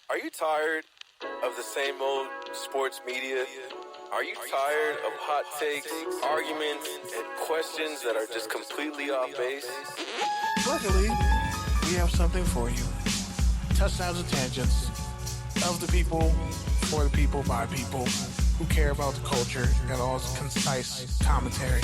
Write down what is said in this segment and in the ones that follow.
Are you tired of the same old sports media? Are you tired of hot takes, arguments, and questions that are just completely off base? Luckily, we have something for you. Touchdowns and tangents of the people, for the people, by people who care about the culture and all its concise commentary.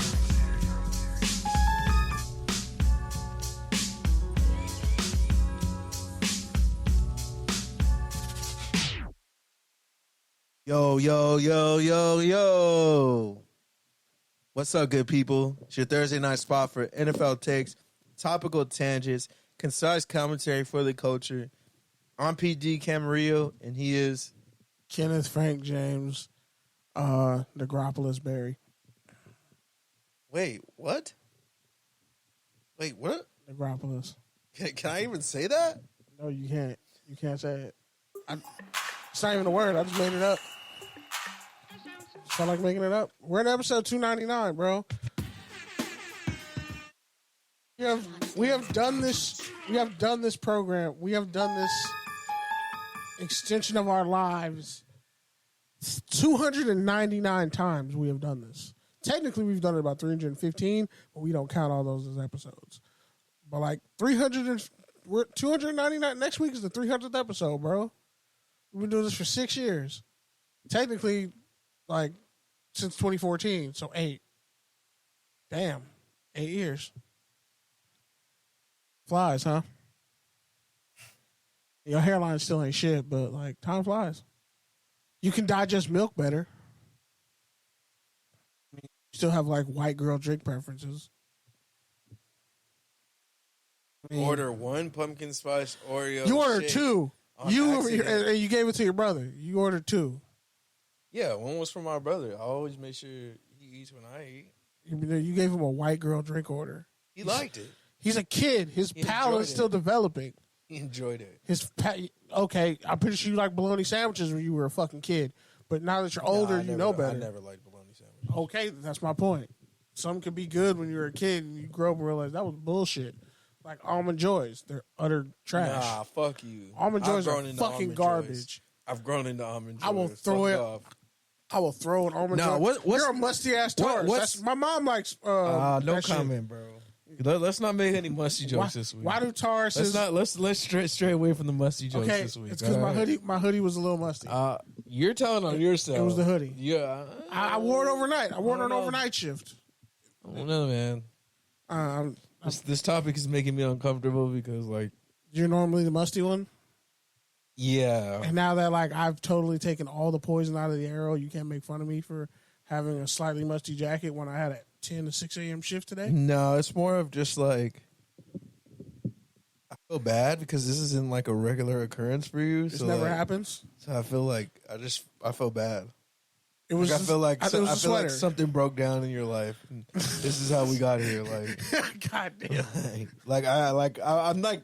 Yo, yo, yo, yo, yo. What's up, good people? It's your Thursday night spot for NFL takes, topical tangents, concise commentary for the culture. I'm PD Camarillo, and he is Kenneth Frank James, Negropolis Berry. Wait, what? Wait, what? Negropolis. Can I even say that? No, you can't. You can't say it. It's not even a word. I just made it up. Felt like making it up. We're in episode 299, bro. We have done this. We have done this program. We have done this extension of our lives 299 times. We have done this. Technically, we've done it about 315, but we don't count all those as episodes. But like 299. Next week is the 300th episode, bro. We've been doing this for 6 years. Technically, like, since 2014, so 8. Damn. 8 years. Flies, huh? Your hairline still ain't shit, but, like, time flies. You can digest milk better. I mean, you still have, like, white girl drink preferences. I mean, order one pumpkin spice Oreo. You ordered two. And you gave it to your brother. You ordered two. Yeah, one was for my brother. I always make sure he eats when I eat. You gave him a white girl drink order. He liked it. He's a kid. His palate is still developing. He enjoyed it. Okay, I'm pretty sure you like bologna sandwiches when you were a fucking kid. But now that you're older, you know better. I never liked bologna sandwiches. Okay, that's my point. Some could be good when you're a kid and you grow up and realize that was bullshit. Like Almond Joys. They're utter trash. Nah, fuck you. Almond Joys are fucking garbage. I've grown into Almond Joys. I will throw it off. I will throw an Almond Joy. You're a musty-ass Taurus. My mom likes no comment, bro. Let's not make any musty jokes this week. Why do Tauruses... Let's stray away from the musty jokes this week. It's because my hoodie was a little musty. You're telling on yourself. It was the hoodie. Yeah. I wore it overnight. I wore it on an overnight shift. I don't know, man. This topic is making me uncomfortable because, like... You're normally the musty one? Yeah. And now that, like, I've totally taken all the poison out of the arrow, you can't make fun of me for having a slightly musty jacket when I had a 10 to 6 a.m. shift today? No, it's more of just, like... I feel bad because this isn't, like, a regular occurrence for you. This never happens? So I feel like... I feel bad. It was. I feel like something broke down in your life. And this is how we got here. Like, God damn. I'm like.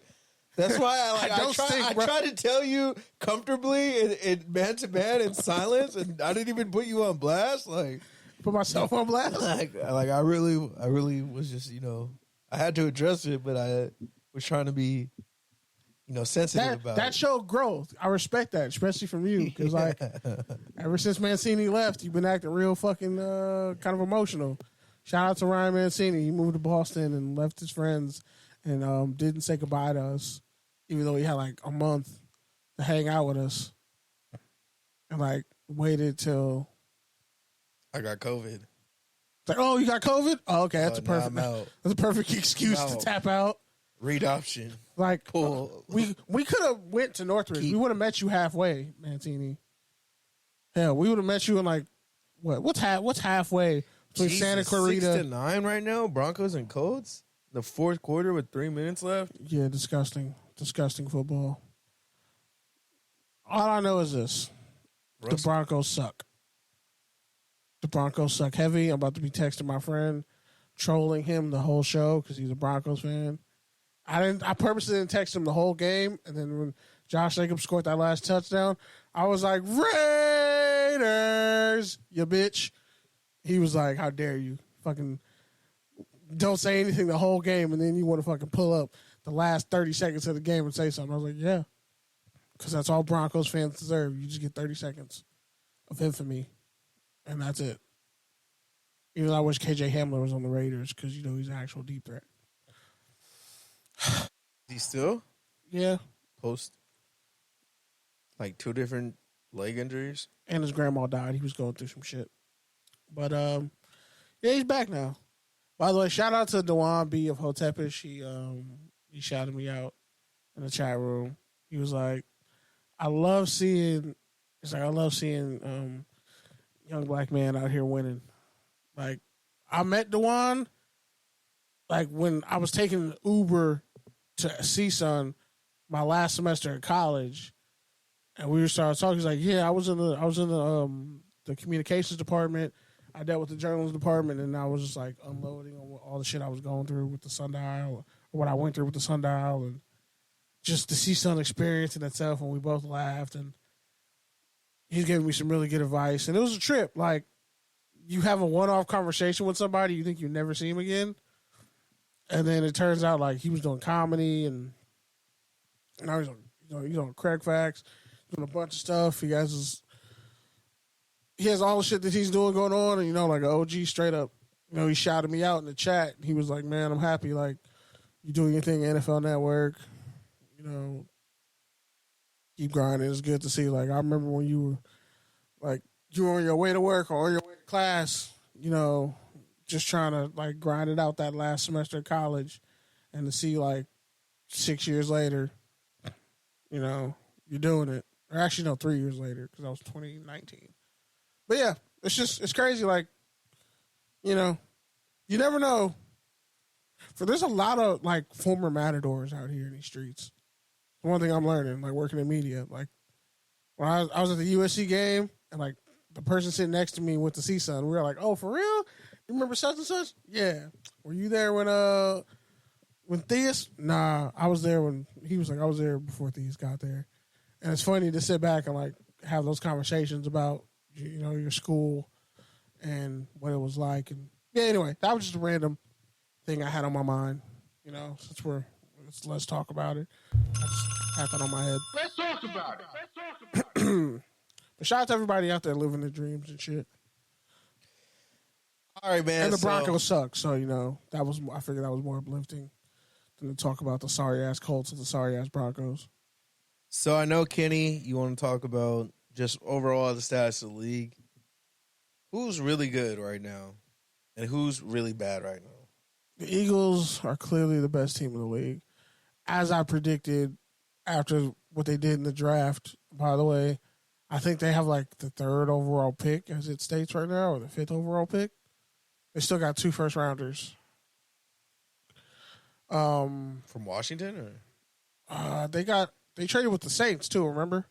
That's why I try to tell you comfortably in man to man in silence, and I didn't even put you on blast. Like, put myself on blast. I really was just I had to address it, but I was trying to be. Sensitive about that showed growth. I respect that, especially from you, because ever since Mancini left, you've been acting real fucking kind of emotional. Shout out to Ryan Mancini. He moved to Boston and left his friends and didn't say goodbye to us, even though he had like a month to hang out with us, and like waited till I got COVID. Like, oh, you got COVID? Oh, okay, that's a perfect excuse to tap out. Read option. Like, we could have went to Northridge. We would have met you halfway, Mancini. Hell, we would have met you in like what's halfway between Santa Clarita 6-9 right now. Broncos and Colts. The fourth quarter with 3 minutes left. Yeah, disgusting football. All I know is this: the Broncos suck. The Broncos suck heavy. I'm about to be texting my friend, trolling him the whole show because he's a Broncos fan. I purposely didn't text him the whole game, and then when Josh Jacobs scored that last touchdown, I was like, Raiders, you bitch. He was like, how dare you? Fucking don't say anything the whole game, and then you want to fucking pull up the last 30 seconds of the game and say something. I was like, yeah. because that's all Broncos fans deserve. You just get 30 seconds of infamy, and that's it. Even though I wish KJ Hamler was on the Raiders because, you know, he's an actual deep threat. Is he still? Yeah. Post, like, 2 different leg injuries? And his grandma died. He was going through some shit. But, yeah, he's back now. By the way, shout out to Dewan B of Hotepish. He shouted me out in the chat room. He was like, I love seeing young black man out here winning. Like, I met Dewan, like, when I was taking Uber to CSUN my last semester in college, and we started talking. He's like, yeah, I was in the communications department. I dealt with the journalism department, and I was just like unloading on all the shit I was going through with the Sundial, or what I went through with the Sundial, and just the CSUN experience in itself. And we both laughed, and he's giving me some really good advice. And it was a trip. Like, you have a one-off conversation with somebody, you think you never see him again, and then it turns out like he was doing comedy, and now he's on Craig Facts, doing a bunch of stuff. He has all the shit that he's doing going on, and, you know, like an OG straight up, you know, he shouted me out in the chat. He was like, man, I'm happy, like, you doing your thing, NFL Network, you know, keep grinding. It's good to see. Like, I remember when you were on your way to work or on your way to class, you know, just trying to, like, grind it out that last semester of college, and to see, like, 6 years later, you know, you're doing it. Or actually, no, 3 years later, because that was 2019. But yeah, it's crazy. Like, you know, you never know. There's a lot of, like, former matadors out here in these streets. One thing I'm learning, like, working in media, like, when I was at the USC game, and, like, the person sitting next to me went to CSUN, we were like, oh, for real? You remember such and such? Yeah. Were you there when Theus? Nah, I was there when he was like, I was there before Theus got there. And it's funny to sit back and, like, have those conversations about, you know, your school and what it was like. And yeah, anyway, that was just a random thing I had on my mind. You know, let's talk about it. I just had that on my head. Let's talk about it. But shout out to everybody out there living their dreams and shit. All right, man. And the Broncos suck, so, you know, I figured that was more uplifting than to talk about the sorry ass Colts and the sorry ass Broncos. So I know, Kenny, you want to talk about just overall the status of the league. Who's really good right now, and who's really bad right now? The Eagles are clearly the best team in the league, as I predicted after what they did in the draft. By the way, I think they have like the 3rd overall pick as it states right now, or the 5th overall pick. They still got 2 first-rounders. From Washington, or they traded with the Saints too. Remember,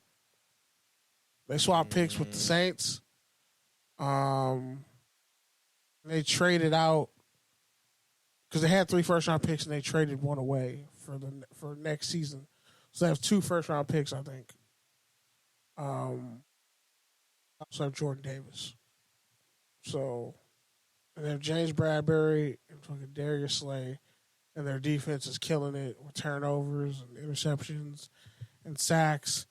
they swapped picks with the Saints. They traded out because they had 3 first-round picks, and they traded one away for next season. So they have 2 first-round picks, I think. Also have Jordan Davis. So, and they have James Bradbury and fucking Darius Slay, and their defense is killing it with turnovers and interceptions and sacks.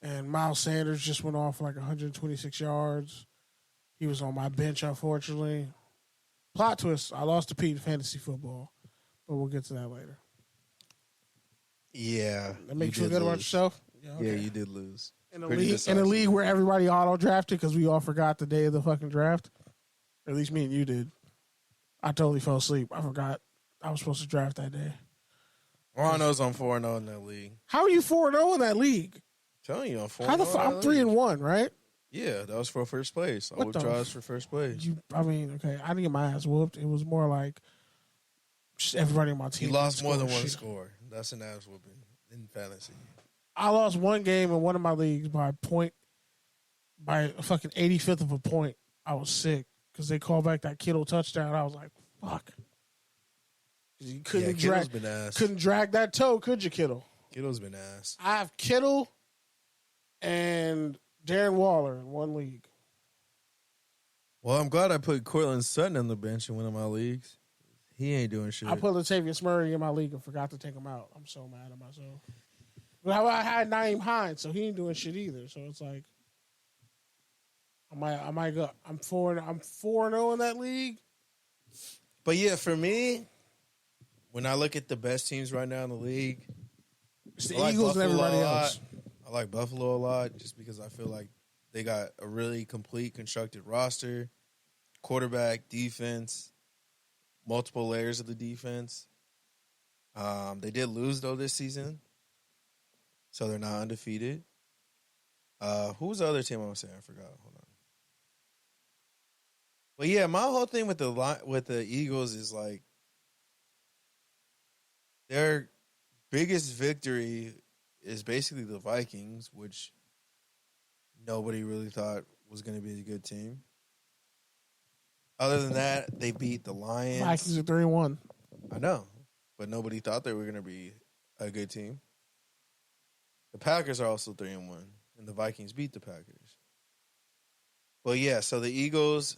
And Miles Sanders just went off for like 126 yards. He was on my bench, unfortunately. Plot twist, I lost to Pete in fantasy football, but we'll get to that later. Yeah. That makes you feel good about yourself? Yeah, okay. Yeah, you did lose. In a league where everybody auto-drafted because we all forgot the day of the fucking draft. Or at least me and you did. I totally fell asleep. I forgot I was supposed to draft that day. All I know is I'm 4-0 in that league. How are you 4-0 in that league? I'm telling you, I'm 4-0. I'm 3-1, right? Yeah, that was for first place. I would try us for first place. I didn't get my ass whooped. It was more like just everybody on my team. You lost more than one score. That's an ass whooping in fantasy. I lost one game in one of my leagues by a fucking 85th of a point. I was sick because they called back that Kittle touchdown. I was like, fuck. You couldn't drag that toe, could you, Kittle? Kittle's been ass. I have Kittle and Darren Waller in one league. Well, I'm glad I put Cortland Sutton on the bench in one of my leagues. He ain't doing shit. I put Latavius Murray in my league and forgot to take him out. I'm so mad at myself. Well, I had Naeem Hines, so he ain't doing shit either. So it's like, I might go. I'm 4-0 in that league. But yeah, for me, when I look at the best teams right now in the league, it's the Eagles and everybody else. I like Buffalo a lot just because I feel like they got a really complete constructed roster, quarterback, defense, multiple layers of the defense. They did lose though this season, so they're not undefeated. Who was the other team I was saying? I forgot. Hold on. But yeah, my whole thing with the Eagles is like their biggest victory is basically the Vikings, which nobody really thought was going to be a good team. Other than that, they beat the Lions. Vikings are 3-1. I know, but nobody thought they were going to be a good team. The Packers are also 3-1, and the Vikings beat the Packers. But yeah, so the Eagles,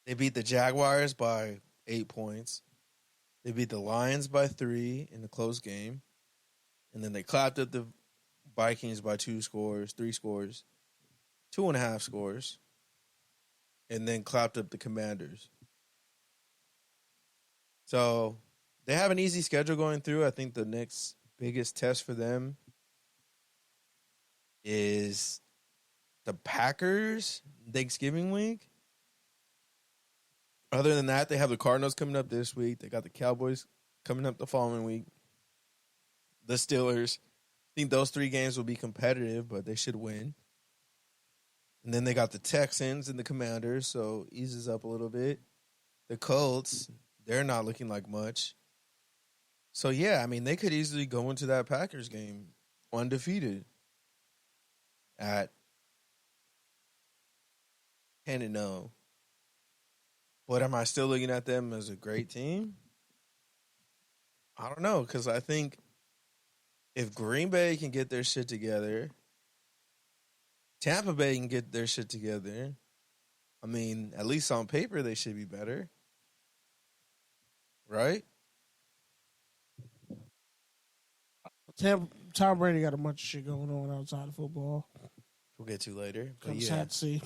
they beat the Jaguars by 8 points. They beat the Lions by 3 in a close game. And then they clapped up the Vikings by 3 scores, 2.5 scores. And then clapped up the Commanders. So they have an easy schedule going through. I think the next biggest test for them is the Packers Thanksgiving week. Other than that, they have the Cardinals coming up this week. They got the Cowboys coming up the following week. The Steelers. I think those 3 games will be competitive, but they should win. And then they got the Texans and the Commanders, so eases up a little bit. The Colts, they're not looking like much. So, yeah, I mean, they could easily go into that Packers game undefeated at 10-0. But am I still looking at them as a great team? I don't know, because I think if Green Bay can get their shit together, Tampa Bay can get their shit together, I mean, at least on paper, they should be better. Right? Tom Brady got a bunch of shit going on outside of football. We'll get to later. But Comes yeah. sad to see.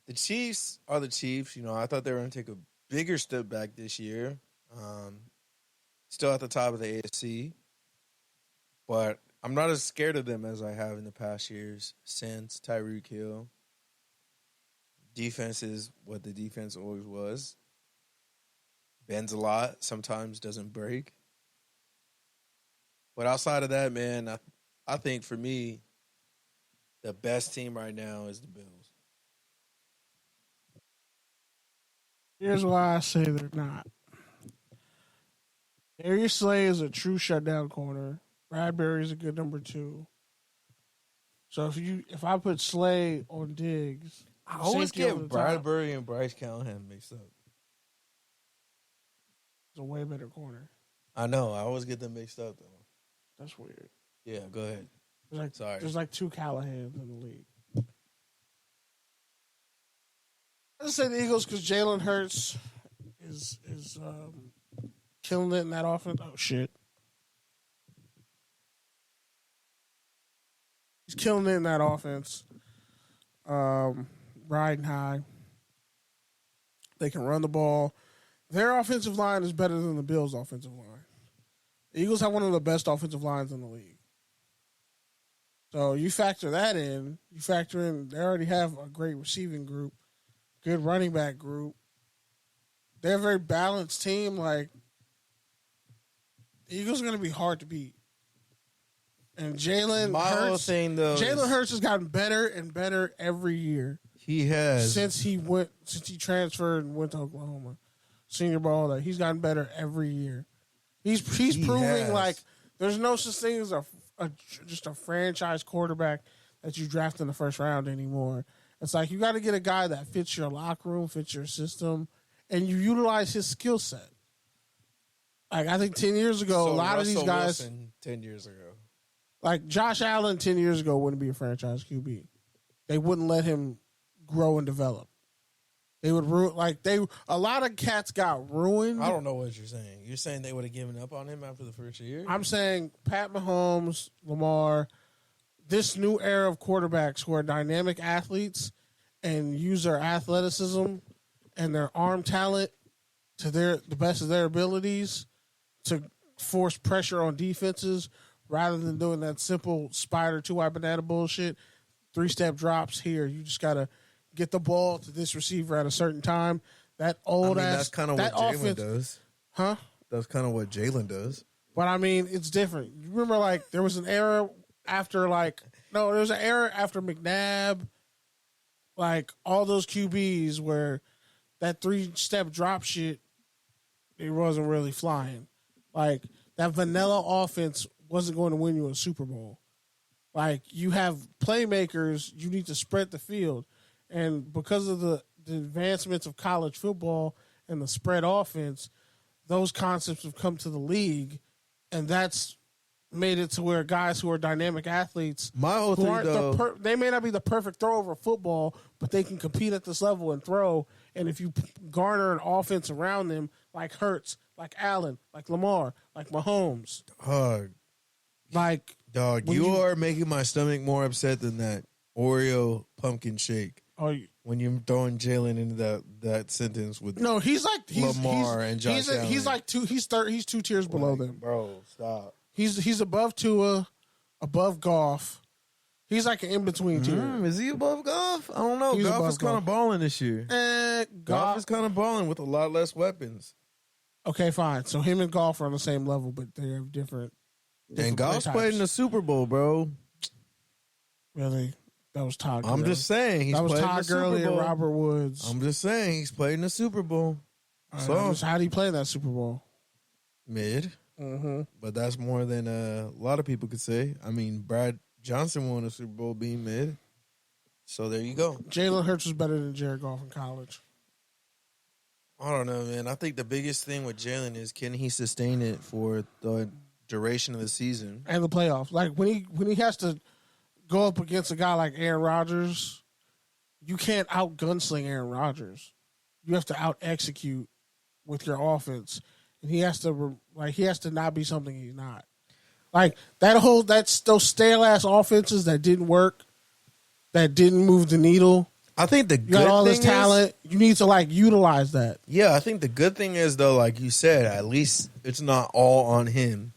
The Chiefs are the Chiefs. You know, I thought they were going to take a bigger step back this year. Still at the top of the AFC. But I'm not as scared of them as I have in the past years since Tyreek Hill. Defense is what the defense always was. Bends a lot. Sometimes doesn't break. But outside of that, man, I think for me, the best team right now is the Bills. Here's why I say they're not. Darius Slay is a true shutdown corner. Bradbury's a good number 2. So if I put Slay on Diggs, I always safety over get the top, Bradbury and Bryce Callahan mixed up. it's a way better corner. I know. I always get them mixed up, though. That's weird. Yeah, go ahead. Sorry. There's like 2 Callahans in the league. I just say the Eagles because Jalen Hurts is killing it in that offense. Oh shit, he's killing it in that offense. Riding high. They can run the ball. Their offensive line is better than the Bills' offensive line. The Eagles have one of the best offensive lines in the league. So you factor that in. You factor in they already have a great receiving group. Good running back group. They're a very balanced team. Like, the Eagles are going to be hard to beat. And Jalen Hurts has gotten better and better every year. He has. Since he transferred and went to Oklahoma. Senior Bowl, that he's gotten better every year. He's proving like there's no such thing as just a franchise quarterback that you draft in the first round anymore. It's like you got to get a guy that fits your locker room, fits your system, and you utilize his skill set. Like I think 10 years ago, a lot of these guys. Wilson 10 years ago. Like Josh Allen 10 years ago wouldn't be a franchise QB. They wouldn't let him grow and develop. They would ruin a lot of cats got ruined. I don't know what you're saying. You're saying they would have given up on him after the first year? I'm saying Pat Mahomes, Lamar, this new era of quarterbacks who are dynamic athletes and use their athleticism and their arm talent to the best of their abilities to force pressure on defenses rather than doing that simple spider 2-eye banana bullshit. 3-step drops here. You just got to get the ball to this receiver at a certain time. That old ass. That's kind of what Jalen does. Huh? That's kind of what Jalen does. But I mean, it's different. You remember, there was an era after, there was an era after McNabb, all those QBs where that 3-step drop shit, it wasn't really flying. That vanilla offense wasn't going to win you a Super Bowl. You have playmakers, you need to spread the field. And because of the advancements of college football and the spread offense, those concepts have come to the league, and that's made it to where guys who are dynamic athletes, my whole thing, though, they may not be the perfect thrower of football, but they can compete at this level and throw. And if you garner an offense around them, like Hurts, like Allen, like Lamar, like Mahomes, dog, you are making my stomach more upset than that Oreo pumpkin shake. When you're throwing Jalen into that sentence with Lamar and Josh Allen. He's 2 tiers below them. Bro, stop. He's above Tua, above Goff. He's an in-between tier. Is he above Goff? I don't know. Goff is kind of balling this year. Goff is kind of balling with a lot less weapons. Okay, fine. So him and Goff are on the same level, but they have different and Goff's played in the Super Bowl, bro. Really? That was Todd Gurley. I'm just saying. He's played Todd in the Super Gurley Bowl. and Robert Woods. I'm just saying. He's played in the Super Bowl. So how do you play in that Super Bowl? Mid. Mm-hmm. But that's more than a lot of people could say. I mean, Brad Johnson won a Super Bowl being mid. So there you go. Jalen Hurts was better than Jared Goff in college. I don't know, man. I think the biggest thing with Jalen is can he sustain it for the duration of the season and the playoffs. When he has to go up against a guy like Aaron Rodgers, you can't out gunsling Aaron Rodgers. You have to out execute with your offense, and he has to not be something he's not. Those stale ass offenses that didn't work, that didn't move the needle. I think you got all this talent. You need to utilize that. Yeah, I think the good thing is though, like you said, at least it's not all on him.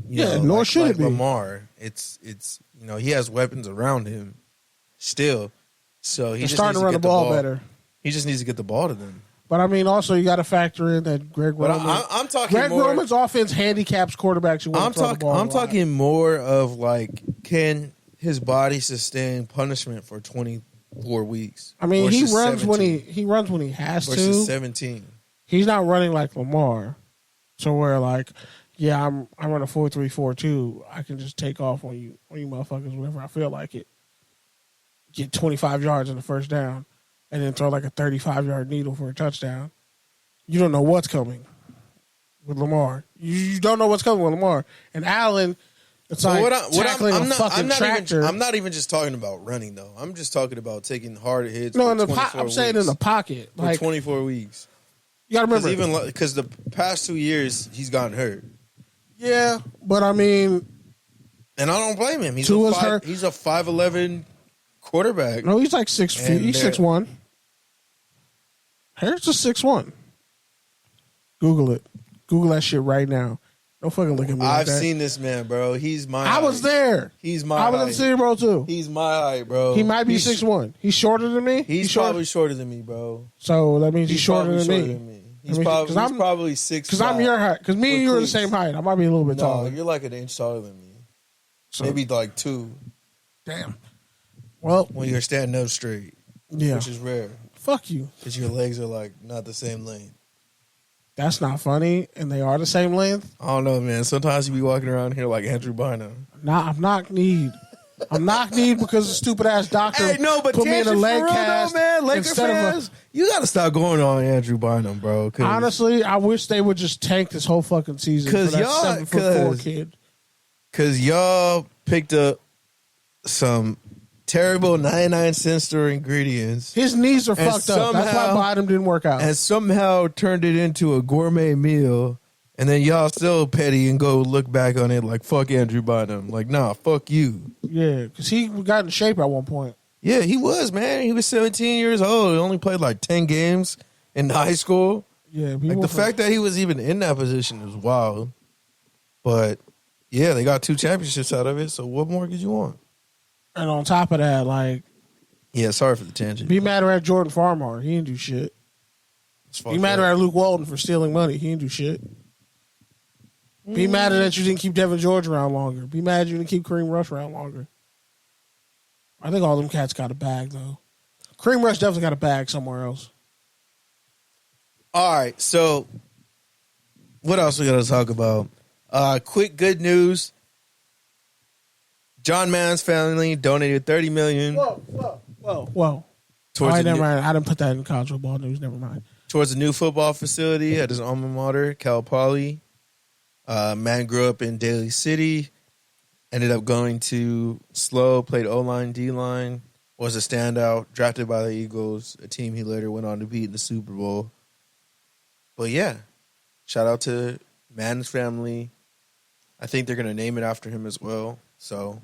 Nor should it be. Lamar, it's he has weapons around him still, so he's starting to run the ball better. He just needs to get the ball to them. But I mean, also you got to factor in that Greg Roman. I'm talking Greg Roman's offense handicaps quarterbacks who want to throw the ball. I'm talking more of can his body sustain punishment for 24 weeks? I mean, he runs 17. when he has versus to. 17. He's not running like Lamar, so where I run a 4-3-4-2. I can just take off on you motherfuckers whenever I feel like it. Get 25 yards in the first down, and then throw a 35-yard needle for a touchdown. You don't know what's coming with Lamar. You don't know what's coming with Lamar. And Allen, it's tackling a fucking tractor. I'm not even just talking about running though. I'm just talking about taking hard hits. No, I'm saying in the pocket for 24 weeks. You got to remember, because the past 2 years he's gotten hurt. Yeah, but I mean, and I don't blame him. He's a 5'11" quarterback. No, he's 6 feet. He's 6'1". Harris is 6'1". Google it. Google that shit right now. Don't fucking look at me. I've seen this man, bro. He's my. I was there. He's my. I was in the City Bowl too. He's my height, bro. He might be 6'1". He's shorter than me. He's probably shorter than me, bro. So that means he's shorter than me. He's probably 6'5". Because I'm your height. Because me and you are the same height. I might be a little bit taller. No, you're an inch taller than me. So, maybe 2. Damn. Well, when you're standing up straight, which is rare. Fuck you. Because your legs are not the same length. That's not funny, and they are the same length. I don't know, man. Sometimes you be walking around here like Andrew Bynum. Nah, I'm knock-kneed. I'm knock-kneed because the stupid-ass doctor put me in a leg cast. Man, Laker fans, you got to stop going on Andrew Bynum, bro. Honestly, I wish they would just tank this whole fucking season for that 7'4" kid. Because y'all picked up some terrible 99-cent store ingredients. His knees are fucked up. That's why Biden didn't work out. And somehow turned it into a gourmet meal. And then y'all still petty and go look back on it like, fuck Andrew Bynum. Like, nah, fuck you. Yeah, because he got in shape at one point. Yeah, he was, man. He was 17 years old. He only played like 10 games in high school. Yeah, like the fact that he was even in that position is wild. But, yeah, they got 2 championships out of it. So what more could you want? And on top of that, like... Yeah, sorry for the tangent. Be madder at Jordan Farmar. He didn't do shit. Be madder at Luke Walton for stealing money. He didn't do shit. Be mad that you didn't keep Devin George around longer. Be mad you didn't keep Kareem Rush around longer. I think all them cats got a bag, though. Kareem Rush definitely got a bag somewhere else. All right, so what else we got to talk about? Quick good news. John Mann's family donated $30 million. Whoa. Towards never mind. I didn't put that in college football news. Never mind. Towards a new football facility at his alma mater, Cal Poly. Mann grew up in Daly City, ended up going to SLO, played O-line, D-line, was a standout, drafted by the Eagles, a team he later went on to beat in the Super Bowl. But yeah, shout out to Mann's family. I think they're going to name it after him as well. So,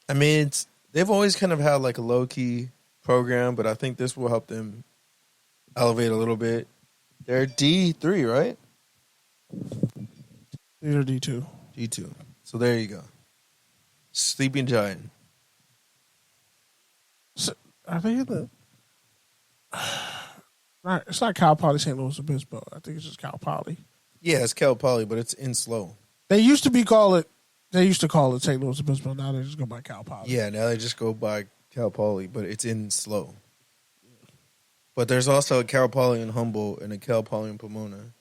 I mean, they've always kind of had like a low-key program, but I think this will help them elevate a little bit. They're D3, right? These are D2. D2. So there you go. Sleeping Giant. So, I think it's not Cal Poly St. Louis Obispo. I think it's just Cal Poly. Yeah, it's Cal Poly, but it's in SLO. They used to call it St. Louis Obispo. Now they just go by Cal Poly. Yeah, now they just go by Cal Poly, but it's in SLO. But there's also a Cal Poly in Humboldt and a Cal Poly in Pomona.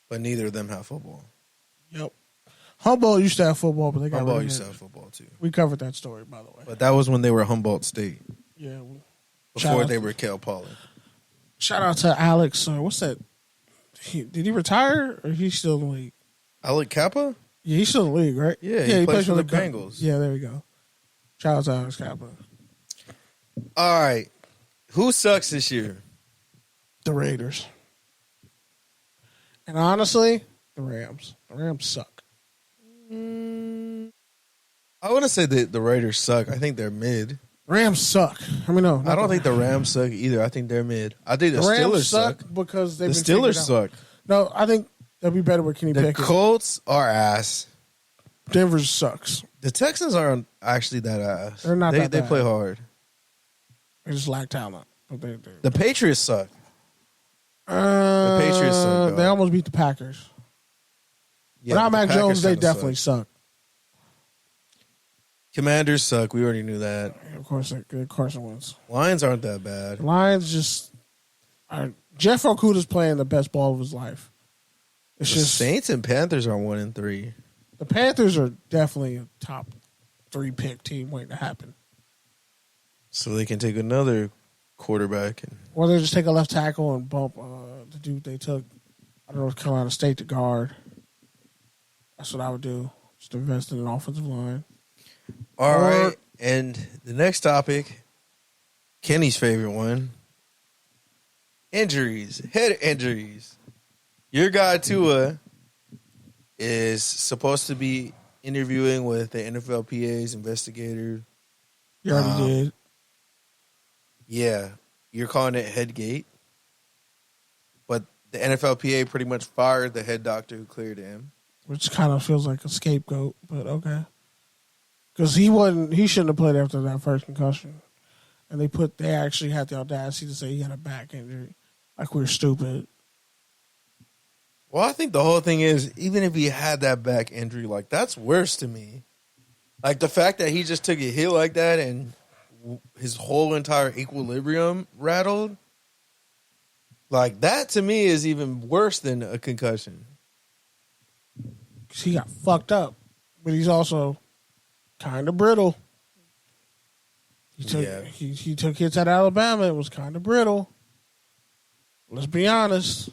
But neither of them have football. Yep. Humboldt used to have football, but they got Humboldt used to have football, too. We covered that story, by the way. But that was when they were Humboldt State. Yeah. Before they were Cal Poly. Shout out to Alex. What's that? Did he retire or he's still in the league? Alex Kappa? Yeah, he's still in the league, right? Yeah, he plays for the Bengals. Yeah, there we go. Shout out to Alex Kappa. All right. Who sucks this year? The Raiders. And honestly, the Rams. The Rams suck. I want to say that the Raiders suck. I think they're mid. Rams suck. I mean, no. I don't think the Rams suck either. I think they're mid. I think the Steelers Rams suck because the Steelers suck. No, I think they'll be better with Kenny Pickett. The Colts are ass. Denver sucks. The Texans aren't actually that ass. They're not that bad. They play hard. They just lack talent. But the Patriots suck. The Patriots suck. They almost beat the Packers. Yeah, Without Mac Jones, they definitely suck. Commanders suck. We already knew that. Of course, Carson wins. Lions aren't that bad. Lions just Jeff Okudah's playing the best ball of his life. It's The just Saints and Panthers are 1-3. the Panthers are definitely a top 3 pick team waiting to happen. So they can take another quarterback. Or they just take a left tackle and bump the dude they took. I don't know, Carolina State to guard. That's what I would do. Just invest in an offensive line. All right. And the next topic, Kenny's favorite one. Injuries. Head injuries. Your guy, Tua, is supposed to be interviewing with the NFLPA's investigator. You already did. Yeah. You're calling it Headgate. But the NFLPA pretty much fired the head doctor who cleared him. Which kind of feels like a scapegoat, but okay. Because he shouldn't have played after that first concussion. And they actually had the audacity to say he had a back injury. Like we're stupid. Well, I think the whole thing is, even if he had that back injury, like, that's worse to me. Like, the fact that he just took a hit like that and his whole entire equilibrium rattled, like, that to me is even worse than a concussion. Because he got fucked up. But he's also kind of brittle. He took hits at Alabama. It was kind of brittle. Let's be honest.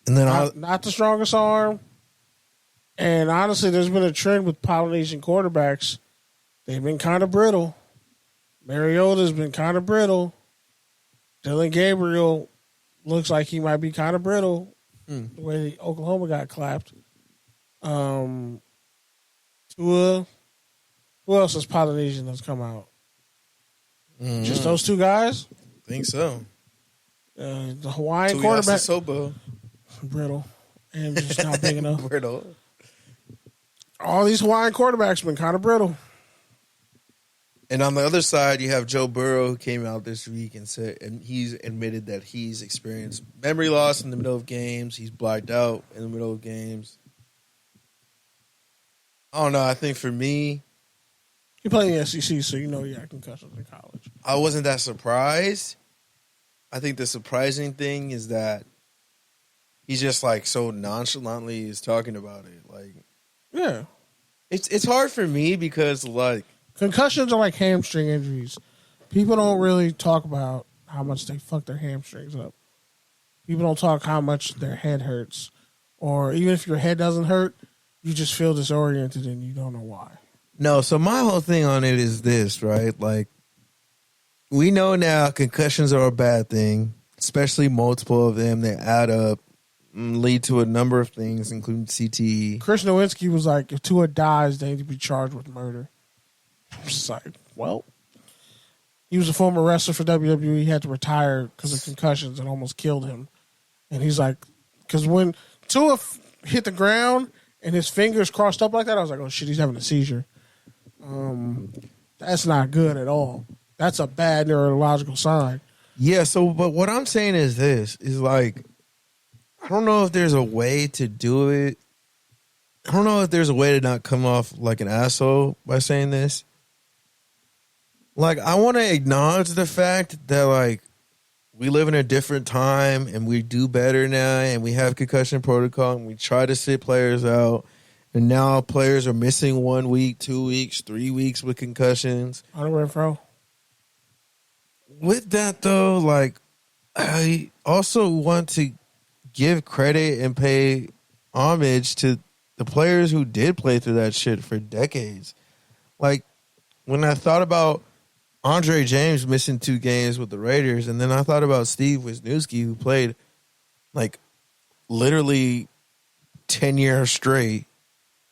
And then not the strongest arm. And honestly, there's been a trend with Polynesian quarterbacks they've been kind of brittle. Mariota's been kind of brittle. Dylan Gabriel looks like he might be kind of brittle. The way Oklahoma got clapped. Tua. Who else is Polynesian that's come out? Just those two guys? I think so. The Hawaiian quarterback. Brittle. And just not big enough. Brittle. All these Hawaiian quarterbacks have been kind of brittle. And on the other side, you have Joe Burrow, who came out this week and said, and he's admitted that he's experienced memory loss in the middle of games. He's blacked out in the middle of games. I don't know. I think for me, You play in the SEC, so you know you got concussions in college. I wasn't that surprised. I think the surprising thing is that he's just like so nonchalantly is talking about it. Like, Yeah. it's hard for me because like Concussions are like hamstring injuries. People don't really talk about how much they fuck their hamstrings up. People don't talk how much their head hurts. Or even if your head doesn't hurt, you just feel disoriented and you don't know why. no. So my whole thing on it is this, right? Like, we know now concussions are a bad thing, especially multiple of them. They add up, lead to a number of things, including CTE. Chris Nowinski was like, if Tua dies, they need to be charged with murder. I'm just like, well, he was a former wrestler for WWE. He had to retire because of concussions and almost killed him. And he's like, because when Tua hit the ground and his fingers crossed up like that, I was like, oh shit, he's having a seizure. That's not good at all. That's a bad neurological sign. Yeah. So, but what I'm saying is this: is like, I don't know if there's a way to do it. I don't know if there's a way to not come off like an asshole by saying this. Like, I want to acknowledge the fact that, like, we live in a different time and we do better now and we have concussion protocol and we try to sit players out. And now players are missing 1 week, 2 weeks, 3 weeks with concussions. Underwear fro. With that, though, like, I also want to give credit and pay homage to the players who did play through that shit for decades. Like, when I thought about Andre James missing 2 games with the Raiders, and then I thought about Steve Wisniewski, who played, like, literally 10 years straight,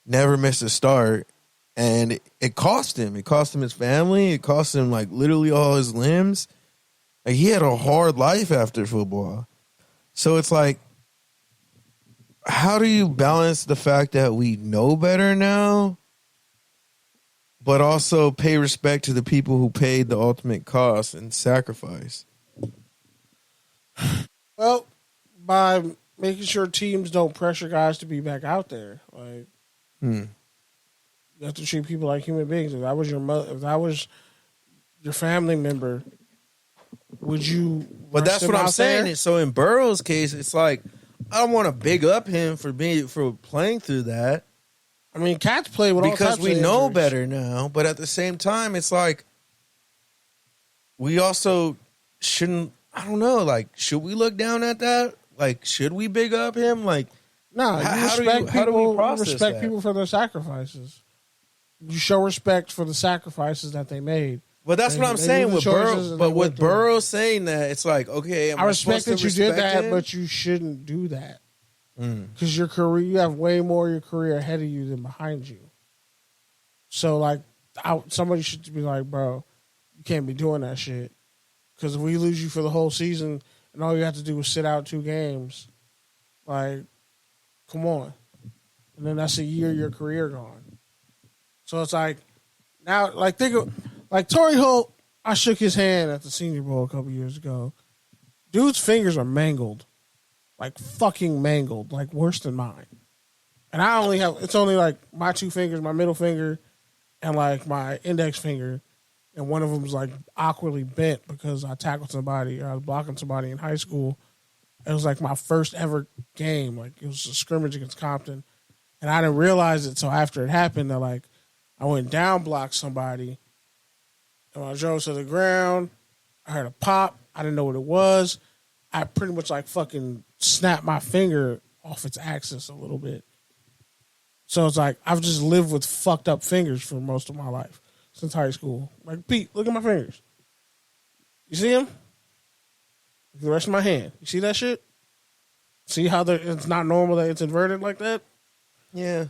never missed a start, and it cost him. It cost him his family. It cost him, like, literally all his limbs. Like, he had a hard life after football. So it's like, how do you balance the fact that we know better now, but also pay respect to the people who paid the ultimate cost and sacrifice? Well, by making sure teams don't pressure guys to be back out there. Like, you have to treat people like human beings. If that was your mother, if that was your family member, would you? But that's what I'm saying. So in Burrow's case, it's like, I don't want to big up him for playing through that. I mean, cats play with all because types we of know injuries. better now. But at the same time, it's like, we also shouldn't. I don't know. Like, should we look down at that? Like, should we big up him? Like, no. how do we process respect that? people for their sacrifices. You show respect for the sacrifices that they made. But that's what I'm saying with Burrow. But with Burrow saying that, it's like, okay, I respect that you did that, but you shouldn't do that because your career, you have way more of your career ahead of you than behind you. So, like, somebody should be like, bro, you can't be doing that shit. Because if we lose you for the whole season and all you have to do is sit out 2 games, like, come on. And then that's a year of your career gone. So it's like, now, like, think of, like, Torrey Holt, I shook his hand at the Senior Bowl a couple years ago. Dude's fingers are mangled. Like, fucking mangled. Like, worse than mine. And I only have, it's only, like, my 2 fingers, my middle finger, and, like, my index finger. And one of them's, like, awkwardly bent because I tackled somebody or I was blocking somebody in high school. It was, like, my first ever game. Like, it was a scrimmage against Compton. And I didn't realize it, so after it happened, that, like, I went down, blocked somebody. And when I drove to the ground, I heard a pop. I didn't know what it was. I pretty much, like, fucking snapped my finger off its axis a little bit. So it's like, I've just lived with fucked up fingers for most of my life. since high school. Like, Pete, look at my fingers. You see them? The rest of my hand. You see that shit? See how it's not normal that it's inverted like that? Yeah.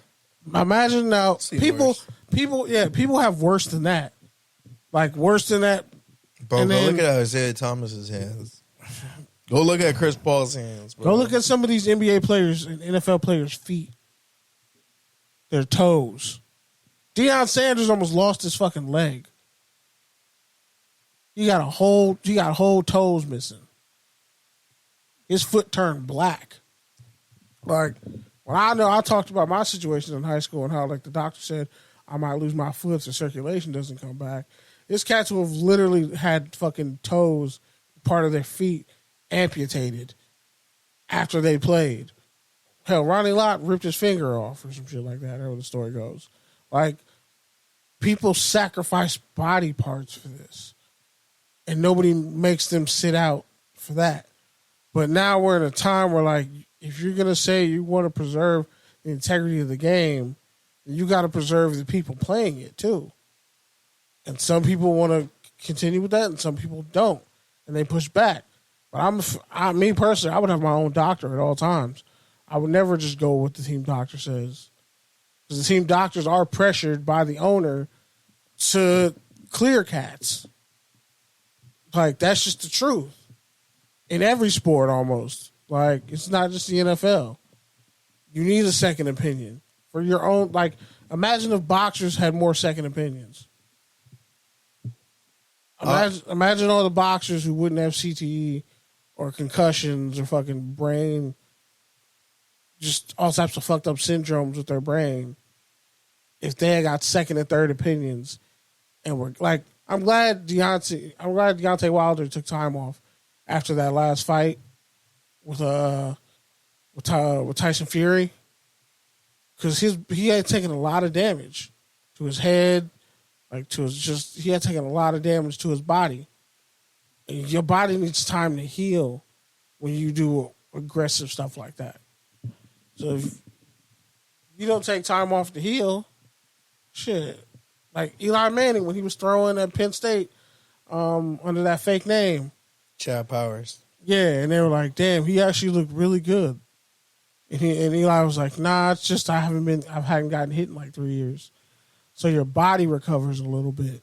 Imagine now, people have worse than that. Like, worse than that. Bro, go look at Isaiah Thomas's hands. Go look at Chris Paul's hands, bro. Go look at some of these NBA players and NFL players' feet. Their toes. Deion Sanders almost lost his fucking leg. He got whole toes missing. His foot turned black. Like, when I talked about my situation in high school and how, like, the doctor said I might lose my foot so circulation doesn't come back. This cats who have literally had fucking toes, part of their feet, amputated after they played. Hell, Ronnie Lott ripped his finger off or some shit like that, however the story goes. Like, people sacrifice body parts for this. And nobody makes them sit out for that. But now we're in a time where, like, if you're going to say you want to preserve the integrity of the game, you got to preserve the people playing it, too. And some people want to continue with that, and some people don't. And they push back. But me personally, I would have my own doctor at all times. I would never just go with the team doctor says. Because the team doctors are pressured by the owner to clear cats. Like, that's just the truth. In every sport, almost. Like, it's not just the NFL. You need a second opinion. For your own, like, imagine if boxers had more second opinions. Imagine all the boxers who wouldn't have CTE or concussions or fucking brain, just all types of fucked up syndromes with their brain. If they had got second and third opinions, and were like, I'm glad Deontay Wilder took time off after that last fight with Tyson Fury, because he had taken a lot of damage to his head. Like, he had taken a lot of damage to his body. And your body needs time to heal when you do aggressive stuff like that. So if you don't take time off to heal, shit. Like Eli Manning when he was throwing at Penn State under that fake name. Chad Powers. Yeah, and they were like, damn, he actually looked really good. And Eli was like, nah, it's just I haven't gotten hit in like 3 years. So your body recovers a little bit.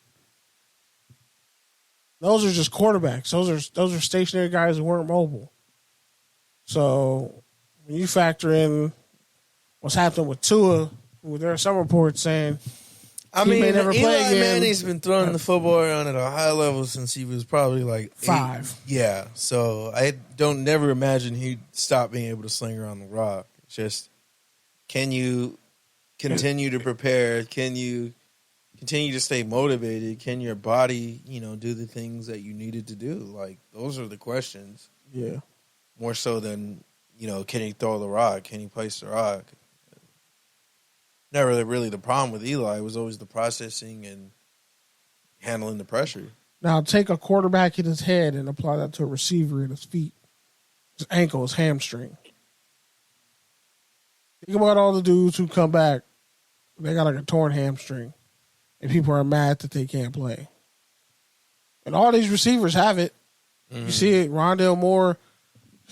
Those are just quarterbacks. Those are stationary guys who weren't mobile. So when you factor in what's happening with Tua, there are some reports saying he may never play again. Eli Manning's been throwing the football around at a high level since he was probably like 5. Yeah, so I don't never imagine he'd stop being able to sling around the rock. It's just, can you continue to prepare? Can you continue to stay motivated? Can your body, do the things that you needed to do? Like, those are the questions. Yeah. More so than, can he throw the rock? Can he place the rock? Never really the problem with Eli. It was always the processing and handling the pressure. Now, take a quarterback in his head and apply that to a receiver in his feet. His ankle, his hamstring. Think about all the dudes who come back. They got like a torn hamstring. And people are mad that they can't play. And all these receivers have it. Mm-hmm. You see it. Rondale Moore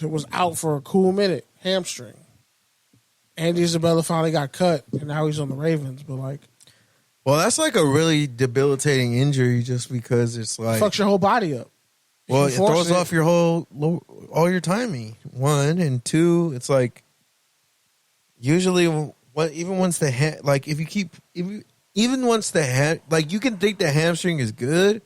was out for a cool minute. Hamstring. Andy Isabella finally got cut. And now he's on the Ravens. But like. Well, that's like a really debilitating injury just because it's like. It fucks your whole body up. Well, it throws off your all your timing. 1 and 2, it's like. Usually, even once the hand, like even once the hand, like you can think the hamstring is good,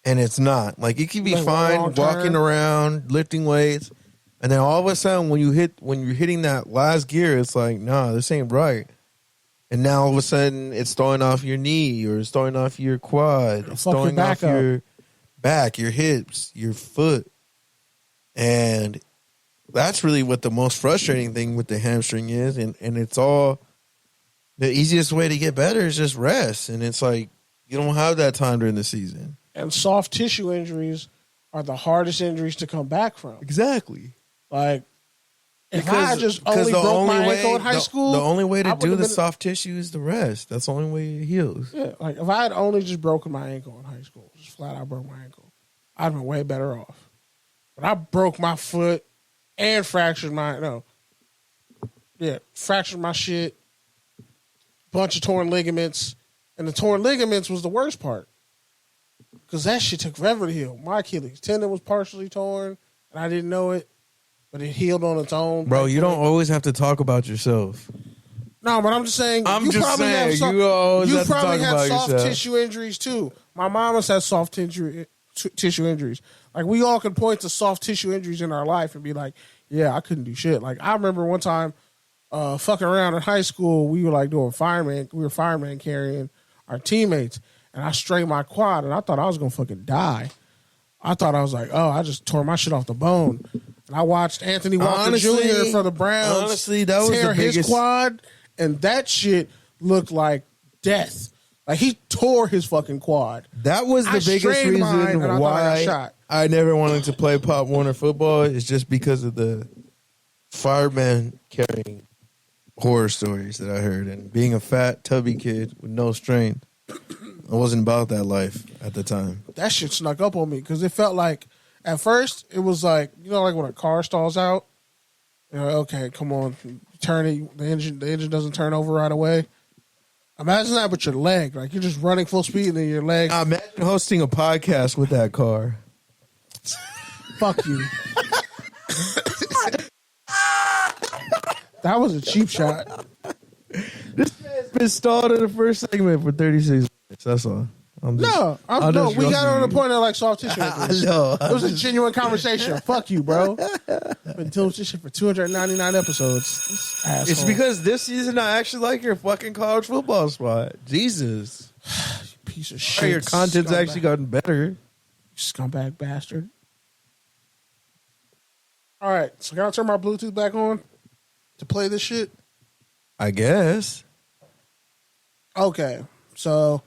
and it's not. Like it can be fine walking around, lifting weights, and then all of a sudden when you're hitting that last gear, it's like, nah, this ain't right. And now all of a sudden it's throwing off your knee or it's throwing off your quad, it's throwing off your back, your hips, your foot, and. That's really what the most frustrating thing with the hamstring is, and it's all the easiest way to get better is just rest, and it's like you don't have that time during the season. And soft tissue injuries are the hardest injuries to come back from. Exactly. Like If I had just only broke my ankle in high school, the only way to do the been, soft tissue is the rest. That's the only way it heals. Yeah, like if I had only just broken my ankle in high school, just flat out broke my ankle, I'd been way better off. But I broke my foot and fractured fractured my shit, bunch of torn ligaments, and the torn ligaments was the worst part because that shit took forever to heal. My Achilles tendon was partially torn, and I didn't know it. But it healed on its own. Bro, you don't always have to talk about yourself. No, but I'm just saying. You always have to talk about yourself. Soft tissue injuries too. My mom has had soft tissue injuries. Like we all can point to soft tissue injuries in our life and be like, yeah, I couldn't do shit. Like I remember one time, fucking around in high school, we were like doing fireman. We were fireman carrying our teammates, and I strained my quad, and I thought I was gonna fucking die. I thought I was like, oh, I just tore my shit off the bone. And I watched Anthony Walker Jr. for the Browns. Honestly, that was tear the biggest... his quad, and that shit looked like death. Like he tore his fucking quad. That was the biggest reason why I never wanted to play Pop Warner football. Is just because of the fireman carrying horror stories that I heard, and being a fat, tubby kid with no strength. I wasn't about that life at the time. That shit snuck up on me because it felt like. At first, it was like, you know, like when a car stalls out, you're like, okay, come on, turn it. The engine doesn't turn over right away. Imagine that with your leg. Like, you're just running full speed and then your leg. Imagine hosting a podcast with that car. Fuck you. That was a cheap shot. This man's been stalled in the first segment for 36 minutes. That's all. We got on the point of like soft tissue. I know. It was a genuine conversation. Fuck you, bro. Been doing this shit for 299 episodes. It's because this season I actually like your fucking college football spot. Jesus. Piece of shit. Your content's actually gotten better. Scumbag bastard. All right, so can I turn my Bluetooth back on to play this shit? I guess. Okay, so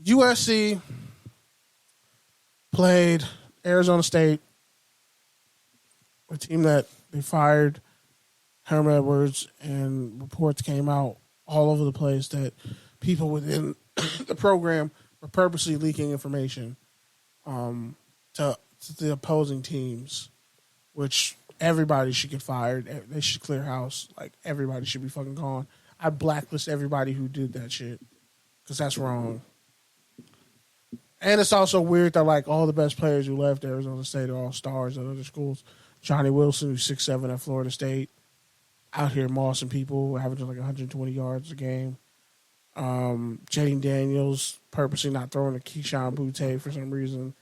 USC played Arizona State, a team that they fired Herm Edwards, and reports came out all over the place that people within the program were purposely leaking information to the opposing teams, which everybody should get fired. They should clear house. Like, everybody should be fucking gone. I'd blacklist everybody who did that shit because that's wrong. And it's also weird that, like, all the best players who left Arizona State are all stars at other schools. Johnny Wilson, who's 6'7" at Florida State, out here mossing people, averaging like 120 yards a game. Jalen Daniels purposely not throwing a Keyshawn Butte for some reason.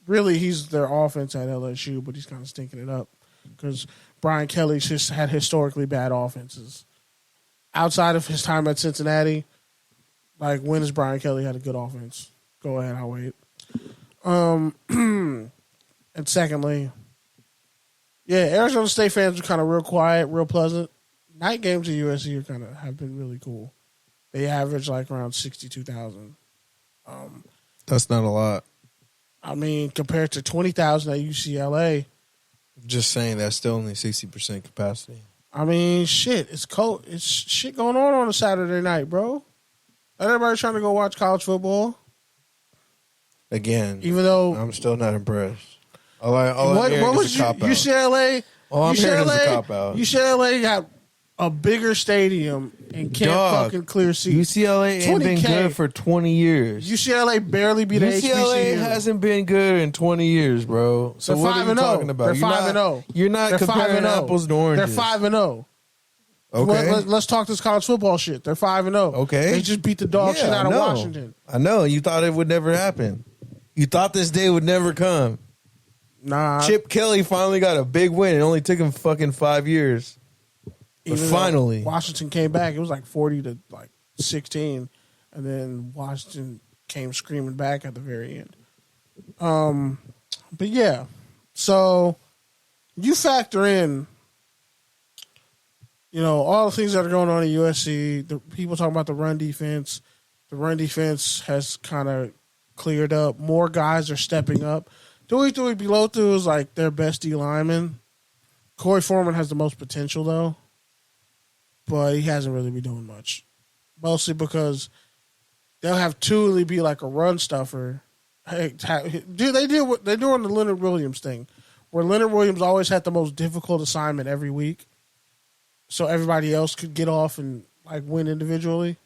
Really, he's their offense at LSU, but he's kind of stinking it up because Brian Kelly's just had historically bad offenses. Outside of his time at Cincinnati, like, when has Brian Kelly had a good offense? Go ahead, I'll wait. And secondly, yeah, Arizona State fans are kind of real quiet, real pleasant. Night games at USC are have been really cool. They average like around 62,000. That's not a lot. I mean, compared to 20,000 at UCLA. Just saying, that's still only 60% capacity. I mean, shit, it's cold. It's shit going on a Saturday night, bro. Everybody's trying to go watch college football. Again, even though I'm still not impressed. All what was UCLA? All I'm hearing is a cop out. UCLA got a bigger stadium and can't fucking clear seats. UCLA ain't been good for 20 years. UCLA barely beat UCLA HBCU. Hasn't been good in 20 years, bro. So they're what are you talking about? They're 5-0. You're not comparing apples to oranges. They're 5-0. Okay. Let's talk this college football shit. They're 5-0. Okay. They just beat the dog shit out of Washington. I know. You thought it would never happen. You thought this day would never come. Nah. Chip Kelly finally got a big win. It only took him fucking 5 years. But finally, Washington came back. It was like 40 to like 16, and then Washington came screaming back at the very end. But yeah, so you factor in, all the things that are going on at USC. The people talking about the run defense. The run defense has kind of cleared up. More guys are stepping up. Dewey Belotu is like their best D lineman. Corey Foreman has the most potential, though, but he hasn't really been doing much. Mostly because they'll have Thule be like a run stuffer. Hey, dude, they did what they do on the Leonard Williams thing, where Leonard Williams always had the most difficult assignment every week, so everybody else could get off and like win individually.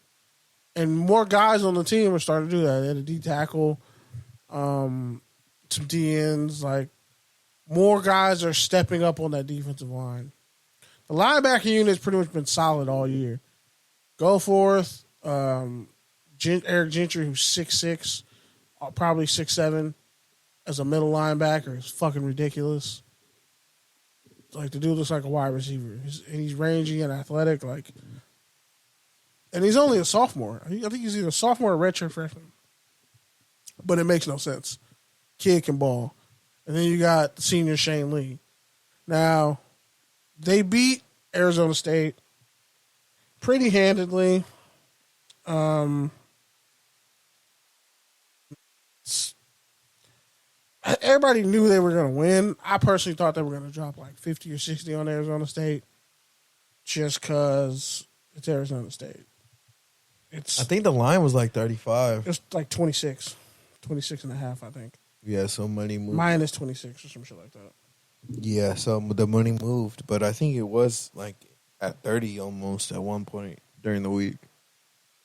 And more guys on the team are starting to do that. They had a D tackle, some DNs. Like more guys are stepping up on that defensive line. The linebacker unit has pretty much been solid all year. Goforth, Eric Gentry, who's 6'6", probably 6'7", as a middle linebacker is fucking ridiculous. Like the dude looks like a wide receiver, and he's rangy and athletic. Like, and he's only a sophomore. I think he's either a sophomore or redshirt freshman. But it makes no sense. Kid can ball, and then you got the senior Shane Lee. Now, they beat Arizona State pretty handedly. Everybody knew they were going to win. I personally thought they were going to drop like 50 or 60 on Arizona State just because it's Arizona State. I think the line was like 35. It's like 26 and a half, I think. Yeah, so money moved. Minus 26 or some shit like that. Yeah, so the money moved, but I think it was like at 30 almost at one point during the week.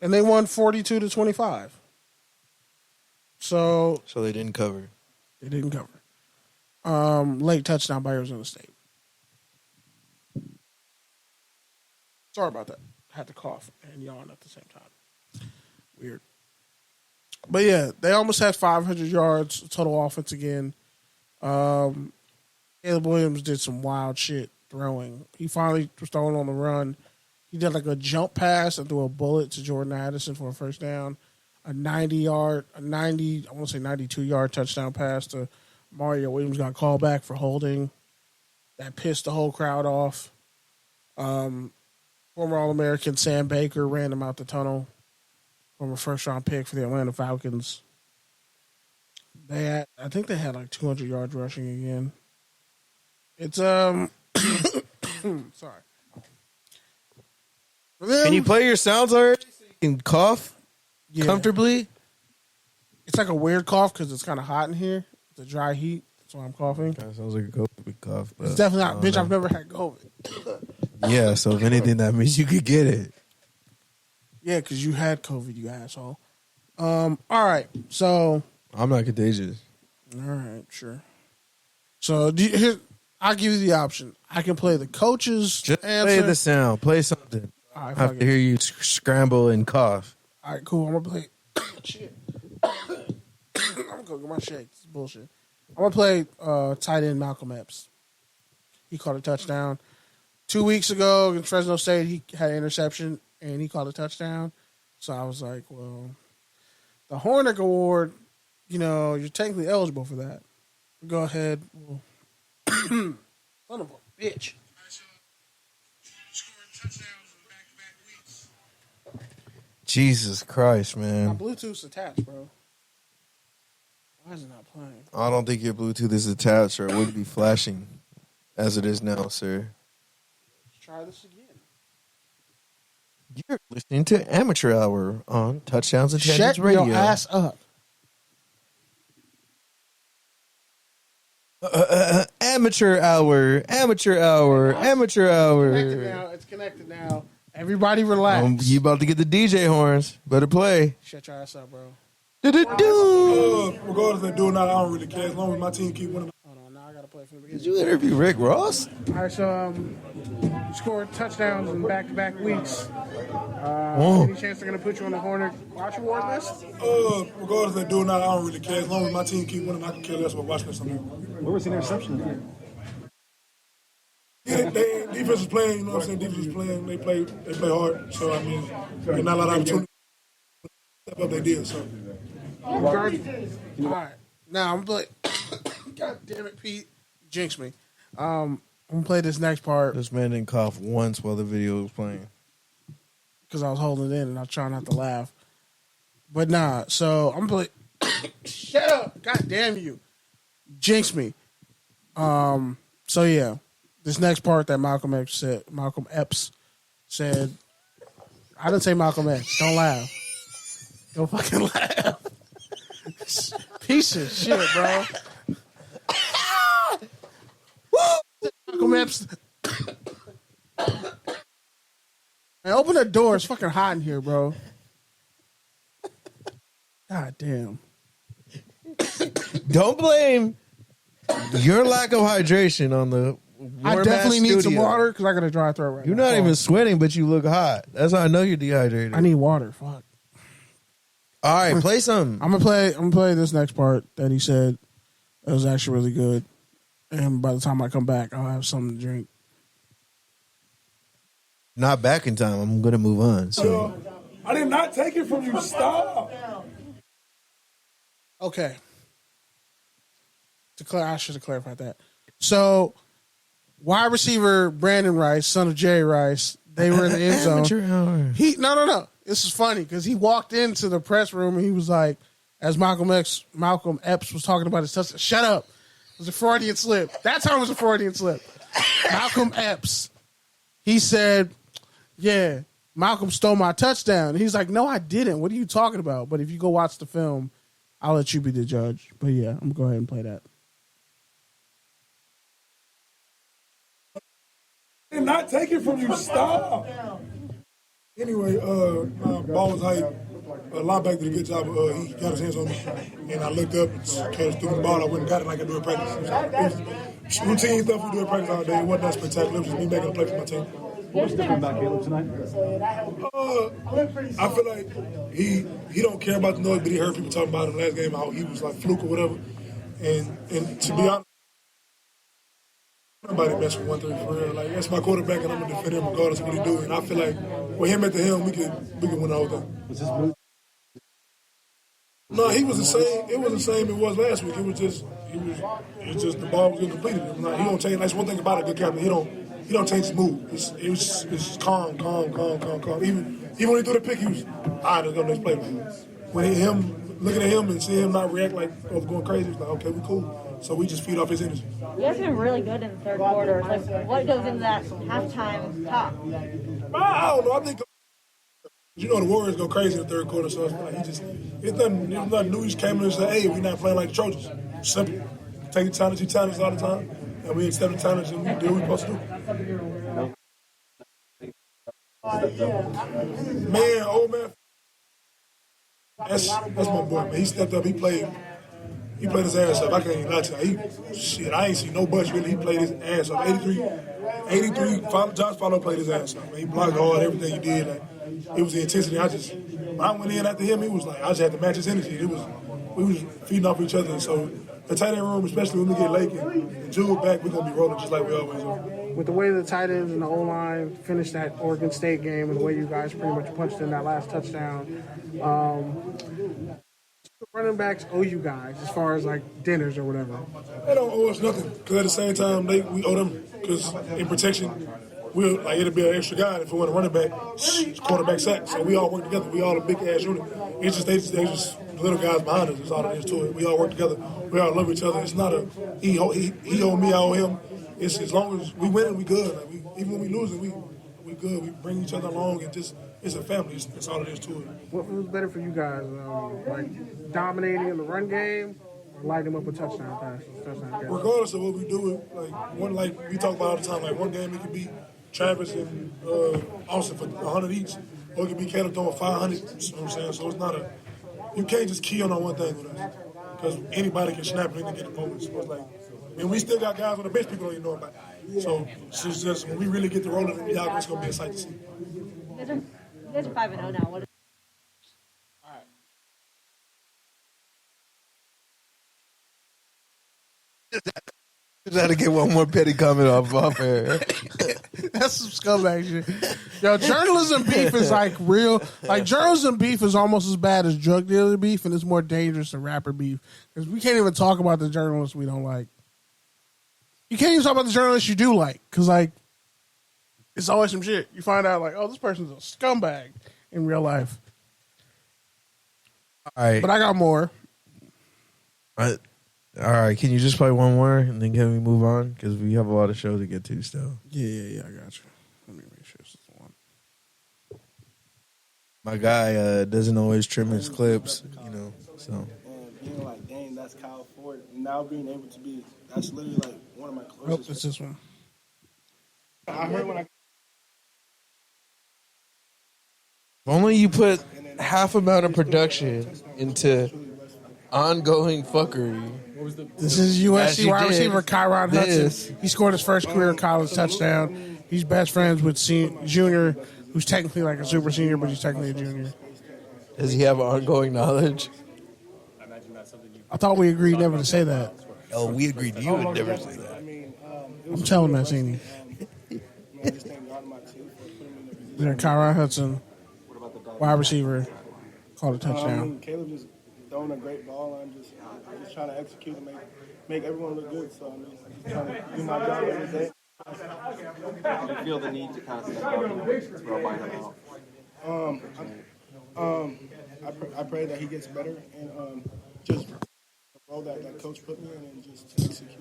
And they won 42-25. So they didn't cover. They didn't cover. Late touchdown by Arizona State. Sorry about that. I had to cough and yawn at the same time. Weird. But yeah, they almost had 500 yards total offense again. Caleb Williams did some wild shit throwing. He finally was throwing on the run. He did like a jump pass and threw a bullet to Jordan Addison for a first down. A 92-yard touchdown pass to Mario Williams got called back for holding. That pissed the whole crowd off. Former All-American Sam Baker ran him out the tunnel. Former first-round pick for the Atlanta Falcons. I think they had like 200 yards rushing again. It's sorry. Can you play your sounds already so you can cough comfortably? It's like a weird cough because it's kind of hot in here. It's a dry heat. That's why I'm coughing. That sounds like a COVID cough. It's definitely not. Bitch, I've never had COVID. Yeah, so if anything, that means you could get it. Yeah, because you had COVID, you asshole. All right, so I'm not contagious. All right, sure. So I'll give you the option. I can play the coach's Just answer. play the sound. Play something. All right, I have to hear you scramble and cough. All right, cool. I'm gonna play. Shit. I'm gonna go get my shake. This is bullshit. I'm gonna play tight end Malcolm Epps. He caught a touchdown 2 weeks ago against Fresno State. He had an interception and he caught a touchdown. So I was like, well, the Hornick Award, you're technically eligible for that. Go ahead. Son of a bitch. Jesus Christ, My man. Bluetooth's attached, bro. Why is it not playing? I don't think your Bluetooth is attached or it would be flashing as it is now, sir. Let's try this again. You're listening to Amateur Hour on Touchdowns and Tangents Shut Radio. your ass up. Amateur Hour. Amateur Hour. Amateur Hour. It's connected now. Everybody relax. You about to get the DJ horns. Better play. Shut your ass up, bro. Regardless if they do or not, I don't really care. As long as my team keep winning. Hold on, now I gotta play from the beginning. Did you interview Rick Ross? All right, so you scored touchdowns in back-to-back weeks. Any chance they're gonna put you on the Hornet watch award list? Regardless if they do or not, I don't really care. As long as my team keep winning, I can care less about watching something. Where was the interception? Yeah, they defense is playing. You know what I'm saying? Defense is playing. They play hard. So I mean, there's not a lot of opportunity. Step up, they did. So. All right, now I'm gonna play. God damn it, Pete, jinx me. I'm gonna play this next part This man didn't cough once while the video was playing. because I was holding it in and I was trying not to laugh. But nah, so I'm gonna play. Shut up! God damn you, jinx me. So yeah, this next part that Malcolm Epps said. I didn't say Malcolm X. Don't laugh. Don't fucking laugh. Piece of shit, bro. Malcolm Epps. Man, open the door. It's fucking hot in here, bro. God damn. Don't blame your lack of hydration on the I definitely need some studio. water because I got a dry throat right You're now. not even sweating, but you look hot. That's how I know you're dehydrated. I need water. Fuck. All right, play some. I'm gonna play this next part that he said. It was actually really good. And by the time I come back, I'll have something to drink. Not back in time. I'm gonna move on. So I did not take it from you. Stop. Okay. I should have clarified that. So, wide receiver Brandon Rice, son of Jerry Rice, they were in the end zone. No. This is funny because he walked into the press room and he was like, as Malcolm Epps was talking about his touchdown, shut up. It was a Freudian slip. That time was a Freudian slip. Malcolm Epps. He said, yeah, Malcolm stole my touchdown. And he's like, no, I didn't. What are you talking about? But if you go watch the film, I'll let you be the judge. But yeah, I'm going to go ahead and play that. I did not take it from you. Stop. Anyway, ball was hype. Linebacker did a good job. He got his hands on me. And I looked up and catch threw the ball. I went and got it like I do in practice. It was routine stuff we do in practice all day. It wasn't that spectacular. It was just me making a play for my team. What was different about Caleb tonight? I feel like he don't care about the noise, but he heard people talking about him last game, how he was like fluke or whatever. And to be honest, nobody mess with 1-3 for real. Like, that's my quarterback, and I'm gonna defend him regardless of what he do. And I feel like with him at the helm, we can win the whole thing. Was this move? No, he was the same. It was the same it was last week. It's just the ball was getting completed. He don't change. That's one thing about a good captain. He don't change his move. It's calm. Even when he threw the pick, he was all right. Let's go next play. When looking at him and seeing him not react like going crazy, it's like okay, we cool. So we just feed off his energy. You guys have been really good in the third quarter. Like, what goes into that halftime talk? I don't know. I think the Warriors go crazy in the third quarter, so it's like it's nothing new. He just came in and said, "Hey, we're not playing like the Trojans." Simple. Take the challenge, he challenges all the time, and we accept the challenge and we do what we're supposed to do. Man, old man, that's my boy. Man, he stepped up. He played his ass off. I can't even lie to you. I ain't seen no bunch really. He played his ass off. 83. Josh Follow played his ass off. Man. He blocked hard. Everything he did. Like, it was the intensity. When I went in after him, it was like I just had to match his energy. We was feeding off each other. So the tight end room, especially when we get Lake and Jewel back, we're gonna be rolling just like we always are. With the way the tight ends and the O-line finished that Oregon State game and the way you guys pretty much punched in that last touchdown, running backs owe you guys as far as like dinners or whatever? They don't owe us nothing because at the same time we owe them because in protection it'll be an extra guy if we want a running back, it's quarterback sack. So we all work together. We all a big ass unit. It's just they just little guys behind us. That's all there is to it. We all work together. We all love each other. It's not a he owe me, I owe him. It's as long as we win, we good. Like even when we losing, we good. We bring each other along and just it's a family. That's all it is to it. What was better for you guys, like dominating in the run game or lighting them up with touchdown passes? Regardless of what we do, like we talk about all the time, like one game it could be Travis and Austin for 100 each, or it could be Caleb throwing 500. You know what I'm saying? So it's not you can't just key on one thing with us because anybody can snap and get the moments. So it's like, we still got guys on the bench people don't even know about. So it's just when we really get the rolling, y'all, it's gonna be a sight to see. You guys are 5-0 now. What? Got to get one more petty comment off air. That's some scumbag shit. Yo, journalism beef is like real. Like journalism beef is almost as bad as drug dealer beef, and it's more dangerous than rapper beef because we can't even talk about the journalists we don't like. You can't even talk about the journalists you do like because like it's always some shit. You find out like, oh, this person's a scumbag in real life. All right, but I got more. All right, can you just play one more and then can we move on? Because we have a lot of shows to get to still. Yeah, I got you. Let me make sure this is the one. My guy doesn't always trim his clips, so. And being like, dang, that's Kyle Ford. And now being able to be, that's literally like one of my closest. Oh, it's this one. I heard when I. If only you put half amount of production into ongoing fuckery. This is USC wide receiver Kyron Hudson. He scored his first career college touchdown. He's best friends with Junior, who's technically like a super senior, but he's technically a junior. Does he have ongoing knowledge? I thought we agreed never to say that. Oh, we agreed you would never say that. I'm telling Mancini. Then Kyron Hudson, wide receiver, caught a touchdown. Caleb just throwing a great ball. I'm just trying to execute and make everyone look good. So I'm just trying to do my job every day. Do you feel the need to kind of step up and throw by him out? I pray that he gets better and just the role that coach put me in and just to execute.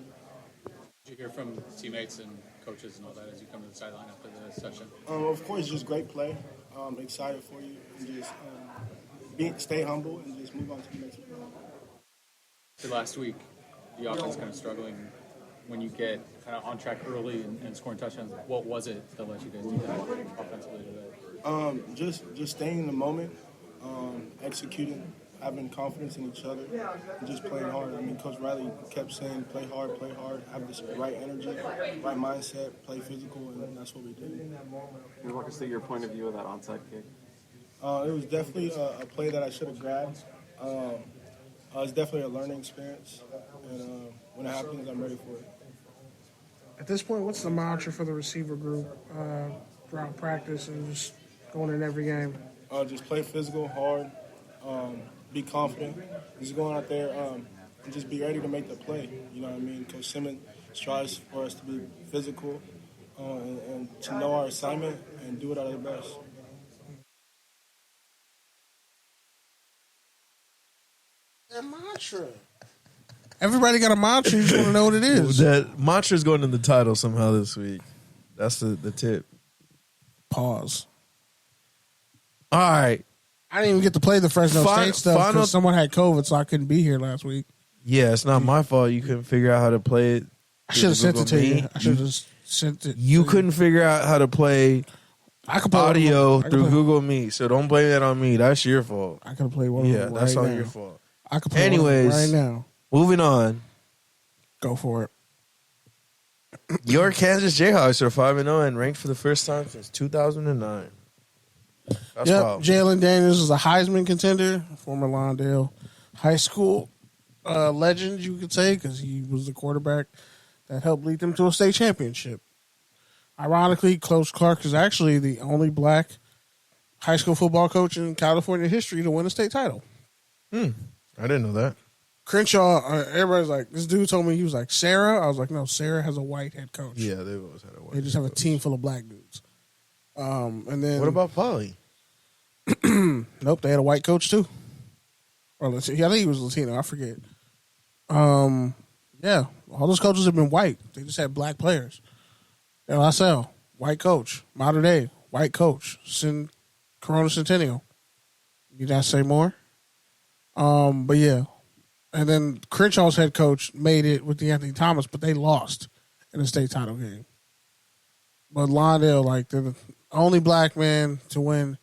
Did you hear from teammates and coaches and all that as you come to the sideline after the session? Of course, just great play. Excited for you and just stay humble and just move on to the next one. So last week, the offense kind of struggling. When you get kind of on track early and scoring touchdowns, what was it that let you guys do that offensively today? Just staying in the moment, executing, having confidence in each other, and just playing hard. I mean, Coach Riley kept saying, play hard, have this right energy, right mindset, play physical, and that's what we did. Can you walk us through your point of view of that onside kick? It was definitely a play that I should have grabbed. It's definitely a learning experience, and when it happens, I'm ready for it. At this point, what's the mantra for the receiver group throughout practice and just going in every game? Just play physical, hard, be confident. Just going out there and just be ready to make the play. You know what I mean? Coach Simmons strives for us to be physical and to know our assignment and do it at our best. That mantra. Everybody got a mantra. You just want to know what it is. That mantra's going in the title somehow this week. That's the tip. Pause. All right. I didn't even get to play the Fresno State stuff because someone had COVID, so I couldn't be here last week. Yeah, it's not my fault. You couldn't figure out how to play it. I should have sent it to you. I should have sent it. You couldn't figure out how to play audio through Google Meet, so don't blame that on me. That's your fault. I could have played one of them. Yeah, that's all all your fault. I could play one right now. Moving on. Go for it. Your Kansas Jayhawks are 5-0 and ranked for the first time since 2009. That's wild. Jalen Daniels is a Heisman contender, former Lawndale High School legend, you could say, because he was the quarterback that helped lead them to a state championship. Ironically, Coach Clark is actually the only black high school football coach in California history to win a state title. I didn't know that. Crenshaw, everybody's like, this dude told me, he was like, Sarah? I was like, no, Sarah has a white head coach. Yeah, they've always had a white They just have a team full of black dudes. And then what about Polly? Nope, they had a white coach too. Or I think he was Latino. I forget. Yeah, all those coaches have been white. They just had black players. LSL, white coach. Modern Day, white coach. Corona Centennial. You not say more? But yeah. And then Crenshaw's head coach made it with the Anthony Thomas, but they lost in the state title game. But Lawndale, they're the only black man to win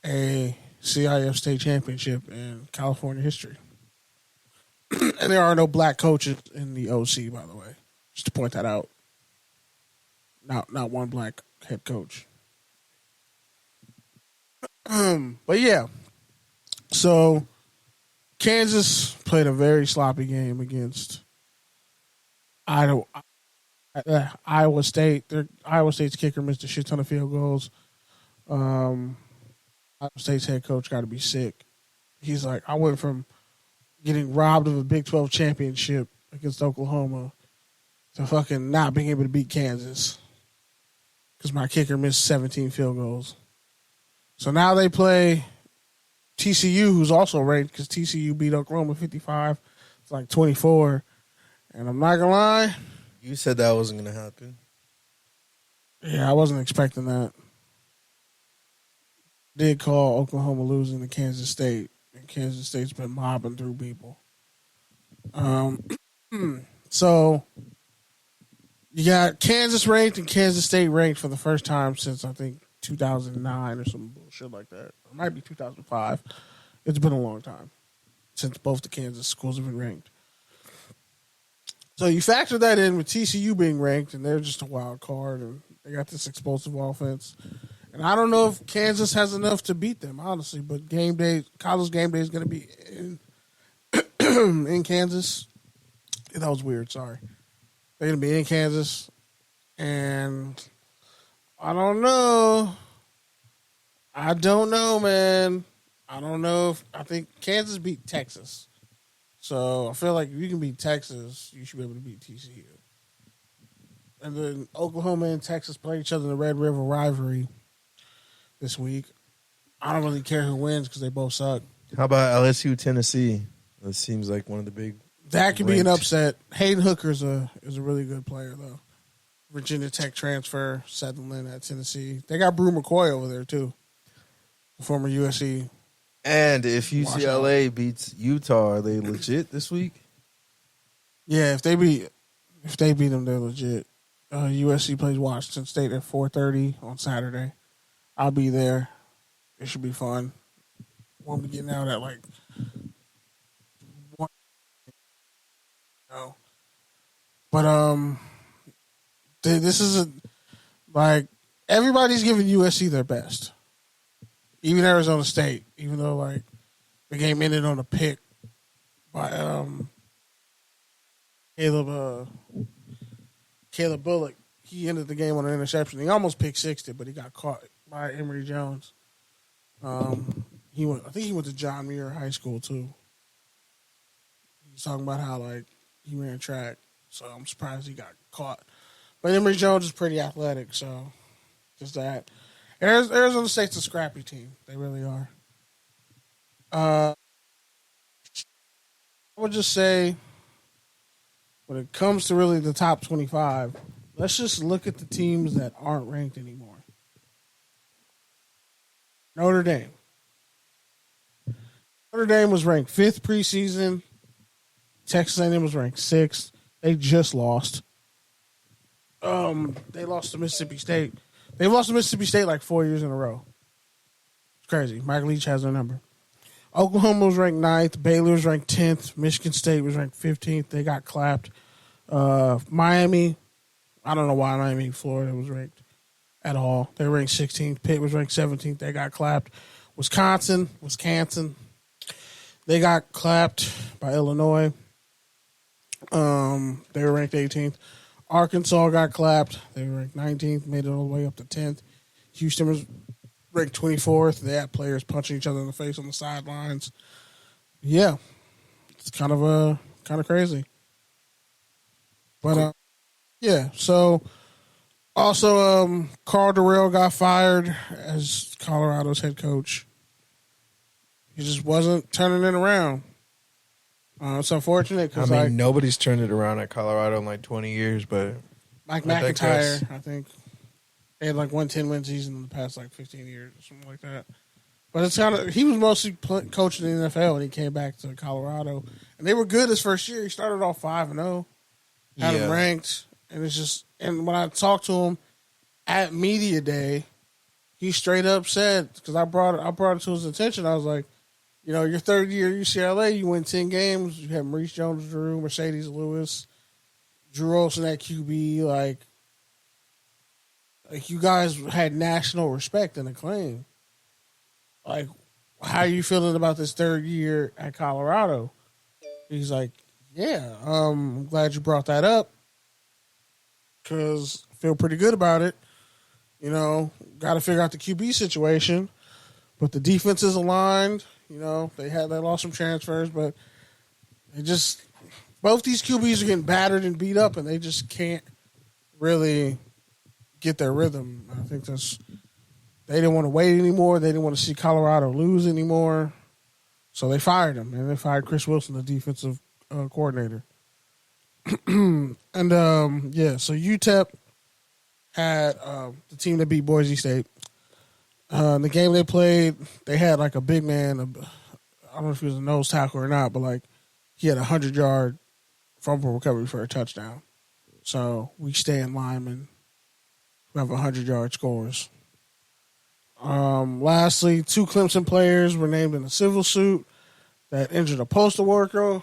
a CIF state championship in California history. And there are no black coaches in the OC, by the way. Just to point that out. Not one black head coach. But yeah. So Kansas played a very sloppy game against Iowa State. Iowa State's kicker missed a shit ton of field goals. Iowa State's head coach got to be sick. He's like, I went from getting robbed of a Big 12 championship against Oklahoma to fucking not being able to beat Kansas because my kicker missed 17 field goals. So now they play TCU, who's also ranked because TCU beat Oklahoma 55. It's like 24. And I'm not going to lie. You said that wasn't going to happen. Yeah, I wasn't expecting that. Did call Oklahoma losing to Kansas State. And Kansas State's been mobbing through people. So you got Kansas ranked and Kansas State ranked for the first time since I think 2009 or some bullshit like that. It might be 2005. It's been a long time since both the Kansas schools have been ranked. So you factor that in with TCU being ranked, and they're just a wild card, and they got this explosive offense. And I don't know if Kansas has enough to beat them, honestly. But college game day is going to be in Kansas. That was weird. Sorry. They're going to be in Kansas, and I don't know. I don't know, man. I don't know. I think Kansas beat Texas. So I feel like if you can beat Texas, you should be able to beat TCU. And then Oklahoma and Texas play each other in the Red River rivalry this week. I don't really care who wins because they both suck. How about LSU, Tennessee? That seems like one of the big. That could be an upset. Hayden Hooker is a really good player, though. Virginia Tech transfer, settling at Tennessee. They got Brew McCoy over there, too. The former USC. And if UCLA beats Utah, are they legit this week? Yeah, if they beat them, they're legit. USC plays Washington State at 4:30 on Saturday. I'll be there. It should be fun. Won't be getting out at like 1. No. But this is everybody's giving USC their best. Even Arizona State, even though like the game ended on a pick by Caleb Bullock. He ended the game on an interception. He almost picked 60, but he got caught by Emory Jones. I think he went to John Muir High School too. He's talking about how like he ran track, so I'm surprised he got caught. But Emory Jones is pretty athletic, so just that. Arizona State's a scrappy team. They really are. I would just say, when it comes to really the top 25, let's just look at the teams that aren't ranked anymore. Notre Dame. Notre Dame was ranked 5th preseason. Texas A&M was ranked 6th. They just lost. They lost to Mississippi State. They've lost to Mississippi State like 4 years in a row. It's crazy. Mike Leach has their number. Oklahoma was ranked 9th. Baylor was ranked 10th. Michigan State was ranked 15th. They got clapped. Miami, I don't know why Miami, Florida was ranked at all. They were ranked 16th. Pitt was ranked 17th. They got clapped. Wisconsin, they got clapped by Illinois. They were ranked 18th. Arkansas got clapped. They were ranked 19th, made it all the way up to 10th. Houston was ranked 24th. They had players punching each other in the face on the sidelines. Yeah, it's kind of crazy. But yeah. So also, Karl Dorrell got fired as Colorado's head coach. He just wasn't turning it around. It's unfortunate because nobody's turned it around at Colorado in like 20 years, but Mike McIntyre, I think, they had like 110 win season in the past like 15 years or something like that. But it's he was mostly coaching in the NFL and he came back to Colorado, and they were good his first year. He started off 5-0, had him ranked, and it's just. And when I talked to him at media day, he straight up said, because I brought it to his attention, I was like, you know, your third year at UCLA, you win 10 games. You have Maurice Jones-Drew, Mercedes Lewis, Drew Olsen at QB. Like you guys had national respect and acclaim. Like, how are you feeling about this third year at Colorado? He's like, yeah, I'm glad you brought that up because I feel pretty good about it. You know, got to figure out the QB situation, but the defense is aligned. You know, they lost some transfers, but both these QBs are getting battered and beat up, and they just can't really get their rhythm. I think they didn't want to wait anymore. They didn't want to see Colorado lose anymore, so they fired him, and they fired Chris Wilson, the defensive coordinator. And so UTEP had the team that beat Boise State. The game they played, they had like a big man. I don't know if he was a nose tackle or not, but like he had 100-yard fumble recovery for a touchdown. So we stay in linemen who have 100-yard scores. Lastly, 2 Clemson players were named in a civil suit that injured a postal worker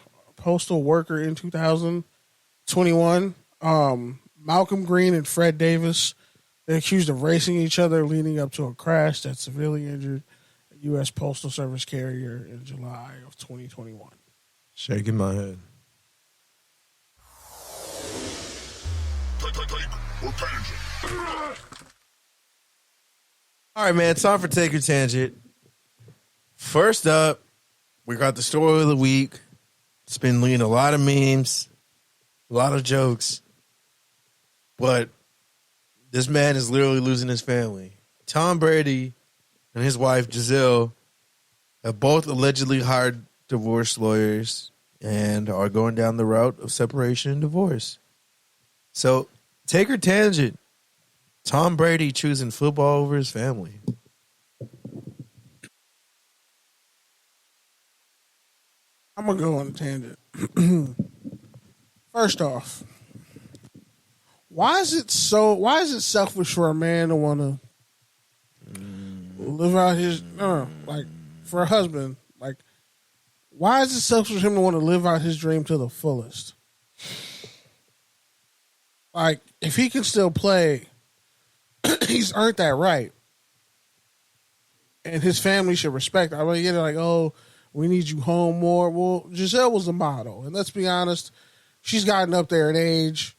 in 2021. Malcolm Green and Fred Davis, they're accused of racing each other leading up to a crash that severely injured a U.S. Postal Service carrier in July of 2021. Shaking my head. All right, man. Time for Take or Tangent. First up, we got the story of the week. It's been leading a lot of memes, a lot of jokes. But this man is literally losing his family. Tom Brady and his wife, Giselle, have both allegedly hired divorce lawyers and are going down the route of separation and divorce. So, take or tangent. Tom Brady choosing football over his family. I'm going to go on a tangent. First off, why is it selfish for a man to want to live out his, like for a husband, like why is it selfish for him to want to live out his dream to the fullest? Like if he can still play, he's earned that right. And his family should respect it. I mean, they're like, oh, we need you home more. Well, Giselle was the model. And let's be honest, she's gotten up there in age.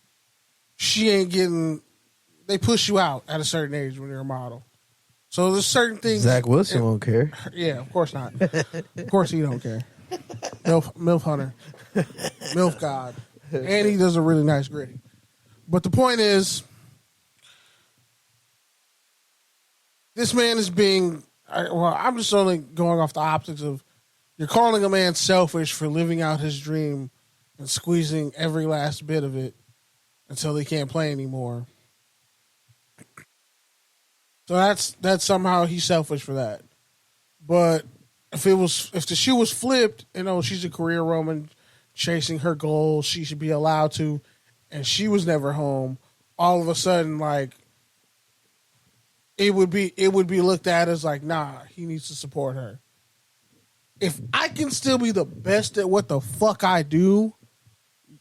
She ain't getting, they push you out at a certain age when you're a model. So there's certain things. Zach Wilson won't care. Yeah, of course not. Of course he don't care. MILF Hunter. MILF God. And he does a really nice gritty. But the point is, this man is being, I'm just only going off the optics of, you're calling a man selfish for living out his dream and squeezing every last bit of it until he can't play anymore. So that's somehow he's selfish for that. But if the shoe was flipped, she's a career woman chasing her goals, she should be allowed to, and she was never home, all of a sudden, like, it would be looked at as like, nah, he needs to support her. If I can still be the best at what the fuck I do,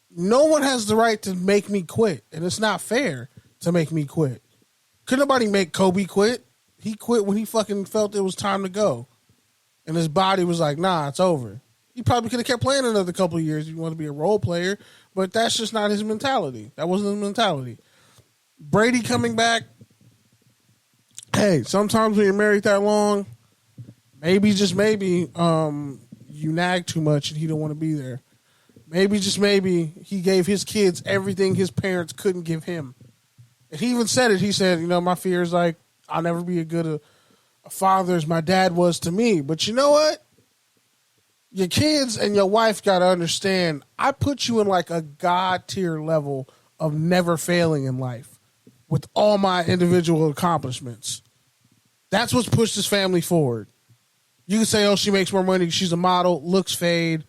no one has the right to make me quit. And it's not fair to make me quit. Could nobody make Kobe quit? He quit when he fucking felt it was time to go. And his body was like, nah, it's over. He probably could have kept playing another couple of years if he wanted to be a role player, but that's just not his mentality. That wasn't his mentality. Brady coming back, hey, sometimes when you're married that long, maybe, just maybe, you nag too much and he don't want to be there. Maybe, just maybe, he gave his kids everything his parents couldn't give him. And he even said it. He said, my fear is like, I'll never be as good a father as my dad was to me. But you know what? Your kids and your wife got to understand, I put you in like a God tier level of never failing in life with all my individual accomplishments. That's what's pushed his family forward. You can say, oh, she makes more money. She's a model, looks fade.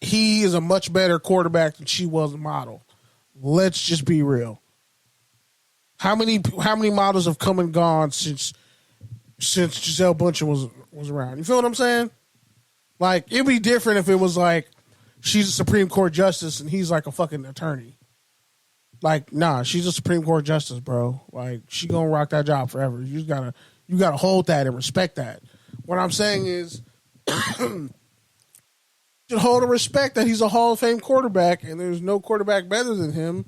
He is a much better quarterback than she was a model. Let's just be real. How many models have come and gone since Giselle Bündchen was around? You feel what I'm saying? Like, it'd be different if it was like she's a Supreme Court justice and he's like a fucking attorney. Like, nah, she's a Supreme Court justice, bro. Like, she gonna rock that job forever. You gotta hold that and respect that. What I'm saying is, you should hold and respect that he's a Hall of Fame quarterback and there's no quarterback better than him,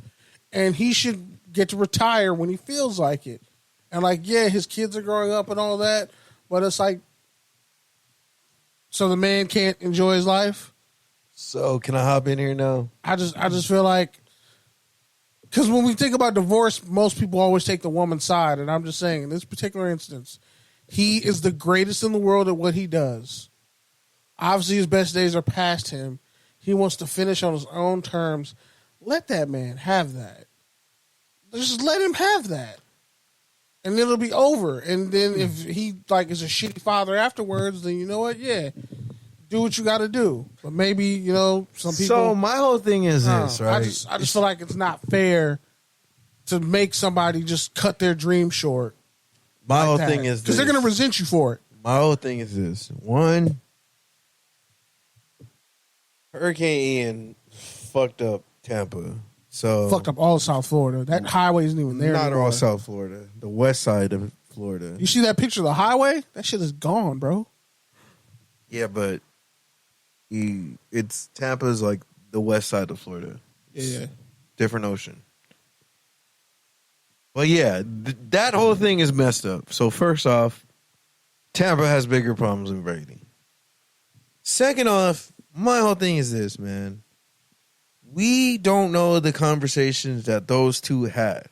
and he should get to retire when he feels like it. And like, yeah, his kids are growing up and all that, but it's like, so the man can't enjoy his life. So can I hop in here now? I just feel like, because when we think about divorce, most people always take the woman's side, and I'm just saying, in this particular instance, he is the greatest in the world at what he does. Obviously, his best days are past him. He wants to finish on his own terms. Let that man have that. Just let him have that. And it'll be over. And then if he like is a shitty father afterwards, then you know what? Yeah. Do what you got to do. But maybe, some people. So my whole thing is this, right? I just feel like it's not fair to make somebody just cut their dream short. My whole thing is this. Because they're going to resent you for it. My whole thing is this. One, Hurricane Ian fucked up Tampa. So fucked up all of South Florida. That highway isn't even there Not anymore. all South Florida. The west side of Florida. You see that picture of the highway? That shit is gone, bro. Yeah, but it's Tampa's like the west side of Florida. Yeah. Different ocean. But yeah, that whole thing is messed up. So first off, Tampa has bigger problems than Brady. Second off, my whole thing is this, man. We don't know the conversations that those two had,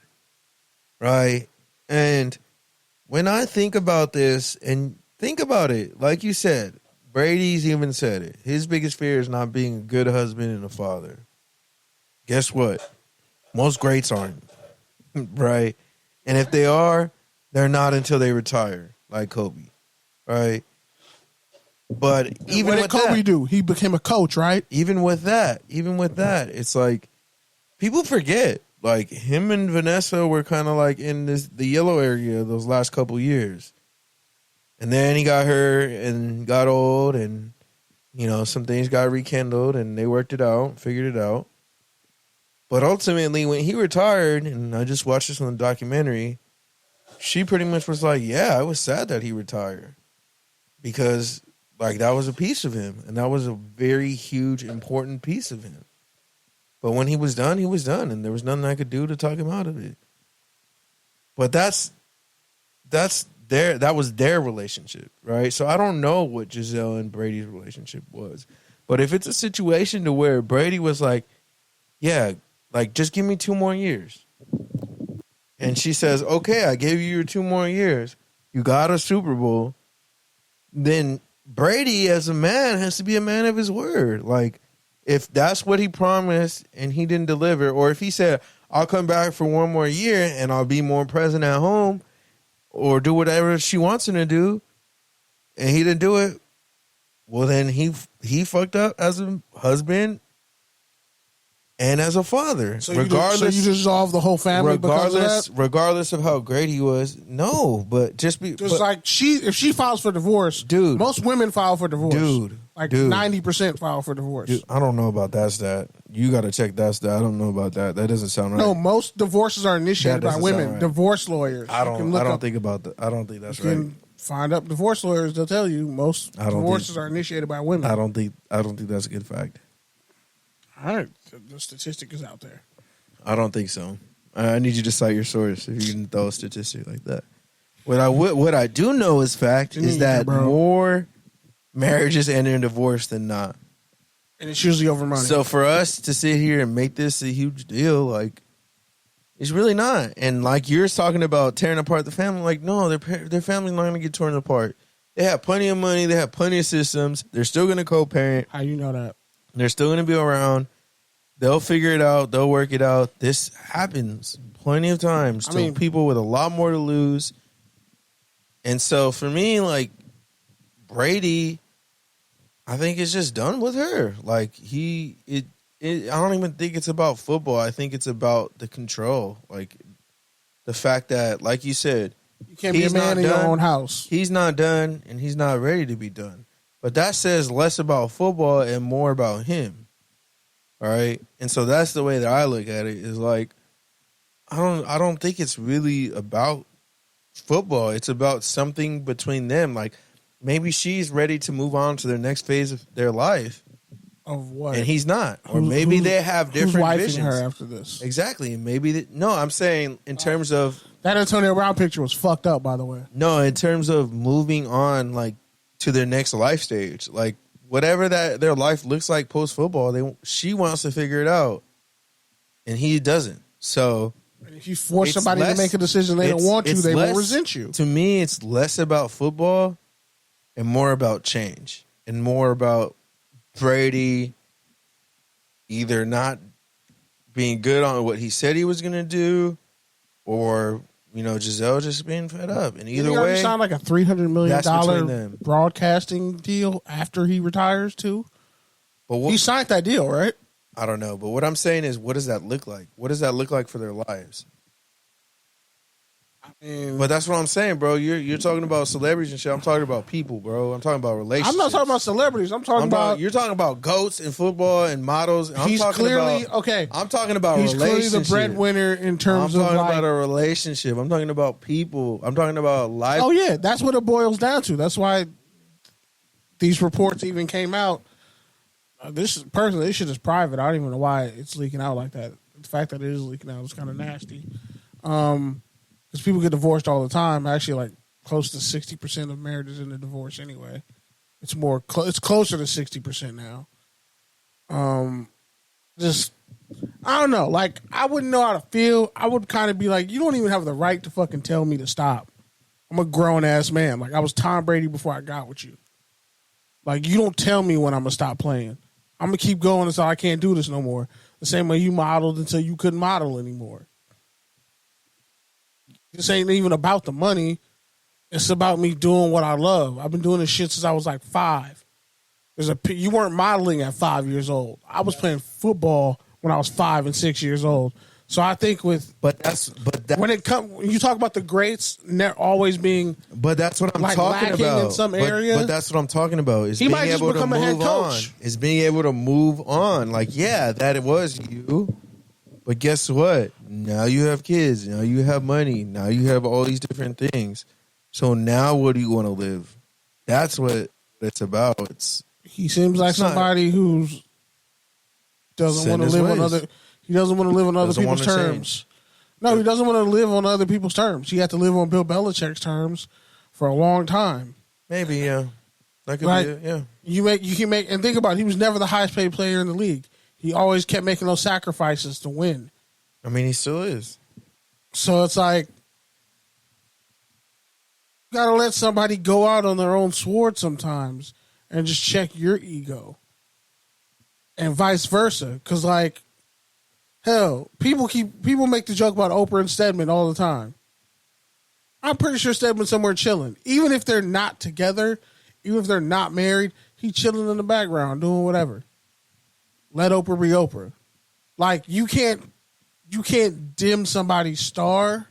right? And when I think about this, and think about it, like you said, Brady's even said it. His biggest fear is not being a good husband and a father. Guess what? Most greats aren't, right? And if they are, they're not until they retire, like Kobe, right? But even what did with Kobe that, do? He became a coach, right? even with that, it's like people forget. Like him and Vanessa were kind of like in the yellow area those last couple years, and then he got hurt and got old, and some things got rekindled, and they worked it out, figured it out. But ultimately, when he retired, and I just watched this on the documentary, she pretty much was like, "Yeah, I was sad that he retired because." Like, that was a piece of him, and that was a very huge, important piece of him. But when he was done, and there was nothing I could do to talk him out of it. But that was their relationship, right? So I don't know what Giselle and Brady's relationship was. But if it's a situation to where Brady was like, yeah, like, just give me 2 more years. And she says, okay, I gave you your 2 more years. You got a Super Bowl. Then Brady, as a man, has to be a man of his word. Like, if that's what he promised and he didn't deliver, or if he said, I'll come back for 1 more year and I'll be more present at home or do whatever she wants him to do, and he didn't do it, well, then he fucked up as a husband and as a father. So you dissolve the whole family because of that? Regardless of how great he was, no. But like if she files for divorce, dude, most women file for divorce, dude. 90% file for divorce. Dude, I don't know about that stat. You got to check that stat. I don't know about that. That doesn't sound right. No, most divorces are initiated by women. Right. Divorce lawyers. I don't think about that. I don't think that's right. Find up divorce lawyers. They'll tell you most divorces are initiated by women. I don't think that's a good fact. The statistic is out there. I don't think so. I need you to cite your source if you can throw a statistic like that. What I do know is fact is that more marriages end in divorce than not. And it's usually over money. So for us to sit here and make this a huge deal, like, it's really not. And like you're talking about tearing apart the family, like, no, their family's not going to get torn apart. They have plenty of money. They have plenty of systems. They're still going to co-parent. How you know that? They're still going to be around. They'll figure it out. They'll work it out. This happens plenty of times to people with a lot more to lose. And so for me, like, Brady, I think it's just done with her. Like, I don't even think it's about football. I think it's about the control. Like, the fact that, like you said, you can't be a man in your own house. He's not done, and he's not ready to be done. But that says less about football and more about him. All right? And so that's the way that I look at it, is like, I don't think it's really about football. It's about something between them. Like, maybe she's ready to move on to their next phase of their life. Of what? And he's not. Or maybe they have different visions. Who's wifing her after this? Exactly. Maybe no, I'm saying in terms of that Antonio Brown picture was fucked up, by the way. No, in terms of moving on, like, to their next life stage. Like, whatever that their life looks like post football, she wants to figure it out, and he doesn't. So if you force somebody to make a decision they don't want to, they will resent you. To me, it's less about football and more about change, and more about Brady either not being good on what he said he was going to do, or Giselle just being fed up. And either way, he signed like a $300 million broadcasting deal after he retires too. But he signed that deal, right? I don't know, but what I'm saying is, what does that look like? What does that look like for their lives? But that's what I'm saying, bro. You're talking about celebrities and shit. I'm talking about people, bro. I'm talking about relationships. I'm not talking about celebrities. I'm talking about you're talking about goats in football and models. He's clearly okay. I'm talking about he's clearly the breadwinner in terms of. I'm talking about a relationship. I'm talking about people. I'm talking about life. Oh yeah, that's what it boils down to. That's why these reports even came out. This shit is private. I don't even know why it's leaking out like that. The fact that it is leaking out is kind of nasty. Because people get divorced all the time. Actually, like close to 60% of marriages end in divorce anyway. It's it's closer to 60% now. Just I don't know. Like I wouldn't know how to feel. I would kind of be like, you don't even have the right to fucking tell me to stop. I'm a grown ass man. Like I was Tom Brady before I got with you. Like you don't tell me when I'm gonna stop playing. I'm gonna keep going until I can't do this no more. The same way you modeled until you couldn't model anymore. This ain't even about the money. It's about me doing what I love. I've been doing this shit since I was like 5. You weren't modeling at 5 years old. I was playing football when I was 5 and 6 years old. So I think when you talk about the greats always being, but that's what I'm talking about in some areas. But that's what I'm talking about. Is being able to move on. Is being able to move on. Like that it was you, but guess what? Now you have kids. Now you have money. Now you have all these different things. So now, what do you want to live? That's what it's about. He seems like somebody who doesn't want to live on other. He doesn't want to live on other people's terms. No, he doesn't want to live on other people's terms. He had to live on Bill Belichick's terms for a long time. Maybe, yeah. That could be it, yeah. You can make, and think about it, he was never the highest paid player in the league. He always kept making those sacrifices to win. I mean, he still is. So it's like, you got to let somebody go out on their own sword sometimes and just check your ego. And vice versa. Because, like, hell, people make the joke about Oprah and Stedman all the time. I'm pretty sure Stedman's somewhere chilling. Even if they're not together, even if they're not married, he's chilling in the background doing whatever. Let Oprah be Oprah. Like you can't dim somebody's star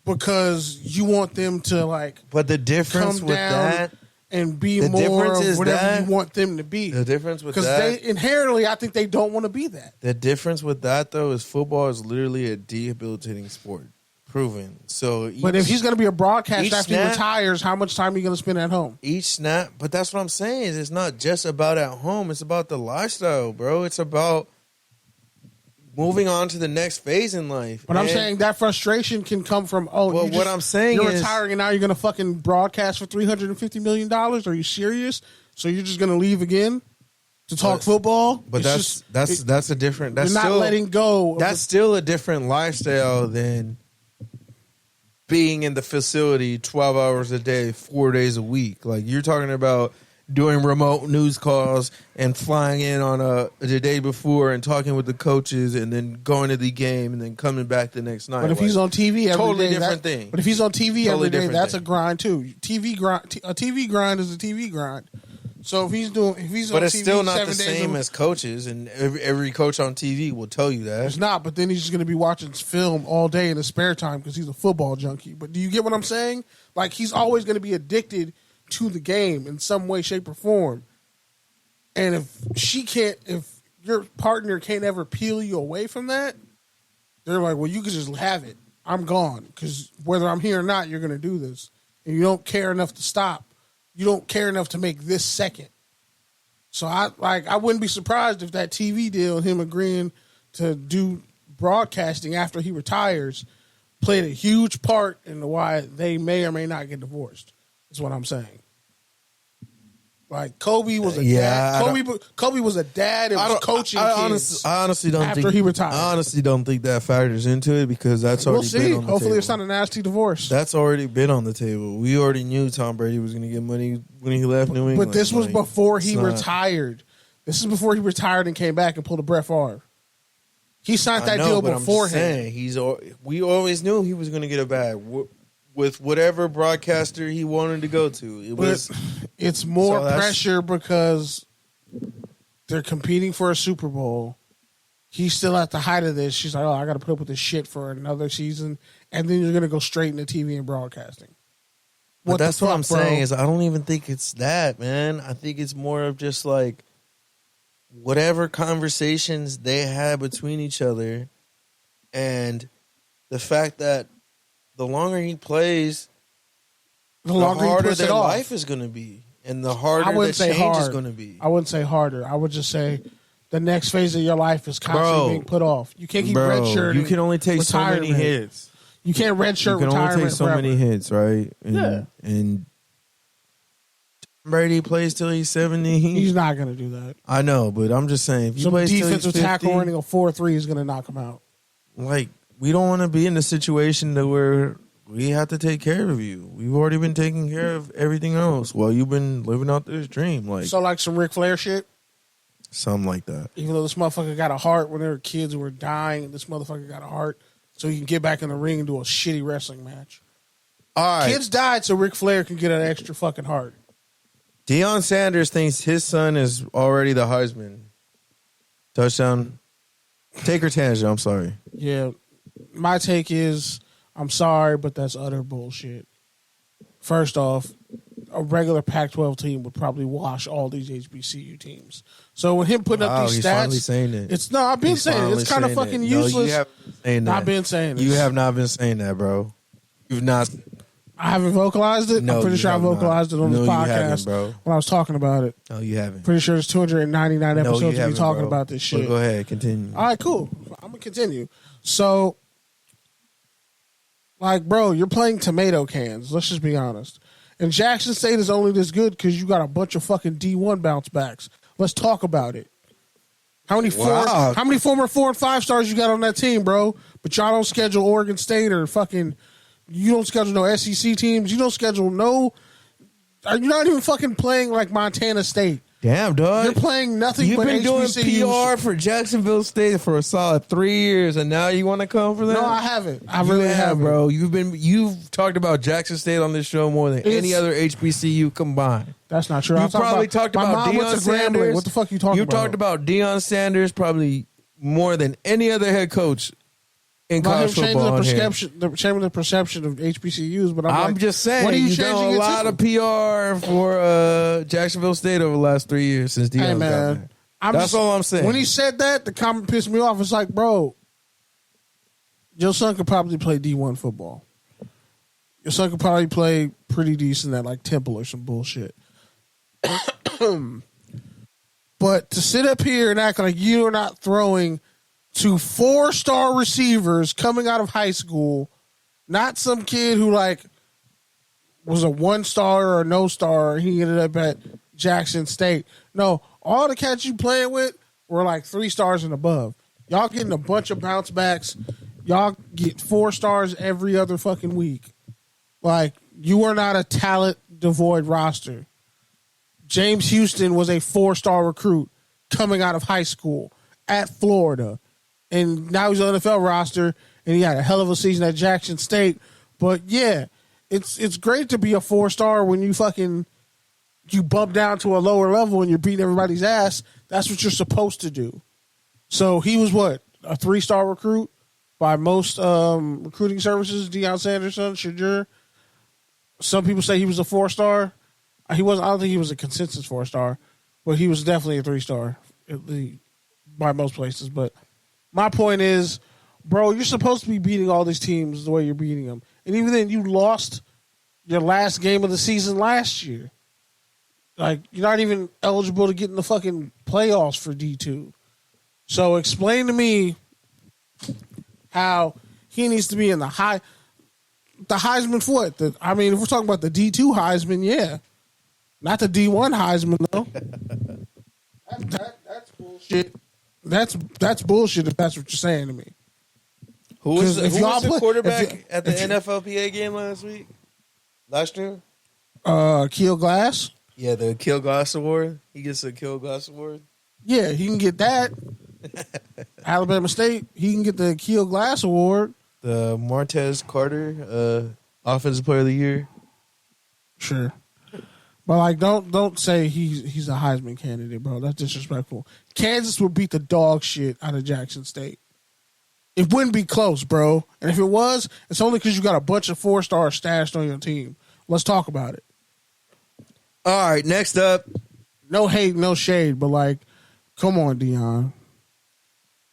because you want them to like. But the difference with that and be more of whatever you want them to be. The difference with that, because they inherently, I think they don't want to be that. The difference with that though is football is literally a debilitating sport, proven. So, but if he's going to be a broadcaster after he retires, how much time are you going to spend at home? Each snap, but that's what I'm saying. Is it's not just about at home. It's about the lifestyle, bro. It's about moving on to the next phase in life. But I'm saying that frustration can come from, what I'm saying you're retiring and now you're going to fucking broadcast for $350 million? Are you serious? So you're just going to leave again to talk football? But that's a different. That's you're not still, letting go. That's still a different lifestyle than being in the facility 12 hours a day, 4 days a week. Like you're talking about doing remote news calls and flying in on the day before and talking with the coaches and then going to the game and then coming back the next night. But if he's on TV every day, totally different thing. But if he's on TV every day, that's a grind too. A TV grind is a TV grind. So if he's on TV, but it's still not the same as coaches, and every coach on TV will tell you that it's not. But then he's just going to be watching film all day in his spare time because he's a football junkie. But do you get what I'm saying? Like he's always going to be addicted to the game in some way, shape, or form. And if your partner can't ever peel you away from that, they're like, well, you can just have it. I'm gone. Because whether I'm here or not, you're going to do this. And you don't care enough to stop. You don't care enough to make this second. So I wouldn't be surprised if that TV deal, him agreeing to do broadcasting after he retires, played a huge part in why they may or may not get divorced. That's what I'm saying. Like Kobe was a dad. Kobe was a dad and was coaching kids. I honestly don't after he retired. I honestly don't think that factors into it because that's already been on the table. Hopefully it's not a nasty divorce. That's already been on the table. We already knew Tom Brady was going to get money when he left New England. But this was before he retired. This is before he retired and came back and pulled a Brett Favre. He signed that deal beforehand. We always knew he was going to get a bag with whatever broadcaster he wanted to go to. It's more pressure because they're competing for a Super Bowl. He's still at the height of this. She's like, I got to put up with this shit for another season, and then you're going to go straight into TV and broadcasting. But that's what I'm saying is I don't even think it's that, man. I think it's more of just like whatever conversations they had between each other and the fact that the longer he plays, the harder their life is going to be and the harder the change is going to be. I wouldn't say harder. I would just say the next phase of your life is constantly being put off. You can't keep redshirting. You can only take so many hits. You can't redshirt retirement. You can only take so many hits, right? And Brady plays till he's 70. He's not going to do that. I know, but I'm just saying. If he plays defensive tackle running a 4.3 is going to knock him out. Like, we don't want to be in a situation that where we have to take care of you. We've already been taking care of everything else while you've been living out this dream. Like, so, like some Ric Flair shit? Something like that. Even though this motherfucker got a heart when they were kids who were dying, this motherfucker got a heart so he can get back in the ring and do a shitty wrestling match. All right. Kids died so Ric Flair can get an extra fucking heart. Deion Sanders thinks his son is already the Heisman. Touchdown. Take or tangent, I'm sorry. Yeah. My take is, I'm sorry, but that's utter bullshit. First off, a regular Pac-12 team would probably wash all these HBCU teams. So with him putting up these he's stats, finally saying it. I've been saying it. It's kind of fucking useless. No, you haven't been saying that. I've been saying it. You have not been saying that, bro. You've not. I haven't vocalized it. No, I'm pretty sure I vocalized it on this podcast bro. when I was talking about it. No, you haven't. Pretty sure there's 299 episodes of me talking about this shit. Well, go ahead, continue. All right, cool. I'm going to continue. So, like, bro, you're playing tomato cans. Let's just be honest. And Jackson State is only this good because you got a bunch of fucking D1 bounce backs. Let's talk about it. How many former 4 and 5 stars you got on that team, bro? But y'all don't schedule Oregon State or fucking... You don't schedule no SEC teams. You don't schedule no... You're not even fucking playing like Montana State. Damn, dog. You're playing nothing You've but been doing HBCUs. PR for Jacksonville State for a solid 3 years, and now you want to come for that? No, I haven't. I really haven't, bro. You've talked about Jackson State on this show more than any other HBCU combined. That's not true. You probably talked about Deion Sanders. What the fuck you talking about? You talked about Deion Sanders probably more than any other head coach in college football. Changing the perception of HBCUs, but I'm just saying, what are you done a lot of PR for Jacksonville State over the last 3 years since Deion got there. That's all I'm saying. When he said that, the comment pissed me off. It's like, bro, your son could probably play D1 football. Your son could probably play pretty decent at like Temple or some bullshit. But to sit up here and act like you're not throwing to 4-star receivers coming out of high school, not some kid who like was a 1-star or no star. He ended up at Jackson State. No, all the cats you playing with were like 3 stars and above. Y'all getting a bunch of bounce backs. Y'all get 4 stars every other fucking week. Like, you are not a talent devoid roster. James Houston was a 4-star recruit coming out of high school at Florida. And now he's on the NFL roster, and he had a hell of a season at Jackson State. But, yeah, it's great to be a 4-star when you bump down to a lower level and you're beating everybody's ass. That's what you're supposed to do. So he was what? A 3-star recruit by most recruiting services, Deion Sanders' son, Shadur. Some people say he was a 4-star. He wasn't. I don't think he was a consensus 4-star, but he was definitely a 3-star by most places. But my point is, bro, you're supposed to be beating all these teams the way you're beating them. And even then, you lost your last game of the season last year. Like, you're not even eligible to get in the fucking playoffs for D2. So explain to me how he needs to be in the Heisman for what? If we're talking about the D2 Heisman, yeah. Not the D1 Heisman, though. That's bullshit. That's bullshit if that's what you're saying to me. Who was the quarterback at the NFLPA game last year? Keel Glass. Yeah, the Keel Glass Award. He gets a Keel Glass Award. Yeah, he can get that. Alabama State, he can get the Keel Glass Award. The Martez Carter Offensive Player of the Year. Sure. But like, don't say he's a Heisman candidate, bro. That's disrespectful. Kansas would beat the dog shit out of Jackson State. It wouldn't be close, bro. And if it was, it's only because you got a bunch of 4-stars stashed on your team. Let's talk about it. All right, next up. No hate, no shade, but like, come on, Dion.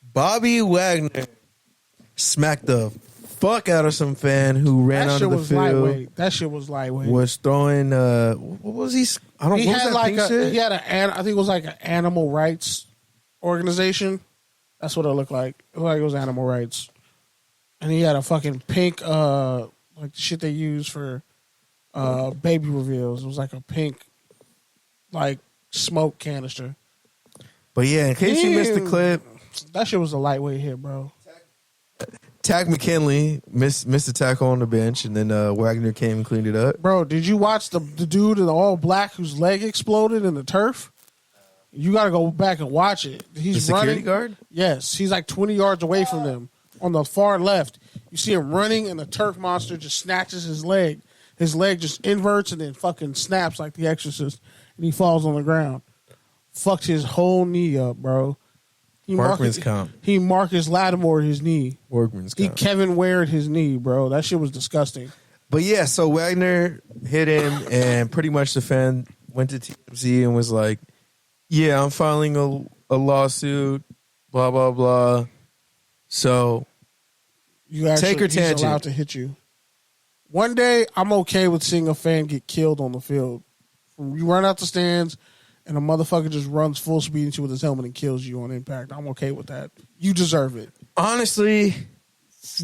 Bobby Wagner smacked the fuck out of some fan who ran onto the field. Lightweight. That shit was lightweight. Was throwing what was he? I don't. He what had was that like pink shit? he had I think it was like an animal rights organization. That's what it looked like. It looked like it was animal rights, and he had a fucking pink like the shit they use for baby reveals. It was like a pink like smoke canister. But yeah, in case you missed the clip, that shit was a lightweight hit, bro. Tack McKinley missed a tackle on the bench, and then Wagner came and cleaned it up. Bro, did you watch the dude in the all black whose leg exploded in the turf? You got to go back and watch it. He's the security running. guard? Yes, he's like 20 yards away from them on the far left. You see him running, and the turf monster just snatches his leg. His leg just inverts and then fucking snaps like the Exorcist, and he falls on the ground. Fucked his whole knee up, bro. Workman's comp. He Marcus Lattimore his knee. Workman's He comp. Kevin Wared his knee, bro. That shit was disgusting. But yeah, so Wagner hit him, and pretty much the fan went to TMZ and was like, yeah, I'm filing a lawsuit, blah, blah, blah. So You actually, take her he's tangent. allowed to hit you. One day, I'm okay with seeing a fan get killed on the field. You run out the stands, and a motherfucker just runs full speed into you with his helmet and kills you on impact. I'm okay with that. You deserve it. Honestly,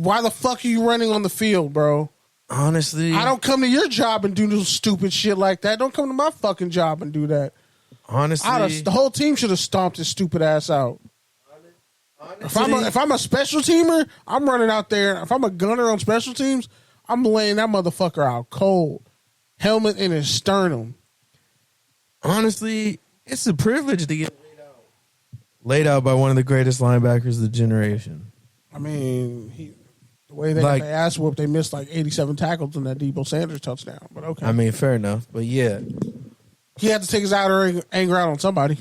why the fuck are you running on the field, bro? Honestly, I don't come to your job and do no stupid shit like that. Don't come to my fucking job and do that. Honestly, the whole team should have stomped his stupid ass out. If I'm a special teamer, I'm running out there. If I'm a gunner on special teams, I'm laying that motherfucker out cold. Helmet in his sternum. Honestly, it's a privilege to get laid out by one of the greatest linebackers of the generation. I mean, the way they got their ass whooped, they missed like 87 tackles in that Debo Sanders touchdown. But okay. I mean, fair enough. But yeah. He had to take his outer anger out on somebody.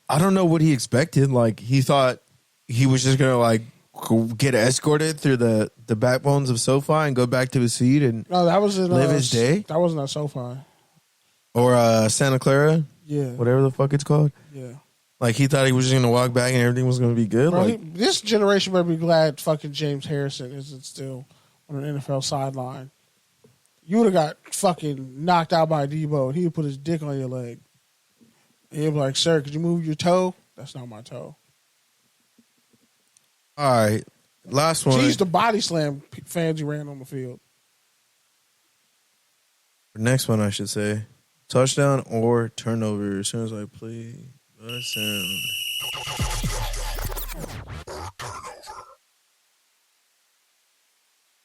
I don't know what he expected. Like, he thought he was just going to, like, get escorted through the backbones of SoFi and go back to his seat and that was live his day? That wasn't at SoFi. Or Santa Clara? Yeah. Whatever the fuck it's called? Yeah. Like, he thought he was just going to walk back and everything was going to be good? Bro, this generation better be glad fucking James Harrison isn't still on an NFL sideline. You would have got fucking knocked out by Debo, and he would put his dick on your leg. And he'd be like, sir, could you move your toe? That's not my toe. All right. Last one. She used to body slam fans who ran on the field. Next one, I should say. Touchdown or turnover as soon as I play the sound.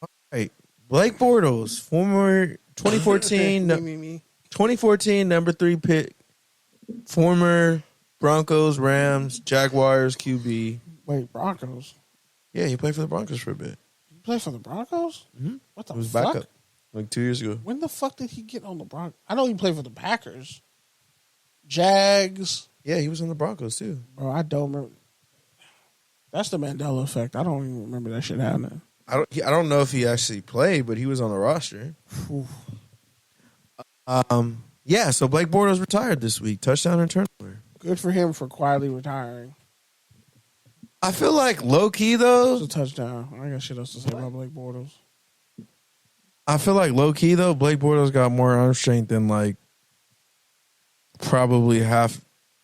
All right. Blake Bortles, former 2014 number 3 pick, former Broncos, Rams, Jaguars QB. Wait, Broncos? Yeah, he played for the Broncos for a bit. He played for the Broncos? Mm-hmm. What the He was fuck? backup like 2 years ago. When the fuck did he get on the Broncos? I know he played for the Packers. Jags. Yeah, he was on the Broncos too. Bro, I don't remember. That's the Mandela effect. I don't even remember that shit happening. I don't know if he actually played, but he was on the roster. Yeah, so Blake Bortles retired this week. Touchdown and turnover. Good for him for quietly retiring. I feel like low-key, though. It's a touchdown. I got shit else to say about Blake Bortles. I feel like low-key, though, Blake Bortles got more arm strength than, like, probably half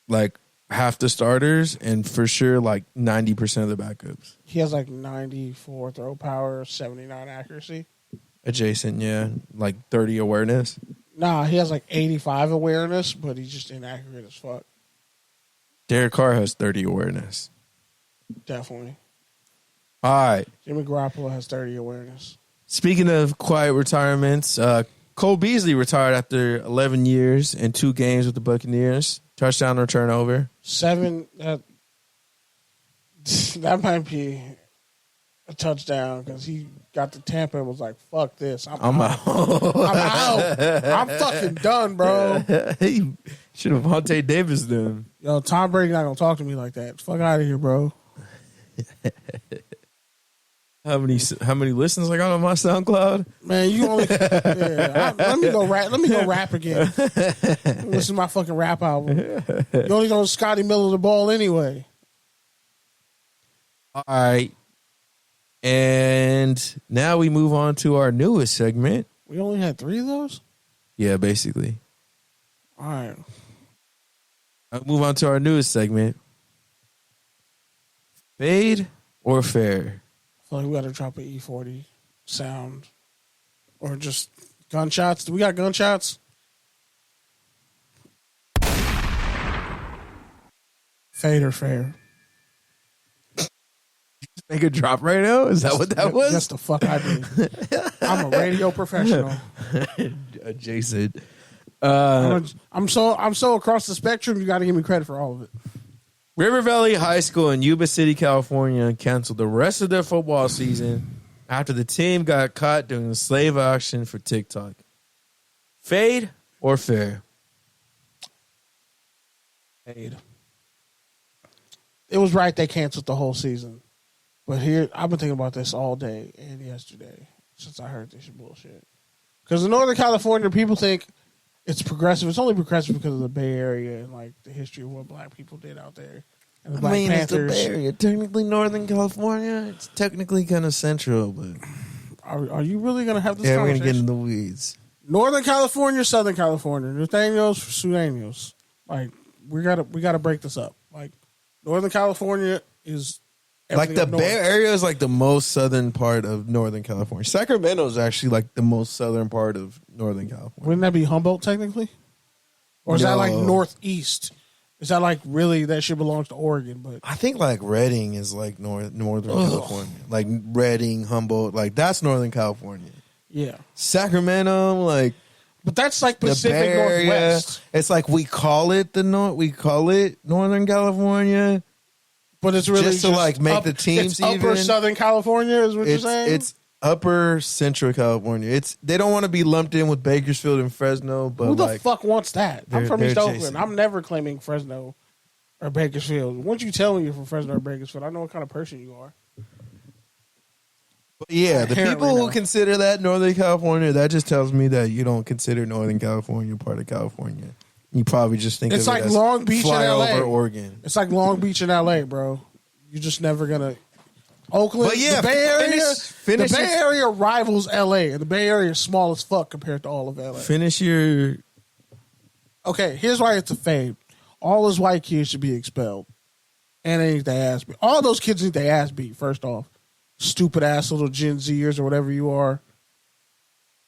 the starters and for sure, like, 90% of the backups. He has, like, 94 throw power, 79 accuracy. Adjacent, yeah. Like, 30 awareness. Nah, he has, like, 85 awareness, but he's just inaccurate as fuck. Derek Carr has 30 awareness. Definitely. All right. Jimmy Garoppolo has 30 awareness. Speaking of quiet retirements, Cole Beasley retired after 11 years and 2 games with the Buccaneers. Touchdown or turnover. 7. That might be a touchdown because he got to Tampa and was like, fuck this. I'm out. I'm out. I'm fucking done, bro. He should have Vontae Davis then. Yo, Tom Brady not going to talk to me like that. Fuck out of here, bro. How many listens I got on my SoundCloud? Man, you only let me go rap again. Listen to my fucking rap album. You only know Scotty Miller the ball anyway. All right. And now we move on to our newest segment. We only had 3 of those? Yeah, basically. All right. I'll move on to our newest segment. Fade or fair? I feel like we got to drop an E40 sound. Or just gunshots. Do we got gunshots? Fade or fair? Make a drop right now? Is that what that was? That's the fuck I do. I'm a radio professional. Adjacent. I'm so across the spectrum. You got to give me credit for all of it. River Valley High School in Yuba City, California, canceled the rest of their football season after the team got caught doing the slave auction for TikTok. Fade or fair? Fade. It was right they canceled the whole season. But here, I've been thinking about this all day and yesterday since I heard this bullshit. Because in Northern California, people think it's progressive. It's only progressive because of the Bay Area and like the history of what black people did out there. And the Black Panthers. It's the Bay Area. Technically Northern California. It's technically kind of central, but are you really gonna have this? Yeah, we're conversation? gonna get in the weeds. Northern California, Southern California, Nathaniels, Sudanos. Like we gotta break this up. Like Northern California is. Like the Bay Area is like the most southern part of Northern California. Sacramento is actually like the most southern part of Northern California. Wouldn't that be Humboldt technically? Or is that like northeast? Is that like really that shit belongs to Oregon? But I think like Redding is like Northern California. Like Redding, Humboldt, like that's Northern California. Yeah. Sacramento, like but that's like Pacific Northwest. It's like we call it Northern California. But it's really just to like make the teams it's upper even. Southern California is what you're saying? It's upper Central California. They don't want to be lumped in with Bakersfield and Fresno, but who the like, fuck wants that? I'm from East Oakland. chasing. I'm never claiming Fresno or Bakersfield. Once you tell me you're from Fresno or Bakersfield, I know what kind of person you are. But yeah, the Apparently people who no. consider that Northern California, that just tells me that you don't consider Northern California part of California. You probably just think It's of like it as Long Beach in LA. flyover Oregon. It's like Long Beach in LA, bro. You're just never gonna. Oakland, But yeah, the Bay Area, finish the Bay your- Area rivals LA, and the Bay Area is small as fuck compared to all of LA. Finish your. Okay, here's why it's a fade. All those white kids should be expelled, and they need their ass beat. All those kids need their ass beat. First off, stupid ass little Gen Zers or whatever you are,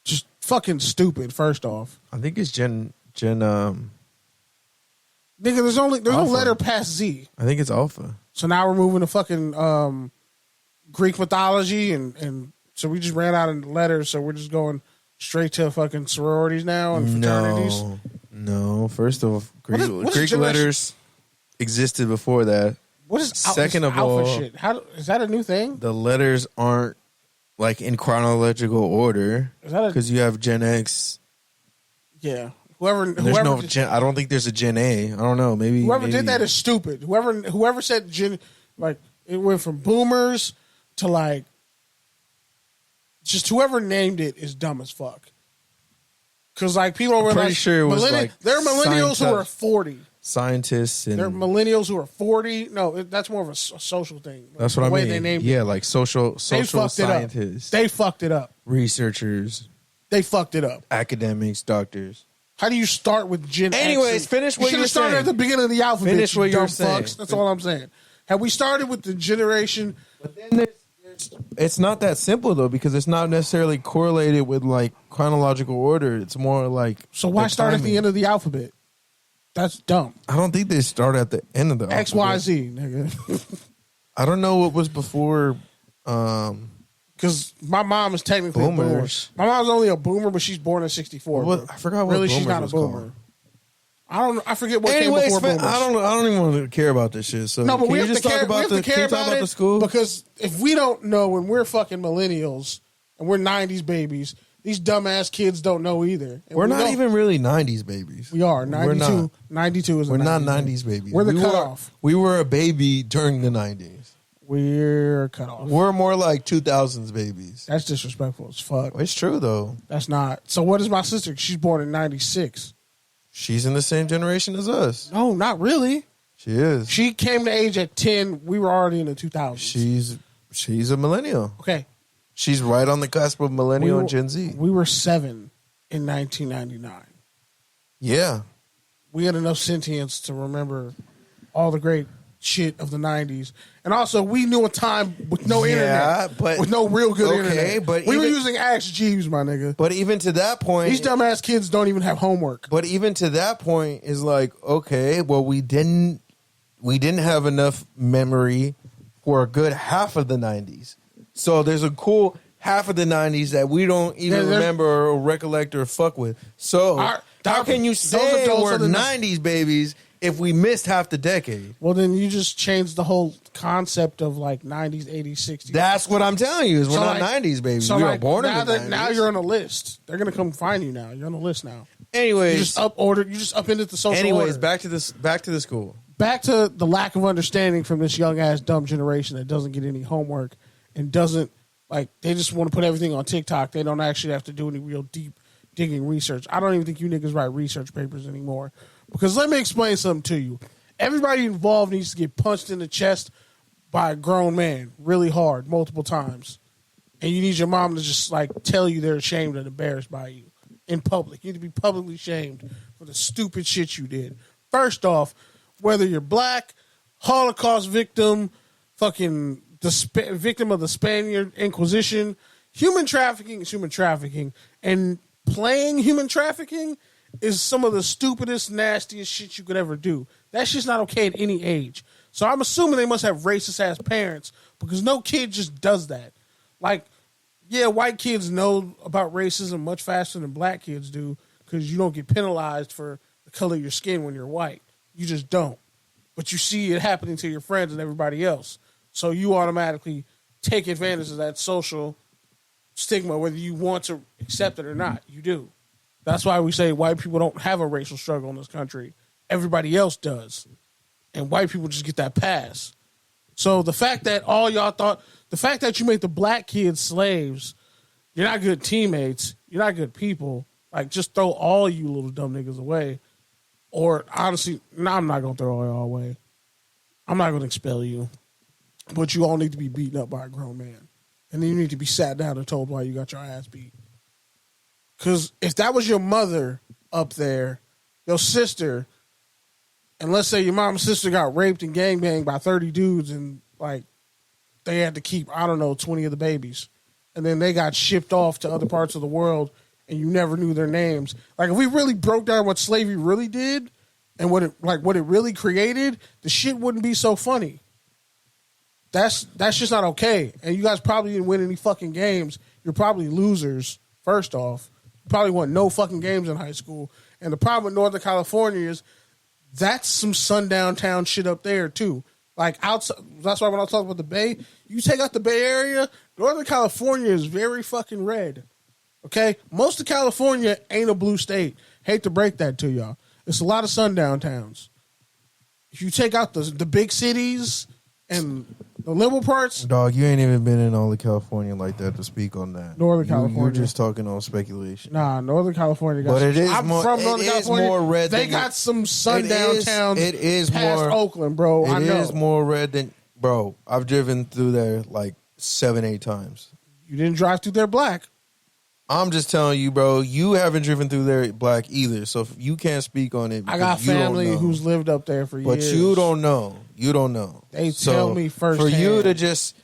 just fucking stupid. First off, I think it's Gen. nigga, there's no Alpha. letter past Z. I think it's Alpha. So now we're moving to fucking Greek mythology, and so we just ran out of letters, so we're just going straight to fucking sororities now and fraternities. No. First off, What is Greek generation- letters existed before that. What is Second this of alpha all, shit? How is that a new thing? The letters aren't like in chronological order Is that a because you have Gen X. yeah? Whoever did, Gen. I don't think there's a Gen A. I don't know. Maybe whoever did that is stupid. Whoever said Gen, like it went from boomers to like just whoever named it is dumb as fuck. Because like people don't realize pretty sure it was like they're millennials who are 40. scientists and They're millennials who are 40. No, that's more of a social thing. Like, that's what the I way mean. they named yeah, it. like social They fucked it up. scientists, They fucked it up. researchers, They fucked it up. academics, doctors. How do you start with Gen X? Anyways, finish what you you were should have started saying. at the beginning of the alphabet. Finish what you dumb were saying. fucks. That's all I'm saying. Had we started with the generation, But then it's not that simple though because it's not necessarily correlated with like chronological order. It's more like so why start at the end of the alphabet? That's dumb. I don't think they start at the end of the X, Y, Z, nigga. I don't know what was before. Because my mom is technically a boomer. Boomers. My mom's only a boomer, but she's born in '64. I forgot what really, boomers she's not a was boomer. called. I forget what Anyways, came before man, boomers. I don't even want to care about this shit. So No, but can we you have just to talk care. about We have to care about it the school? because if we don't know when we're fucking millennials and we're '90s babies, these dumbass kids don't know either. And We're we not don't. even really '90s babies. We are We're 92. not. 92 is. We're a not 90s '90s babies. We're the we cutoff. We were a baby during the '90s. We're cut off. We're more like 2000s babies. That's disrespectful as fuck. It's true though. That's not. So what is my sister? She's born in '96. She's in the same generation as us. No, not really. She is. She came to age at 10. We were already in the 2000s. She's a millennial. Okay. She's right on the cusp of millennial and Gen Z. We were 7 in 1999. Yeah. We had enough sentience to remember all the great shit of the 90s. And also, we knew a time with no internet. But, with no real good internet. But we were using Ask Jeeves, my nigga. But even to that point... These dumbass kids don't even have homework. But even to that point is like, okay, well, we didn't have enough memory for a good half of the 90s. So there's a cool half of the 90s that we don't even remember or recollect or fuck with. So how can you say we're 90s babies if we missed half the decade? Well, then you just changed the whole concept of like 90s, 80s, 60s. That's what I'm telling you is we're not 90s babies. So we were born in now the 90s. Now you're on a list. They're going to come find you now. You're on the list now. Anyways. You just upended the social order. Back to the school. Back to the lack of understanding from this young ass dumb generation that doesn't get any homework and doesn't, like, they just want to put everything on TikTok. They don't actually have to do any real deep digging research. I don't even think you niggas write research papers anymore. Because let me explain something to you. Everybody involved needs to get punched in the chest by a grown man really hard multiple times. And you need your mom to just, like, tell you they're ashamed and embarrassed by you in public. You need to be publicly shamed for the stupid shit you did. First off, whether you're black, Holocaust victim, fucking victim of the Spaniard Inquisition, human trafficking is human trafficking. And playing human trafficking is some of the stupidest, nastiest shit you could ever do. That shit's not okay at any age. So I'm assuming they must have racist-ass parents because no kid just does that. Like, yeah, white kids know about racism much faster than black kids do because you don't get penalized for the color of your skin when you're white. You just don't. But you see it happening to your friends and everybody else. So you automatically take advantage of that social stigma, whether you want to accept it or not. You do. That's why we say white people don't have a racial struggle in this country. Everybody else does. And white people just get that pass. So the fact that the fact that you make the black kids slaves, you're not good teammates, you're not good people, like just throw all you little dumb niggas away. Or honestly, no, I'm not going to throw y'all away. I'm not going to expel you. But you all need to be beaten up by a grown man. And then you need to be sat down and told why you got your ass beat. Because if that was your mother up there, your sister, and let's say your mom and sister got raped and gangbanged by 30 dudes and, like, they had to keep, 20 of the babies. And then they got shipped off to other parts of the world and you never knew their names. Like, if we really broke down what slavery really did and what it really created, the shit wouldn't be so funny. That's just not okay. And you guys probably didn't win any fucking games. You're probably losers, first off. You probably won no fucking games in high school. And the problem with Northern California is that's some sundown town shit up there, too. Like, outside, that's why when I talk about the Bay, you take out the Bay Area, Northern California is very fucking red. Okay? Most of California ain't a blue state. Hate to break that to y'all. It's a lot of sundown towns. If you take out the big cities and the liberal parts. Dog, you ain't even been in all of California like that to speak on that. Northern California. You're just talking on speculation. Nah, Northern California got from Northern California. More red they got some sundown towns it is past more, Oakland, bro. I know. It is more red than... Bro, I've driven through there like 7-8 times. You didn't drive through there black. I'm just telling you, bro, you haven't driven through there black either. So if you can't speak on it. I got family who's lived up there for years. But you don't know. You don't know. They tell me firsthand. For you to just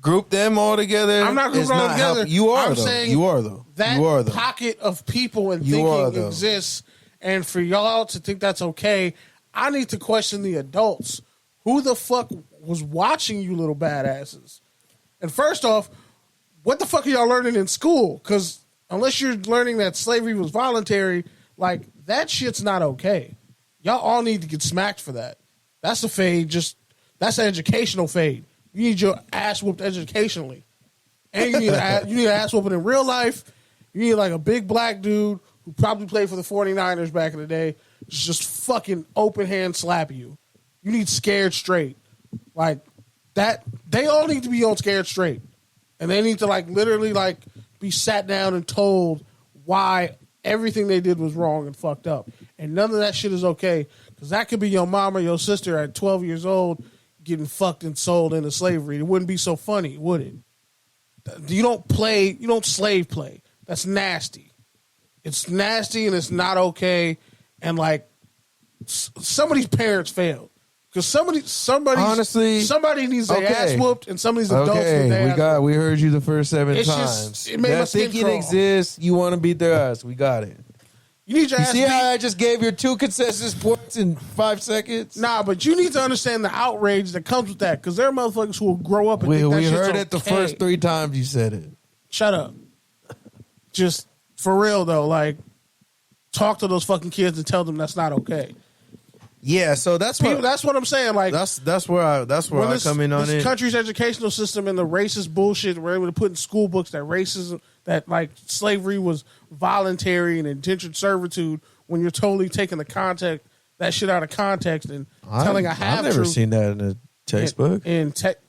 group them all together, I'm not grouping them all together. You are, I'm though. saying You are, though. That you are, though. pocket of people and thinking exists. And for y'all to think that's okay, I need to question the adults. Who the fuck was watching you little badasses? And first off, what the fuck are y'all learning in school? Because unless you're learning that slavery was voluntary, like, that shit's not okay. Y'all all need to get smacked for that. That's a fade. That's an educational fade. You need your ass whooped educationally. And you need an ass whooping in real life. You need like a big black dude who probably played for the 49ers back in the day just fucking open hand slap you. You need scared straight. Like that, they all need to be on scared straight. And they need to like literally like be sat down and told why everything they did was wrong and fucked up. And none of that shit is okay. Because that could be your mom or your sister at 12 years old getting fucked and sold into slavery. It wouldn't be so funny, would it? You don't slave play. That's nasty. It's nasty and it's not okay. And like somebody's parents failed. Because somebody needs their ass whooped and somebody's adults need their ass whooped. We heard you the first 7 times. Just, it made my skin thinking crawl. exists, you want to beat their ass. We got it. You need your ass see beat. how I just gave your 2 consensus points in 5 seconds? Nah, but you need to understand the outrage that comes with that. Because there are motherfuckers who will grow up and think that We shit's heard okay. it the first 3 times you said it. Shut up. Just for real though, like talk to those fucking kids and tell them that's not okay. Yeah, so that's what I'm saying. Like that's where I come in on it. This country's educational system and the racist bullshit we're able to put in school books that racism, that like slavery was voluntary and indentured servitude, when you're totally taking that shit out of context and telling a half truth. I've never seen that in a textbook.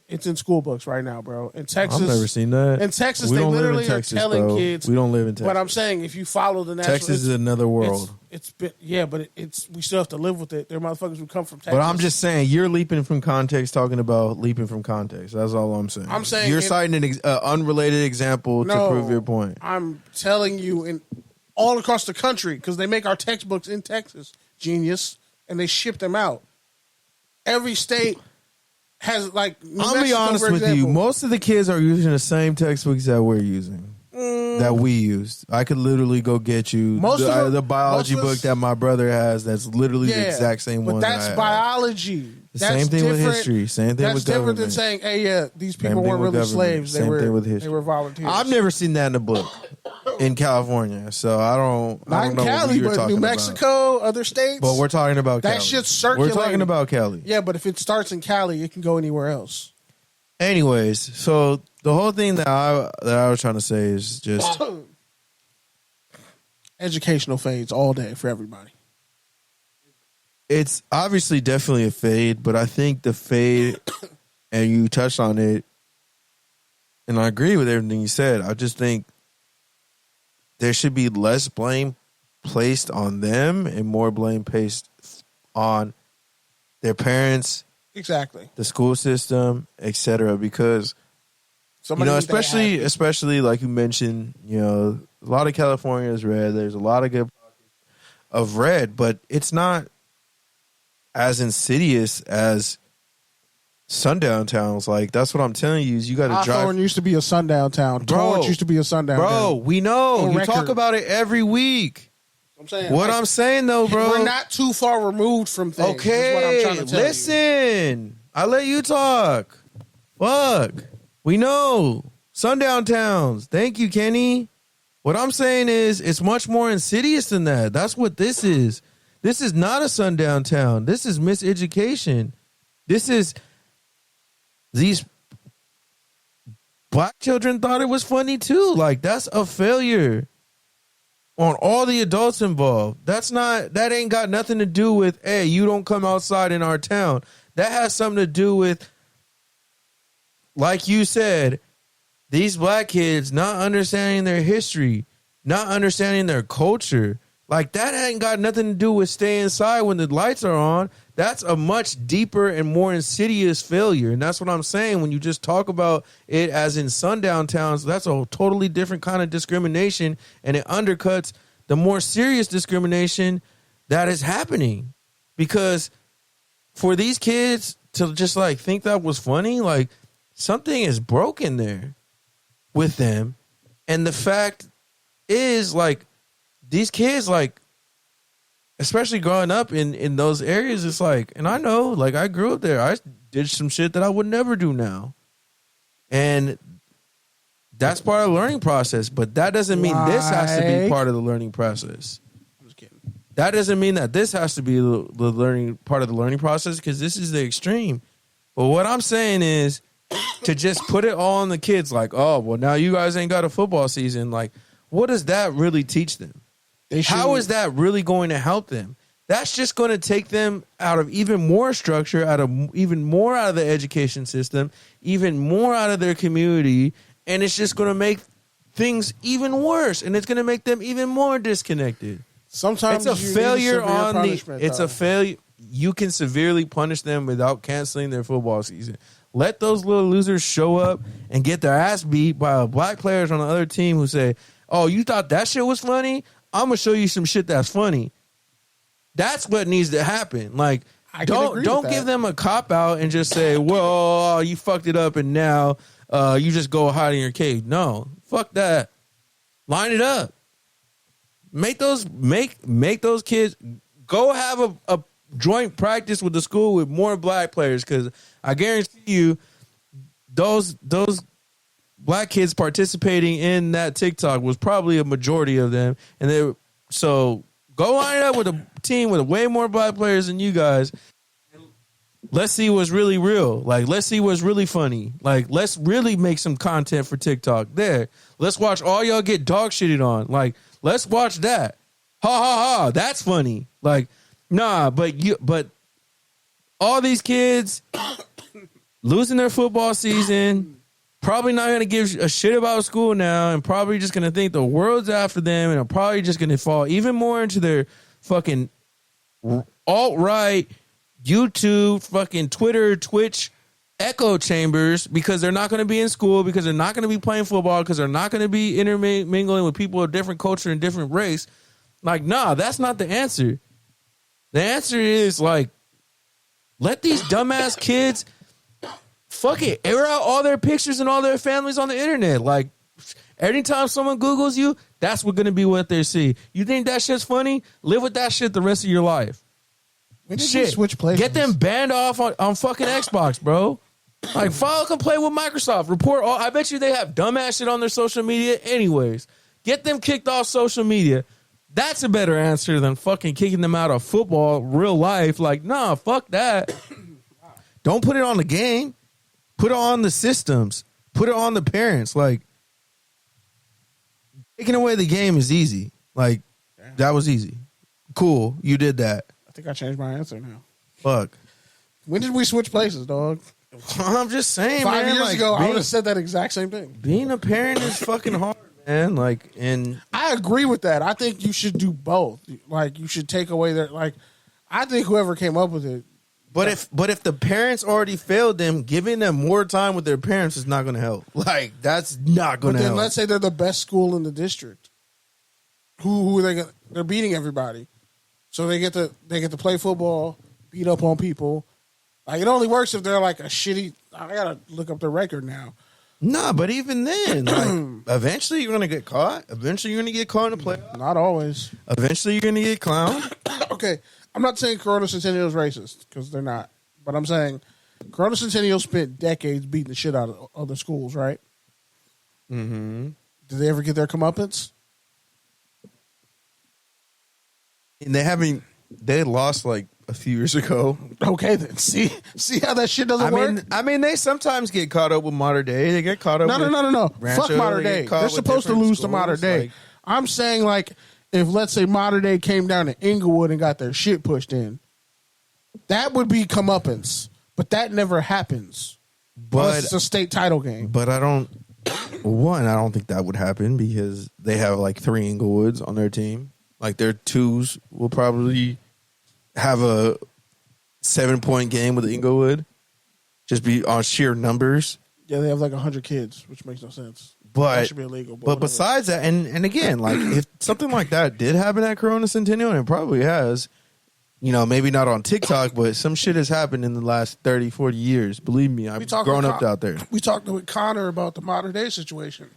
It's in school books right now, bro. In Texas, I've never seen that. In Texas, we they don't literally live in Texas, are telling bro. kids. We don't live in Texas. But I'm saying, if you follow the national, Texas is another world. It's been, but we still have to live with it. There are motherfuckers who come from Texas. But I'm just saying, you're leaping from context, talking about leaping from context. That's all I'm saying. I'm saying you're citing an unrelated example to prove your point. I'm telling you, in all across the country, because they make our textbooks in Texas, genius, and they ship them out. Every state has like. I'll be honest with you. Most of the kids are using the same textbooks that we're using. That we used. I could literally go get you the biology book that my brother has. That's literally the exact same one. But that's biology. Same thing with history. Same thing with government. That's different than saying, "Hey, these people weren't really slaves. They were volunteers." I've never seen that in a book in California, so I don't. Not I don't in know Cali, what but New Mexico, other states. But we're talking about that Cali. shit's circulating. We're talking about Cali. Yeah, but if it starts in Cali, it can go anywhere else. Anyways, so the whole thing that I was trying to say is just educational fades all day for everybody. It's obviously definitely a fade, but I think the fade, and you touched on it, and I agree with everything you said. I just think there should be less blame placed on them and more blame placed on their parents, exactly, the school system, etc. Because especially like you mentioned, a lot of California is red. There's a lot of good of red, but it's not as insidious as sundown towns. Like, that's what I'm telling you, is you got to drive. Hawthorne used to be a sundown town. Torrance used to be a sundown town. Bro, we know. You talk about it every week. I'm saying, I'm saying, though, bro. We're not too far removed from things. Okay, is what I'm trying to tell listen. I let you talk. Fuck. We know. Sundown towns. Thank you, Kenny. What I'm saying is, it's much more insidious than that. That's what this is. This is not a sundown town. This is miseducation. This is these black children thought it was funny too. Like, that's a failure on all the adults involved. That ain't got nothing to do with, hey, you don't come outside in our town. That has something to do with, like you said, these black kids not understanding their history, not understanding their culture. Like, that ain't got nothing to do with staying inside when the lights are on. That's a much deeper and more insidious failure. And that's what I'm saying. When you just talk about it as in sundown towns, that's a totally different kind of discrimination. And it undercuts the more serious discrimination that is happening. Because for these kids to just like think that was funny, like, something is broken there with them. And the fact is, like, these kids, like, especially growing up in those areas, it's like, and I know, like, I grew up there. I did some shit that I would never do now. And that's part of the learning process. But that doesn't mean this has to be part of the learning process. I'm just kidding. That doesn't mean that this has to be the learning part of the learning process, because this is the extreme. But what I'm saying is to just put it all on the kids, like, oh, well, now you guys ain't got a football season. Like, what does that really teach them? How is that really going to help them? That's just going to take them out of even more structure, even more out of the education system, even more out of their community, and it's just going to make things even worse, and it's going to make them even more disconnected. Sometimes it's a failure on a failure. You can severely punish them without canceling their football season. Let those little losers show up and get their ass beat by black players on the other team who say, "Oh, you thought that shit was funny? I'm gonna show you some shit that's funny." That's what needs to happen. Like, don't give them a cop out and just say, "Well, you fucked it up and now you just go hide in your cave." No, fuck that. Line it up. Make those kids go have a joint practice with the school with more black players, because I guarantee you those black kids participating in that TikTok was probably a majority of them, and so go line it up with a team with way more black players than you guys. Let's see what's really real. Like, let's see what's really funny. Like, let's really make some content for TikTok. There, let's watch all y'all get dog shitted on. Like, let's watch that. Ha ha ha. That's funny. Like, nah, but all these kids losing their football season, probably not going to give a shit about school now, and probably just going to think the world's after them, and are probably just going to fall even more into their fucking alt-right, YouTube, fucking Twitter, Twitch echo chambers, because they're not going to be in school, because they're not going to be playing football, because they're not going to be intermingling with people of different culture and different race. Like, nah, that's not the answer. The answer is, like, let these dumbass kids fuck it, air out all their pictures and all their families on the internet. Like, anytime someone Googles you, that's going to be what they see. You think that shit's funny? Live with that shit the rest of your life. Shit, switch places. Get them banned off on fucking Xbox, bro. Like, file a complaint with Microsoft. Report all. I bet you they have dumbass shit on their social media anyways. Get them kicked off social media. That's a better answer than fucking kicking them out of football, real life. Like, nah, fuck that. Don't put it on the game. Put it on the systems. Put it on the parents. Like, taking away the game is easy. Like, that was easy. Cool, you did that. I think I changed my answer now. Fuck. When did we switch places, dog? I'm just saying, 5 man, years like, ago, I would have said that exact same thing. Being a parent is fucking hard, man. Like, and I agree with that. I think you should do both. Like, you should take away their, like, I think whoever came up with it. But if the parents already failed them, giving them more time with their parents is not going to help. Like, that's not going to help. But then let's say they're the best school in the district. Who are they? They're beating everybody, so they get to play football, beat up on people. Like, it only works if they're like a shitty. I gotta look up the record now. Nah, but even then, like, eventually you're gonna get caught. Eventually you're gonna get caught in a play. Not always. Eventually you're gonna get clowned. Okay, I'm not saying Corona Centennial is racist, because they're not. But I'm saying Corona Centennial spent decades beating the shit out of other schools, right? Mm-hmm. Did they ever get their comeuppance? And they lost like a few years ago. Okay, then see how that shit doesn't work. I mean, they sometimes get caught up with modern day. They get caught up. No. Rancho. Fuck modern day. They're supposed to lose to modern day. Like, I'm saying, like, if let's say modern day came down to Inglewood and got their shit pushed in, that would be comeuppance. But that never happens. But it's a state title game. But I don't think that would happen, because they have like 3 Inglewoods on their team. Like, their 2s will probably have a 7-point game with Inglewood, just be on sheer numbers. Yeah, they have like 100 kids, which makes no sense. But that should be illegal. But besides that, and again, like, if something like that did happen at Corona Centennial, and it probably has, you know, maybe not on TikTok, but some shit has happened in the last 30, 40 years. Believe me, I've grown up out there. We talked with Connor about the modern day situation.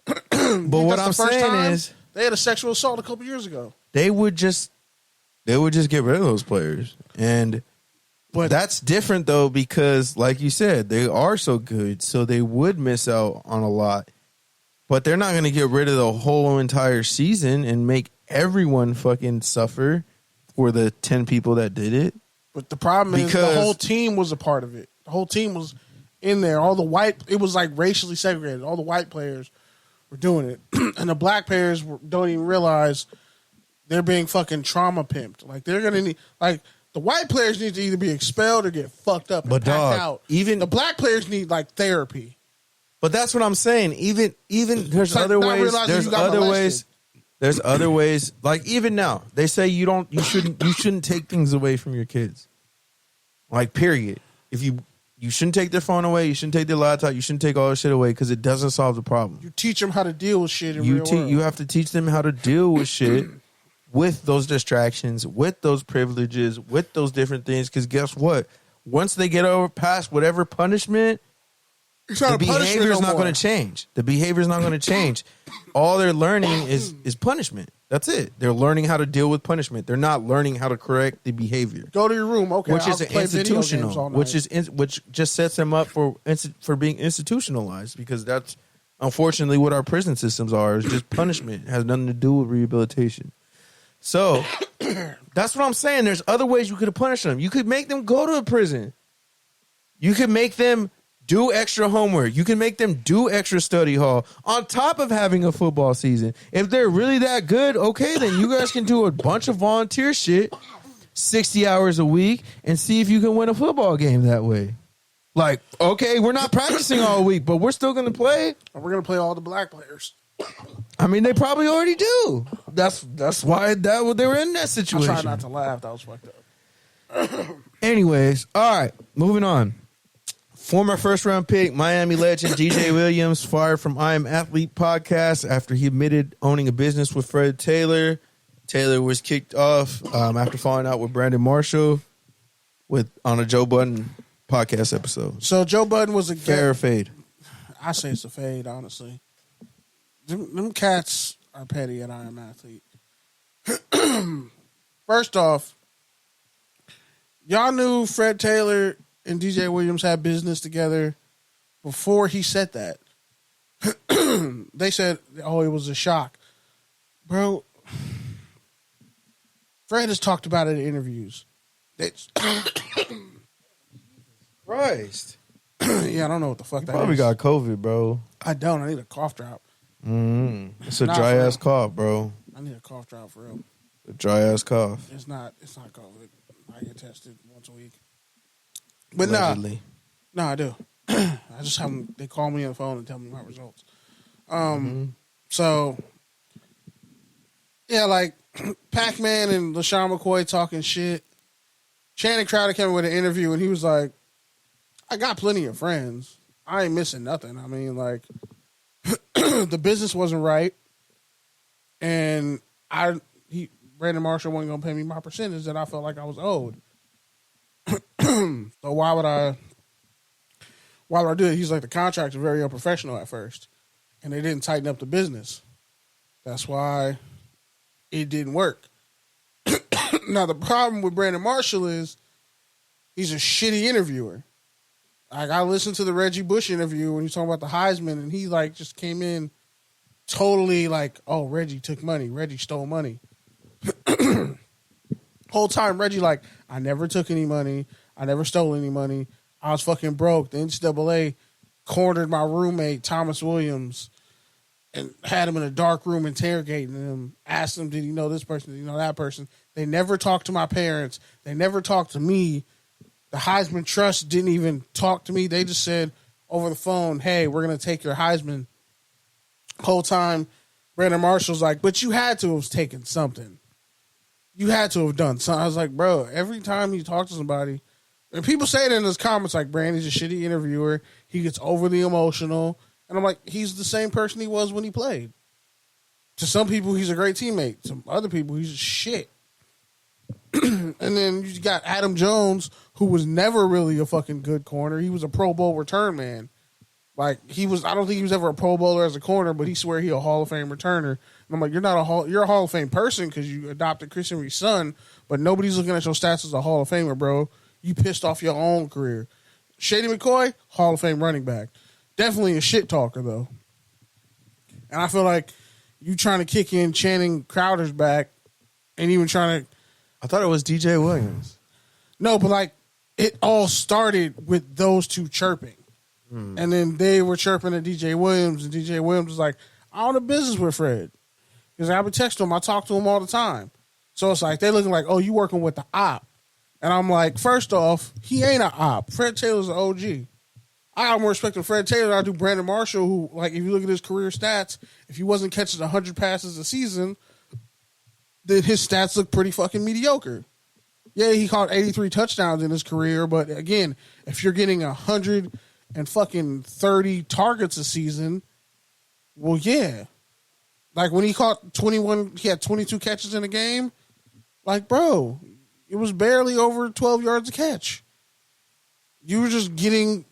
But what I'm saying is, they had a sexual assault a couple years ago. They would just get rid of those players. But that's different, though, because, like you said, they are so good, so they would miss out on a lot. But they're not going to get rid of the whole entire season and make everyone fucking suffer. for the 10 people that did it. But the problem is the whole team was a part of it. The whole team was in there. It was like racially segregated. All the white players were doing it. And the black players don't even realize they're being fucking trauma pimped. Like, they're going to need, like, the white players need to either be expelled or get fucked up and packed out. Even the black players need, like, therapy. But that's what I'm saying. Even there's other ways. There's other ways. Like, even now, they say you shouldn't take things away from your kids. Like, period. If you shouldn't take their phone away, you shouldn't take their laptop, you shouldn't take all this shit away because it doesn't solve the problem. You teach them how to deal with shit in real world. You have to teach them how to deal with shit, with those distractions, with those privileges, with those different things. Because guess what? Once they get over past whatever punishment, the behavior is not going to change. The behavior is not going to change. All they're learning is punishment. That's it. They're learning how to deal with punishment. They're not learning how to correct the behavior. Go to your room, okay? Which is institutional, which just sets them up for being institutionalized, because that's unfortunately what our prison systems are. Is just punishment. It has nothing to do with rehabilitation. So that's what I'm saying. There's other ways you could have punished them. You could make them go to a prison. You could make them do extra homework. You can make them do extra study hall on top of having a football season. If they're really that good, okay, then you guys can do a bunch of volunteer shit, 60 hours a week, and see if you can win a football game that way. Like, okay, we're not practicing all week, but we're still going to play. And we're going to play all the black players. I mean, they probably already do. That's why they were in that situation. I tried not to laugh. That was fucked up. Anyways, all right, moving on. Former first-round pick, Miami legend DJ Williams fired from I Am Athlete podcast after he admitted owning a business with Fred Taylor. Taylor was kicked off after falling out with Brandon Marshall on a Joe Budden podcast episode. So Joe Budden was a fair or fade? I say it's a fade, honestly. Them cats are petty at I Am Athlete. First off, y'all knew Fred Taylor and DJ Williams had business together before he said that. They said, oh, it was a shock. Bro, Fred has talked about it in interviews. Christ. Yeah, I don't know what the fuck that probably is. got COVID, bro. I don't. I need a cough drop. It's a dry-ass cough, bro. I need a cough drop for real. A dry-ass cough. It's not COVID. I get tested once a week. But allegedly. No, I do. I just have them, they call me on the phone and tell me my results. So, yeah, like Pac-Man and LaShawn McCoy talking shit. Channing Crowder came with an interview and he was like, I got plenty of friends. I ain't missing nothing. I mean, like, the business wasn't right. And Brandon Marshall wasn't going to pay me my percentage that I felt like I was owed. So why would I do it? He's like, the contracts are very unprofessional at first, and they didn't tighten up the business. That's why it didn't work. Now, the problem with Brandon Marshall is he's a shitty interviewer. Like, I listened to the Reggie Bush interview when he was talking about the Heisman, and he like just came in totally like, oh, Reggie took money. Reggie stole money. Whole time, Reggie like, I never took any money. I never stole any money. I was fucking broke. The NCAA cornered my roommate, Thomas Williams, and had him in a dark room interrogating him. Asked him, did he know this person? Did he know that person? They never talked to my parents. They never talked to me. The Heisman Trust didn't even talk to me. They just said over the phone, hey, we're going to take your Heisman. Whole time, Brandon Marshall's like, but you had to have taken something. You had to have done something. I was like, bro, every time you talk to somebody, and people say it in his comments, like, Brandon's a shitty interviewer. He gets overly emotional. And I'm like, he's the same person he was when he played. To some people, he's a great teammate. To other people, he's just shit. And then you got Adam Jones, who was never really a fucking good corner. He was a Pro Bowl return man. Like, I don't think he was ever a Pro Bowler as a corner, but he swear he a Hall of Fame returner. And I'm like, you're a Hall of Fame person because you adopted Chris Henry's son, but nobody's looking at your stats as a Hall of Famer, bro. You pissed off your own career. Shady McCoy, Hall of Fame running back. Definitely a shit talker, though. And I feel like you trying to kick in Channing Crowder's back and even trying to I thought it was DJ Williams. No, but like it all started with those two chirping. And then they were chirping at DJ Williams, and DJ Williams was like, I own a business with Fred. Because I would text him, I talk to him all the time. So it's like, they looking like, oh, you working with the op. And I'm like, first off, he ain't an op. Fred Taylor's an OG. I got more respect to Fred Taylor than I do Brandon Marshall, who, like, if you look at his career stats, if he wasn't catching 100 passes a season, then his stats look pretty fucking mediocre. Yeah, he caught 83 touchdowns in his career, but again, if you're getting 130 targets a season, well, yeah. Like when he caught 21, he had 22 catches in a game. Like, bro, it was barely over 12 yards a catch. You were just getting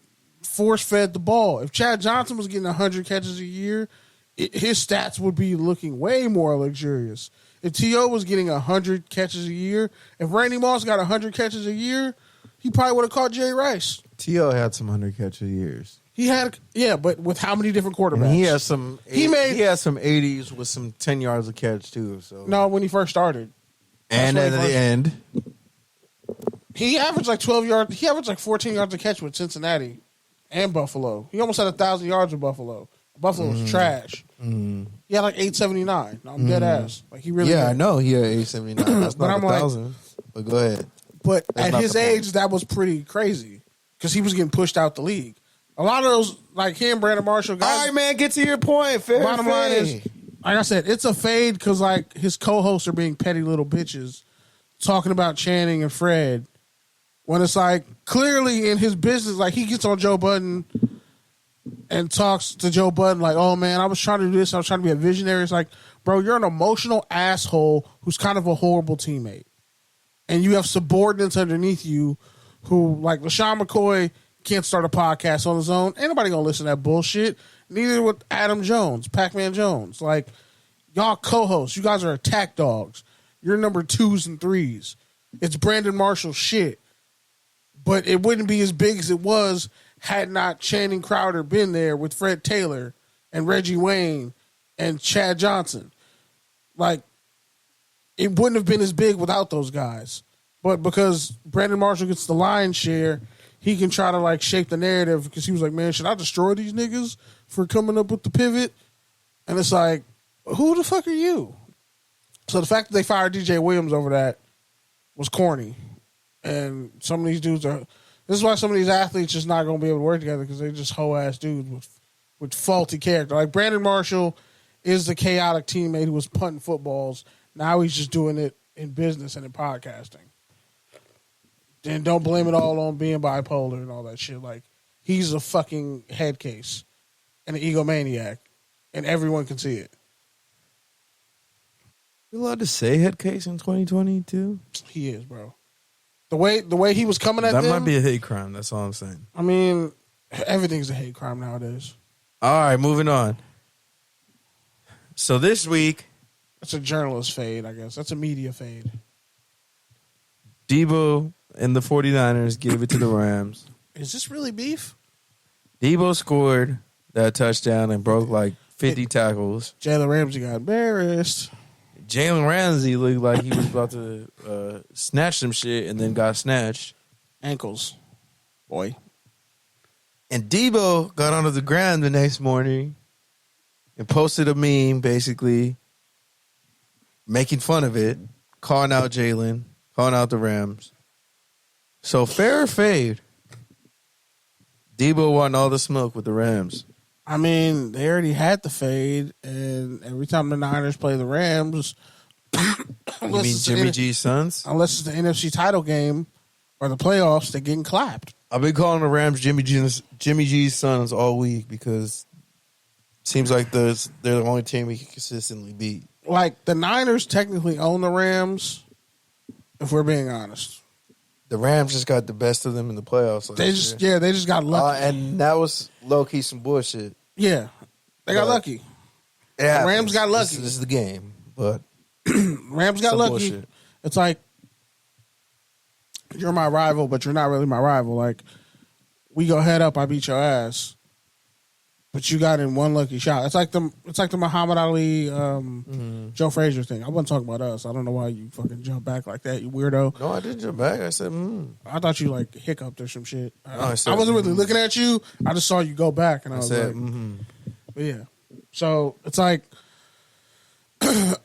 force-fed the ball. If Chad Johnson was getting 100 catches a year, his stats would be looking way more luxurious. If T.O. was getting 100 catches a year, if Randy Moss got 100 catches a year, he probably would have caught Jay Rice. T.O. had some 100 catches years. He had, yeah, but with how many different quarterbacks? And he has some. He had some 80s with some 10 yards of catch too. So no, when he first started, and at the end, he averaged like 12 yards. He averaged like 14 yards a catch with Cincinnati and Buffalo. He almost had 1,000 yards with Buffalo. Buffalo was trash. He had like 879. No, I'm dead ass. Like he really. Yeah, did. I know he had 879. That's But not I'm 1,000. like, but go ahead. But That's at not his the point. age, that was pretty crazy because he was getting pushed out the league. A lot of those, like him, Brandon Marshall guys. All right, man, get to your point. Fair Bottom line is, like I said, it's a fade because like his co-hosts are being petty little bitches, talking about Channing and Fred. When it's like clearly in his business, like he gets on Joe Budden and talks to Joe Budden like, "Oh man, I was trying to do this. I was trying to be a visionary." It's like, bro, you're an emotional asshole who's kind of a horrible teammate, and you have subordinates underneath you who, like LaShawn McCoy, can't start a podcast on his own. Ain't nobody gonna listen to that bullshit. Neither with Adam Jones, Pac-Man Jones. Like, y'all co-hosts, you guys are attack dogs. You're number 2s and 3s. It's Brandon Marshall shit. But it wouldn't be as big as it was had not Channing Crowder been there with Fred Taylor and Reggie Wayne and Chad Johnson. Like, it wouldn't have been as big without those guys. But because Brandon Marshall gets the lion's share, he can try to like shape the narrative because he was like, man, should I destroy these niggas for coming up with the pivot? And it's like, who the fuck are you? So the fact that they fired DJ Williams over that was corny. And some of these dudes are, this is why some of these athletes just not going to be able to work together because they're just hoe-ass dudes with faulty character. Like Brandon Marshall is the chaotic teammate who was punting footballs. Now he's just doing it in business and in podcasting. And don't blame it all on being bipolar and all that shit. Like, he's a fucking head case and an egomaniac, and everyone can see it. You allowed to say head case in 2022? He is, bro. The way he was coming at that them, might be a hate crime. That's all I'm saying. I mean, everything's a hate crime nowadays. All right, moving on. So this week, that's a journalist fade, I guess. That's a media fade. Debo and the 49ers gave it to the Rams. Is this really beef? Debo scored that touchdown and broke like 50 tackles. Jalen Ramsey got embarrassed. Jalen Ramsey looked like he was about to snatch some shit and then got snatched. Ankles, boy. And Debo got onto the ground the next morning and posted a meme basically making fun of it, calling out Jalen, calling out the Rams. So fair or fade? Debo wanting all the smoke with the Rams. I mean, they already had the fade, and every time the Niners play the Rams, you mean Jimmy G's sons? Unless it's the NFC title game or the playoffs, they're getting clapped. I've been calling the Rams Jimmy G's sons all week because it seems like they're the only team we can consistently beat. Like, the Niners technically own the Rams, if we're being honest. The Rams just got the best of them in the playoffs. They just got lucky. And that was low-key some bullshit. Yeah, they got lucky. The Rams got lucky. This is the game, but Rams got lucky. Bullshit. It's like, you're my rival, but you're not really my rival. Like, we go head up, I beat your ass. But you got in one lucky shot. It's like the Muhammad Ali, Joe Frazier thing. I wasn't talking about us. I don't know why you fucking jump back like that, you weirdo. No, I didn't jump back. I said, I thought you like hiccuped or some shit. I wasn't really looking at you. I just saw you go back, and I was said, like, But yeah. So it's like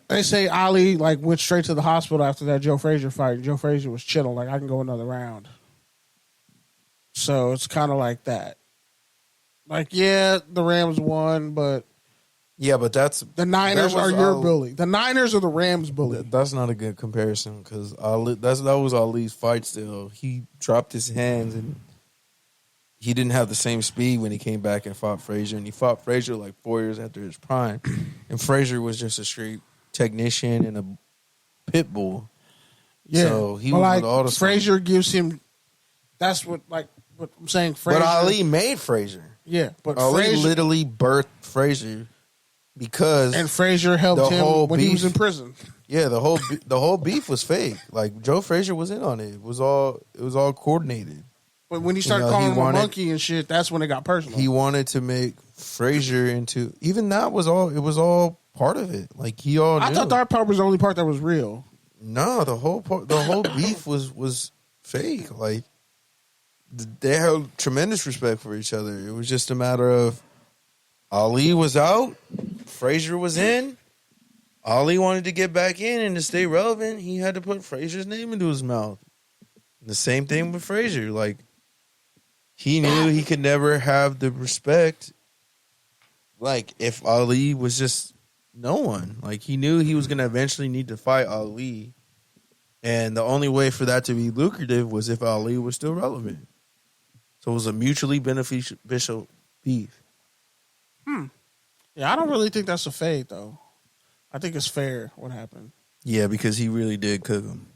they say Ali like went straight to the hospital after that Joe Frazier fight. And Joe Frazier was chilling, like I can go another round. So it's kind of like that. Like, yeah, the Rams won, but that's the Niners are your bully. The Niners are the Rams bully. That's not a good comparison because that was Ali's fight. Still, he dropped his hands and he didn't have the same speed when he came back and fought Frazier. And he fought Frazier like 4 years after his prime, and Frazier was just a straight technician and a pit bull. Yeah, so he was like, with all the Frazier gives him. That's what I'm saying. Frazier, but Ali made Frazier. Yeah, but Ali Frazier literally birthed Frazier because Frazier helped him when he was in prison. Yeah, the whole beef was fake. Like Joe Frazier was in on it. It was all coordinated. But when he started calling him a monkey and shit, that's when it got personal. He wanted to make Frazier into even that was all part of it. Like he all knew. I thought that part was the only part that was real. No, the whole beef was fake. Like they held tremendous respect for each other. It was just a matter of Ali was out, Frazier was in. Ali wanted to get back in and to stay relevant, he had to put Frazier's name into his mouth. The same thing with Frazier. Like he knew he could never have the respect. Like if Ali was just no one. Like he knew he was going to eventually need to fight Ali. And the only way for that to be lucrative was if Ali was still relevant. So it was a mutually beneficial beef. Yeah, I don't really think that's a fade, though. I think it's fair what happened. Yeah, because he really did cook him.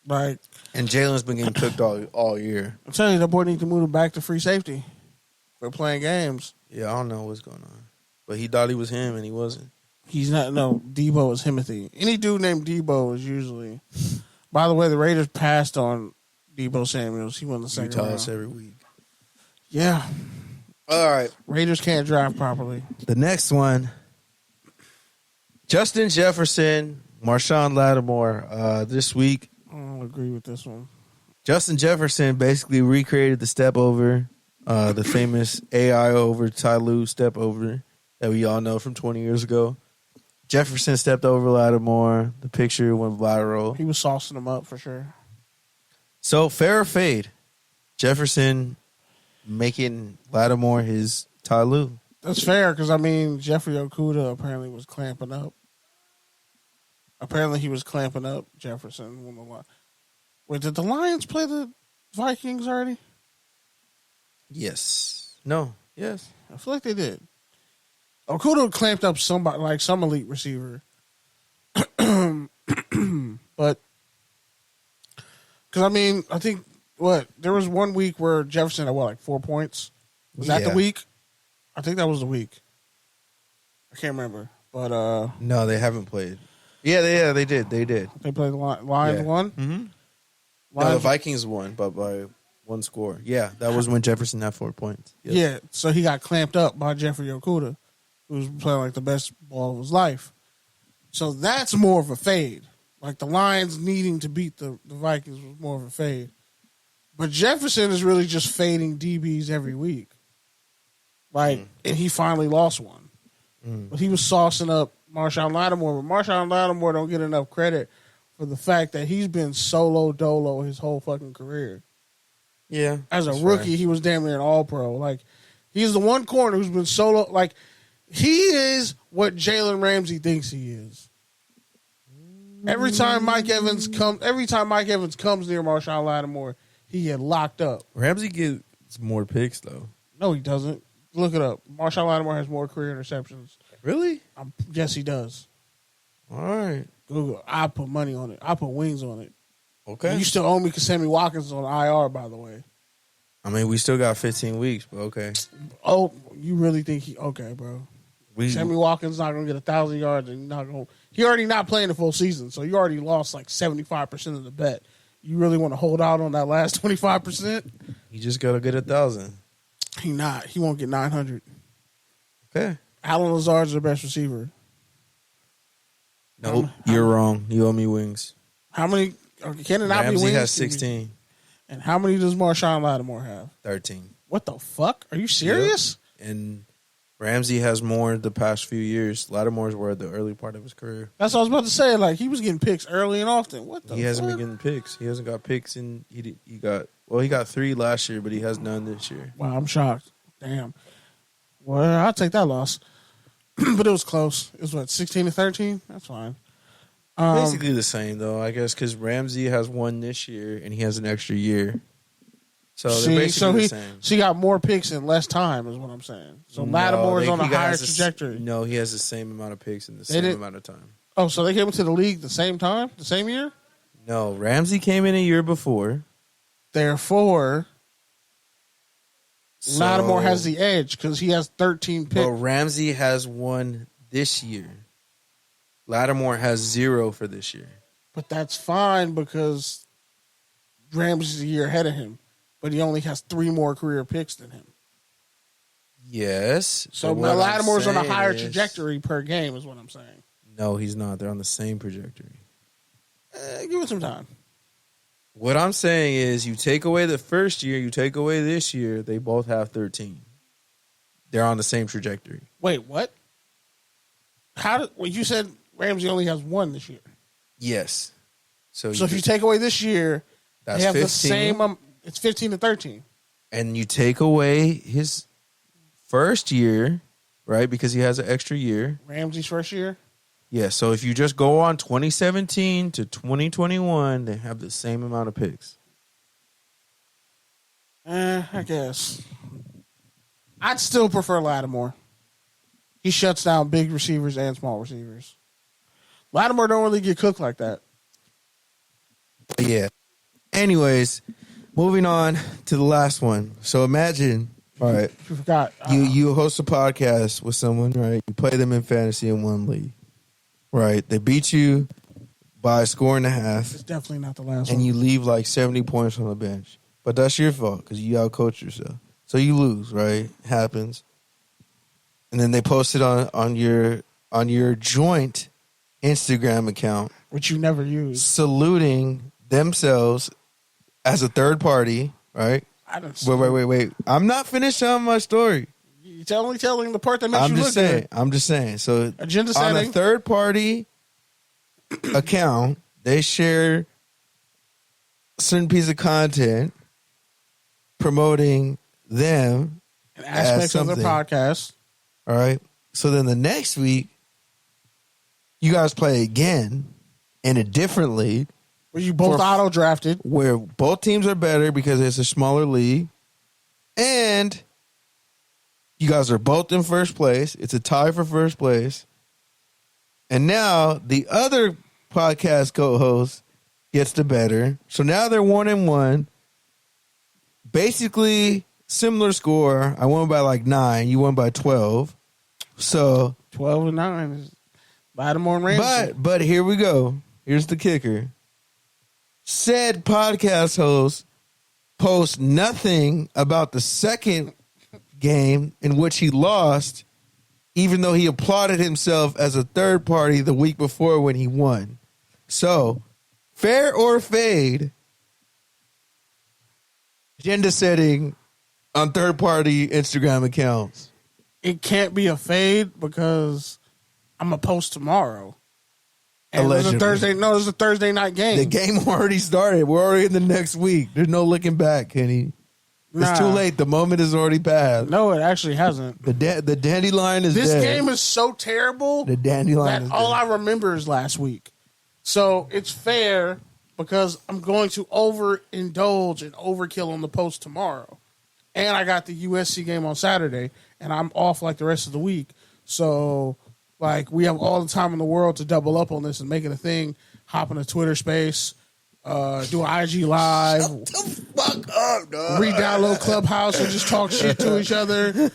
Like, and Jalen's been getting cooked all year. I'm telling you, that boy needs to move back to free safety for playing games. Yeah, I don't know what's going on. But he thought he was him, and he wasn't. He's not. No, Debo is Timothy. Any dude named Debo is usually. By the way, the Raiders passed on Debo Samuels. He won the second round. Us every week. Yeah. All right. Raiders can't draft properly. The next one, Justin Jefferson, Marshawn Lattimore. This week, I don't agree with this one. Justin Jefferson basically recreated the step over, the famous AI over Ty Lue step over that we all know from 20 years ago. Jefferson stepped over Lattimore. The picture went viral. He was saucing him up for sure. So, fair or fade? Jefferson making Lattimore his Ty Lue. That's fair because, I mean, Jeffrey Okudah apparently was clamping up. Apparently he was clamping up Jefferson. Wait, did the Lions play the Vikings already? Yes. No. Yes. I feel like they did. Okudah clamped up somebody, like some elite receiver. But, because, I mean, I think, there was 1 week where Jefferson had, like 4 points? Was that the week? I think that was the week. I can't remember. But, no, they haven't played. Yeah, they did. They did. They played the Lions won? Mm-hmm. No, the Vikings won, but by one score. Yeah, that was when Jefferson had 4 points. Yep. Yeah, so he got clamped up by Jeffrey Okudah, who was playing like the best ball of his life. So that's more of a fade. Like the Lions needing to beat the Vikings was more of a fade. But Jefferson is really just fading DBs every week. Like, and he finally lost one. But he was saucing up Marshawn Lattimore. But Marshawn Lattimore don't get enough credit for the fact that he's been solo dolo his whole fucking career. Yeah. As a rookie, he was damn near an all-pro. Like, he's the one corner who's been solo. Like, he is what Jalen Ramsey thinks he is. Every time Mike Evans comes near Marshawn Lattimore, he get locked up. Ramsey gets more picks, though. No, he doesn't. Look it up. Marshawn Lattimore has more career interceptions. Really? Yes, he does. All right. Google. I put money on it. I put wings on it. Okay. And you still owe me because Sammy Watkins is on IR, by the way. I mean, we still got 15 weeks, but okay. Oh, you really think okay, bro? Sammy Watkins not gonna get 1,000 yards, and he already not playing the full season, so you already lost like 75% of the bet. You really want to hold out on that last 25%? He just gotta get 1,000. He not. He won't get 900. Okay. Alan Lazard's the best receiver. Nope, you're wrong. You owe me wings. How many? Can it not be Ramsey wings? has 16. And how many does Marshawn Lattimore have? 13. What the fuck? Are you serious? Yep. And Ramsey has more the past few years. Lattimore's were the early part of his career. That's what I was about to say. Like, he was getting picks early and often. What the fuck? He hasn't been getting picks. He hasn't got picks, and he got 3 last year, but he has none this year. Wow, I'm shocked. Damn. Well, I'll take that loss. But it was close. It was, 16-13? That's fine. Basically the same, though, I guess, because Ramsey has 1 this year, and he has an extra year. So they're basically the same. She got more picks in less time, is what I'm saying. So Lattimore is on a higher trajectory. No, he has the same amount of picks in the same amount of time. Oh, so they came into the league the same time? The same year? No, Ramsey came in a year before. Therefore, Lattimore has the edge because he has 13 picks. But Ramsey has 1 this year. Lattimore has 0 for this year. But that's fine because Ramsey's a year ahead of him. But he only has 3 more career picks than him. Yes. So Lattimore's on a higher trajectory per game is what I'm saying. No, he's not. They're on the same trajectory. Give it some time. What I'm saying is you take away the first year, you take away this year, they both have 13. They're on the same trajectory. Wait, what? You said Ramsey only has 1 this year. Yes. So if you take away this year, that's they have 15. the same. It's 15-13. And you take away his first year, right? Because he has an extra year. Ramsey's first year? Yeah, so if you just go on 2017 to 2021, they have the same amount of picks. I guess. I'd still prefer Lattimore. He shuts down big receivers and small receivers. Lattimore don't really get cooked like that. Yeah. Anyways, moving on to the last one. So imagine, all right, you forgot. You host a podcast with someone, right? You play them in fantasy in one league, right? They beat you by a score and a half. It's definitely not the last and one. And you leave like 70 points on the bench. But that's your fault because you outcoached yourself. So you lose, right? Happens. And then they post it on your joint Instagram account, which you never use, saluting themselves as a third party, right? I don't. Wait. I'm not finished telling my story. You're only telling the part that makes you look good. I'm just saying. So agenda on setting. a third party account, they share certain piece of content promoting them and aspects of their podcast. All right. So then the next week, you guys play again in a different league. Where you both auto-drafted. Where both teams are better because it's a smaller league. And you guys are both in first place. It's a tie for first place. And now the other podcast co-host gets the better. So now they're 1-1. Basically, similar score. I won by like 9. You won by 12. So 12-9 is Lattimore and Ramsey. But here we go. Here's the kicker. Said podcast host posts nothing about the second game in which he lost, even though he applauded himself as a third party the week before when he won. So, fair or fade, agenda setting on third party Instagram accounts. It can't be a fade because I'm going to post tomorrow. And Allegedly. It's a Thursday night game. The game already started. We're already in the next week. There's no looking back, Kenny. It's too late. The moment is already passed. No, it actually hasn't. The dandelion is dead. This game is so terrible the dandelion that all I remember is last week. So it's fair because I'm going to overindulge and overkill on the post tomorrow. And I got the USC game on Saturday, and I'm off like the rest of the week. So... like, we have all the time in the world to double up on this and make it a thing. Hop in a Twitter space, do an IG live. Shut the fuck up, dog. Re-download Clubhouse and just talk shit to each other.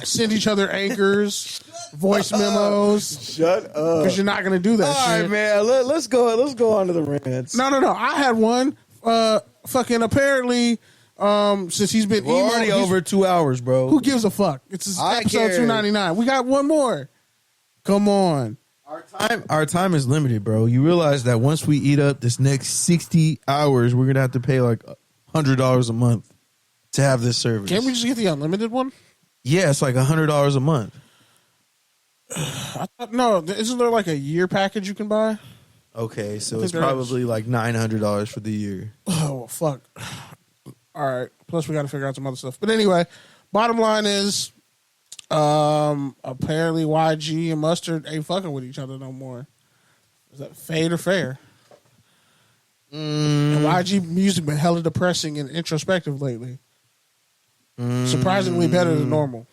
Send each other anchors, voice memos. Shut up. Because you're not going to do that shit. All right, man. Let's go on to the rants. No. I had one. Apparently, Since he's been We're already over 2 hours, bro. Who gives a fuck? It's episode 299. We got one more. Come on. Our time is limited, bro. You realize that once we eat up this next 60 hours, we're gonna have to pay like $100 a month to have this service. Can't we just get the unlimited one? Yeah, it's like $100 a month. No, isn't there like a year package you can buy? Okay, so it's probably like $900 for the year. Oh, well, fuck. All right. Plus, we got to figure out some other stuff. But anyway, bottom line is, apparently YG and Mustard ain't fucking with each other no more. Is that fade or fair? And YG music been hella depressing and introspective lately. Surprisingly better than normal.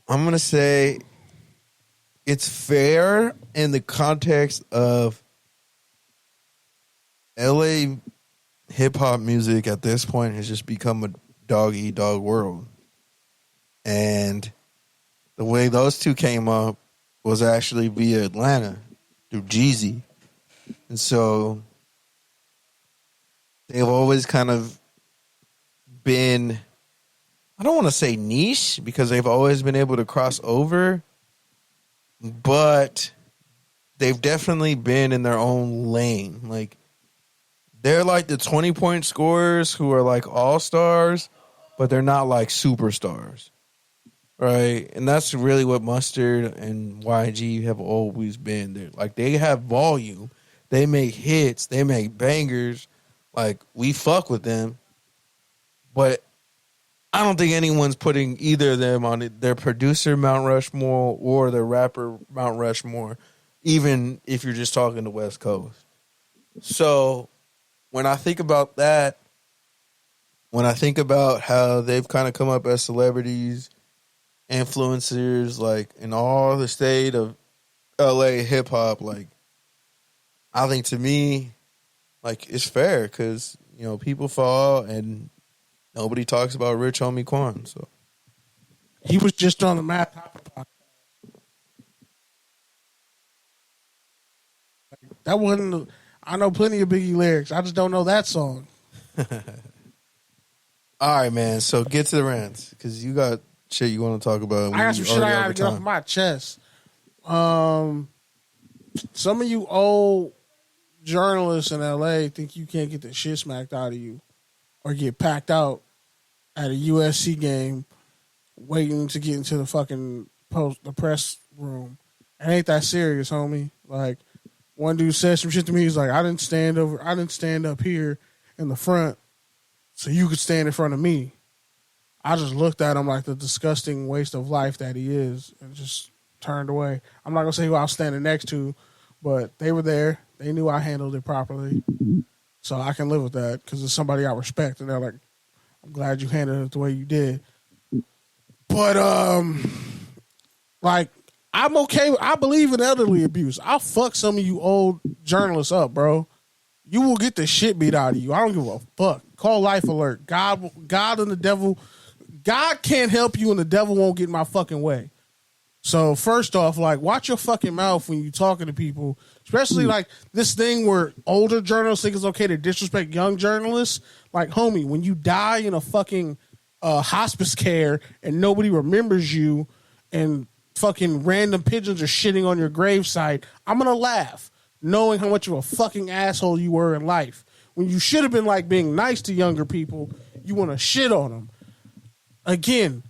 I'm gonna say it's fair in the context of LA hip hop music at this point has just become a dog eat dog world. And the way those two came up was actually via Atlanta through Jeezy. And so they've always kind of been, I don't want to say niche because they've always been able to cross over, but they've definitely been in their own lane. Like, they're like the 20-point scorers who are like all-stars, but they're not like superstars. Right? And that's really what Mustard and YG have always been. They're like, they have volume. They make hits. They make bangers. Like, we fuck with them. But I don't think anyone's putting either of them on their producer Mount Rushmore or their rapper Mount Rushmore, even if you're just talking the West Coast. So when I think about that, when I think about how they've kind of come up as celebrities, influencers, like in all the state of LA hip hop, like, I think to me, like, it's fair because, you know, people fall and nobody talks about Rich Homie Quan. So he was just on the Math Hopper podcast. That wasn't. I know plenty of Biggie lyrics. I just don't know that song. All right, man. So get to the rants because you got shit you want to talk about. I got some shit I got to get off my chest. Some of you old journalists in LA think you can't get the shit smacked out of you or get packed out at a USC game waiting to get into the fucking the press room. It ain't that serious, homie. Like, one dude said some shit to me. He's like, I didn't stand up here in the front so you could stand in front of me. I just looked at him like the disgusting waste of life that he is and just turned away. I'm not going to say who I was standing next to, but they were there. They knew I handled it properly. So I can live with that because it's somebody I respect. And they're like, I'm glad you handled it the way you did. But, like, I'm okay. I believe in elderly abuse. I'll fuck some of you old journalists up, bro. You will get the shit beat out of you. I don't give a fuck. Call Life Alert. God and the devil. God can't help you and the devil won't get in my fucking way. So first off, like, watch your fucking mouth when you talking to people, especially like this thing where older journalists think it's okay to disrespect young journalists. Like, homie, when you die in a fucking hospice care and nobody remembers you and fucking random pigeons are shitting on your gravesite, I'm going to laugh knowing how much of a fucking asshole you were in life. When you should have been like being nice to younger people, you want to shit on them. Again,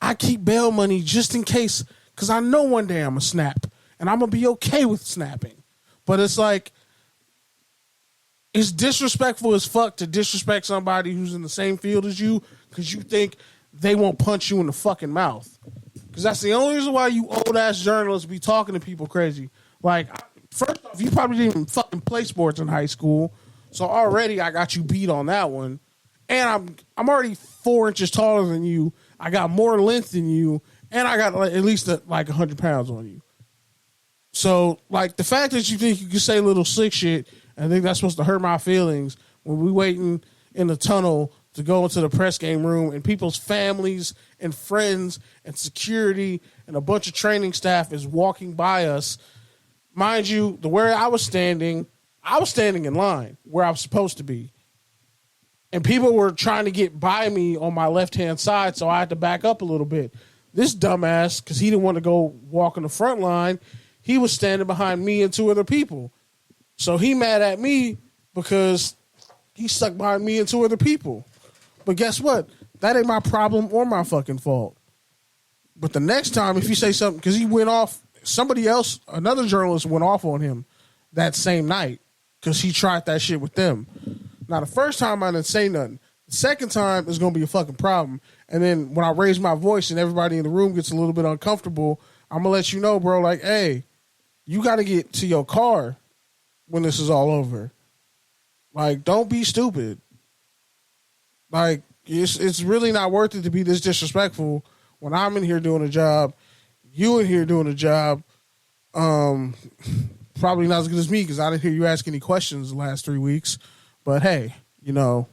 I keep bail money just in case, because I know one day I'm going to snap and I'm going to be okay with snapping. But it's like, it's disrespectful as fuck to disrespect somebody who's in the same field as you because you think they won't punch you in the fucking mouth. Because that's the only reason why you old-ass journalists be talking to people crazy. Like, first off, you probably didn't even fucking play sports in high school, so already I got you beat on that one. And I'm already 4 inches taller than you. I got more length than you, and I got like, at least like 100 pounds on you. So, like, the fact that you think you can say little slick shit, I think that's supposed to hurt my feelings when we waiting in the tunnel to go into the press game room and people's families and friends and security and a bunch of training staff is walking by us. Mind you, where I was standing in line where I was supposed to be. And people were trying to get by me on my left-hand side, so I had to back up a little bit. This dumbass, because he didn't want to go walk in the front line, he was standing behind me and 2 other people. So he mad at me because he stuck behind me and 2 other people. But guess what? That ain't my problem or my fucking fault. But the next time, if you say something, because he went off, somebody else, another journalist went off on him that same night because he tried that shit with them. Now, the first time I didn't say nothing. The second time is going to be a fucking problem. And then when I raise my voice and everybody in the room gets a little bit uncomfortable, I'm going to let you know, bro, like, hey, you got to get to your car when this is all over. Like, don't be stupid. Like, it's really not worth it to be this disrespectful when I'm in here doing a job, you in here doing a job. Probably not as good as me because I didn't hear you ask any questions the last 3 weeks. But hey, you know,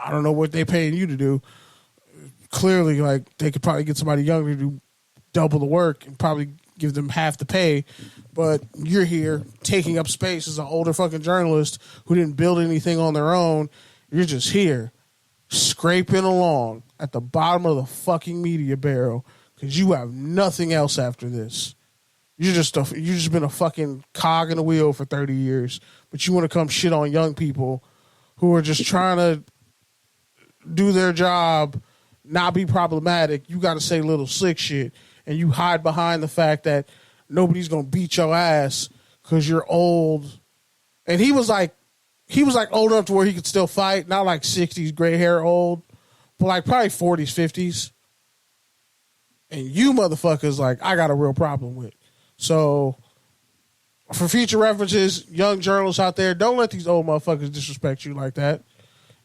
I don't know what they paying you to do. Clearly, like, they could probably get somebody younger to do double the work and probably give them half the pay. But you're here taking up space as an older fucking journalist who didn't build anything on their own. You're just here scraping along at the bottom of the fucking media barrel because you have nothing else after this. You just been a fucking cog in the wheel for 30 years, but you want to come shit on young people who are just trying to do their job, not be problematic. You got to say little slick shit, and you hide behind the fact that nobody's gonna beat your ass because you're old. And he was like old enough to where he could still fight, not like 60s gray hair old, but like probably 40s, 50s. And you motherfuckers, like, I got a real problem with. So, for future references, young journalists out there, don't let these old motherfuckers disrespect you like that.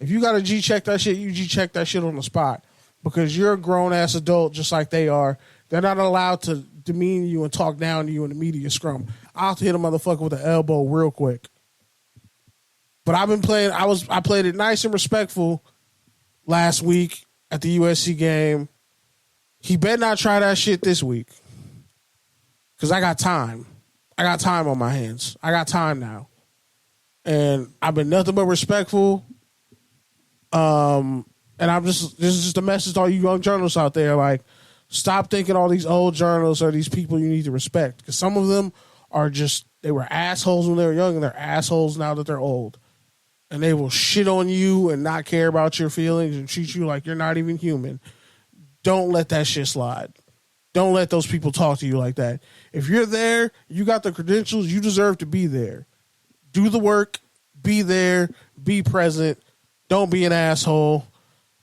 If you got to G-check that shit, you G-check that shit on the spot. Because you're a grown-ass adult just like they are. They're not allowed to demean you and talk down to you in the media scrum. I'll hit a motherfucker with an elbow real quick. But I've been playing, I played it nice and respectful last week at the USC game. He better not try that shit this week. Because I got time. I got time on my hands. I got time now. And I've been nothing but respectful. And this is just a message to all you young journalists out there. Like, stop thinking all these old journalists are these people you need to respect. Because some of them are just, they were assholes when they were young and they're assholes now that they're old. And they will shit on you and not care about your feelings and treat you like you're not even human. Don't let that shit slide. Don't let those people talk to you like that. If you're there, you got the credentials, you deserve to be there. Do the work, be there, be present, don't be an asshole,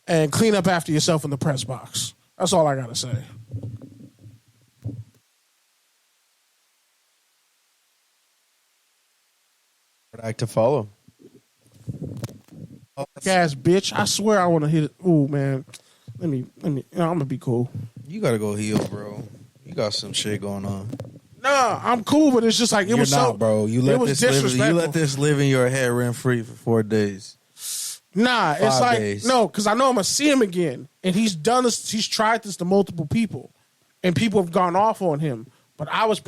and clean up after yourself in the press box. That's all I got to say. Back to follow. Ass bitch, I swear I want to hit it. Ooh, man. Let me, I'm going to be cool. You got to go heal, bro. You got some shit going on. Nah, I'm cool, but it's just like, You're not, bro. You let this live in your head rent free for 4 days. Nah, 5 it's like, days. no, because I know I'm going to see him again. And he's done this, he's tried this to multiple people. And people have gone off on him. But I was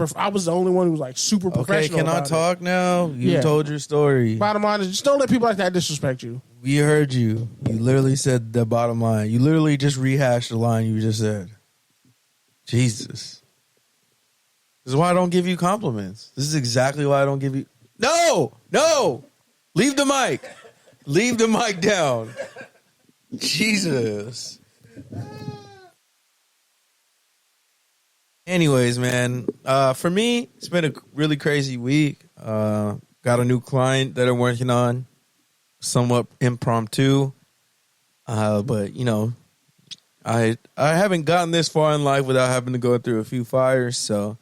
the only one who was like super professional. Okay, can I talk now? You told your story. Bottom line is just don't let people like that disrespect you. We heard you. You literally said the bottom line. You literally just rehashed the line you just said. Jesus. This is why I don't give you compliments. This is exactly why I don't give you... No! Leave the mic. Leave the mic down. Jesus. Anyways, man, for me, it's been a really crazy week. Got a new client that I'm working on, somewhat impromptu. But, you know, I haven't gotten this far in life without having to go through a few fires, so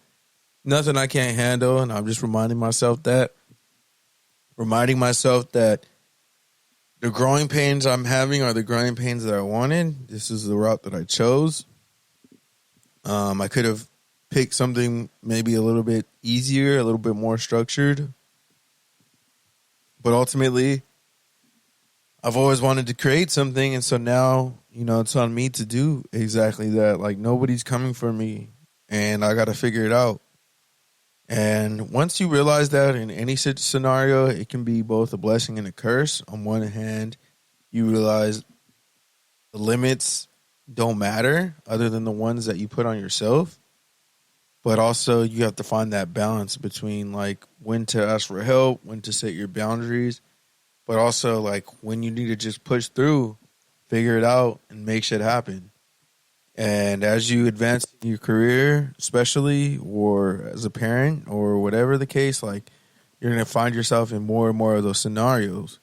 nothing I can't handle, and I'm just reminding myself that the growing pains I'm having are the growing pains that I wanted. This is the route that I chose. I could have picked something maybe a little bit easier, a little bit more structured. But ultimately, I've always wanted to create something, and so now, you know, it's on me to do exactly that. Like, nobody's coming for me, and I got to figure it out. And once you realize that in any scenario, it can be both a blessing and a curse. On one hand, you realize the limits don't matter other than the ones that you put on yourself. But also you have to find that balance between like when to ask for help, when to set your boundaries, but also like when you need to just push through, figure it out, and make shit happen. And as you advance in your career, especially, or as a parent, or whatever the case, like you're going to find yourself in more and more of those scenarios.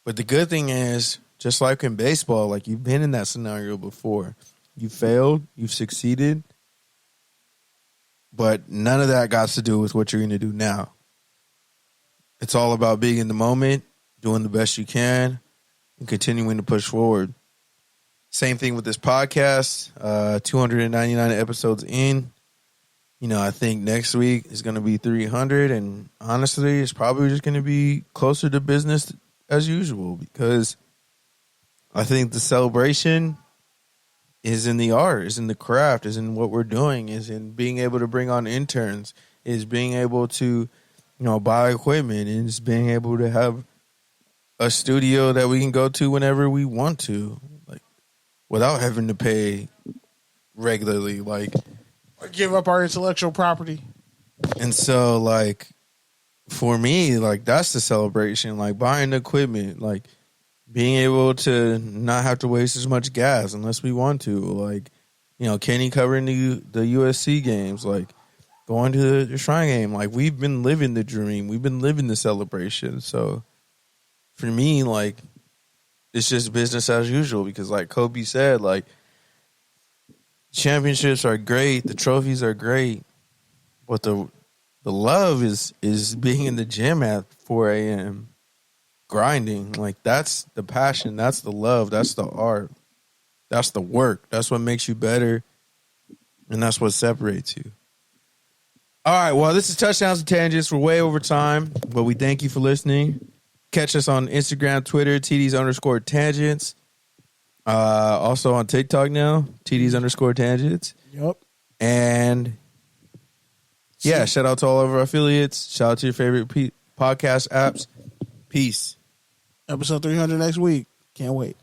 But the good thing is, just like in baseball, like you've been in that scenario before. You failed, you've succeeded, but none of that got to do with what you're going to do now. It's all about being in the moment, doing the best you can, and continuing to push forward. Same thing with this podcast, 299 episodes in. You know, I think next week is going to be 300, and honestly, it's probably just going to be closer to business as usual because I think the celebration is in the art, is in the craft, is in what we're doing, is in being able to bring on interns, is being able to, you know, buy equipment, and is being able to have a studio that we can go to whenever we want to, like without having to pay regularly, like or give up our intellectual property. And so, like, for me, like, that's the celebration, like buying the equipment, like being able to not have to waste as much gas unless we want to, like, you know, Kenny covering the USC games, like going to the Shrine game. Like, we've been living the dream. We've been living the celebration. So for me, like, it's just business as usual because, like Kobe said, like, championships are great, the trophies are great, but the love is being in the gym at 4 a.m. grinding. Like, that's the passion, that's the love, that's the art, that's the work, that's what makes you better, and that's what separates you. All right, well, this is Touchdowns and Tangents. We're way over time, but we thank you for listening. Catch us on Instagram, Twitter, TDs_tangents. Also on TikTok now, TDs_tangents. Yep. And yeah, shout out to all of our affiliates. Shout out to your favorite podcast apps. Peace. Episode 300 next week. Can't wait.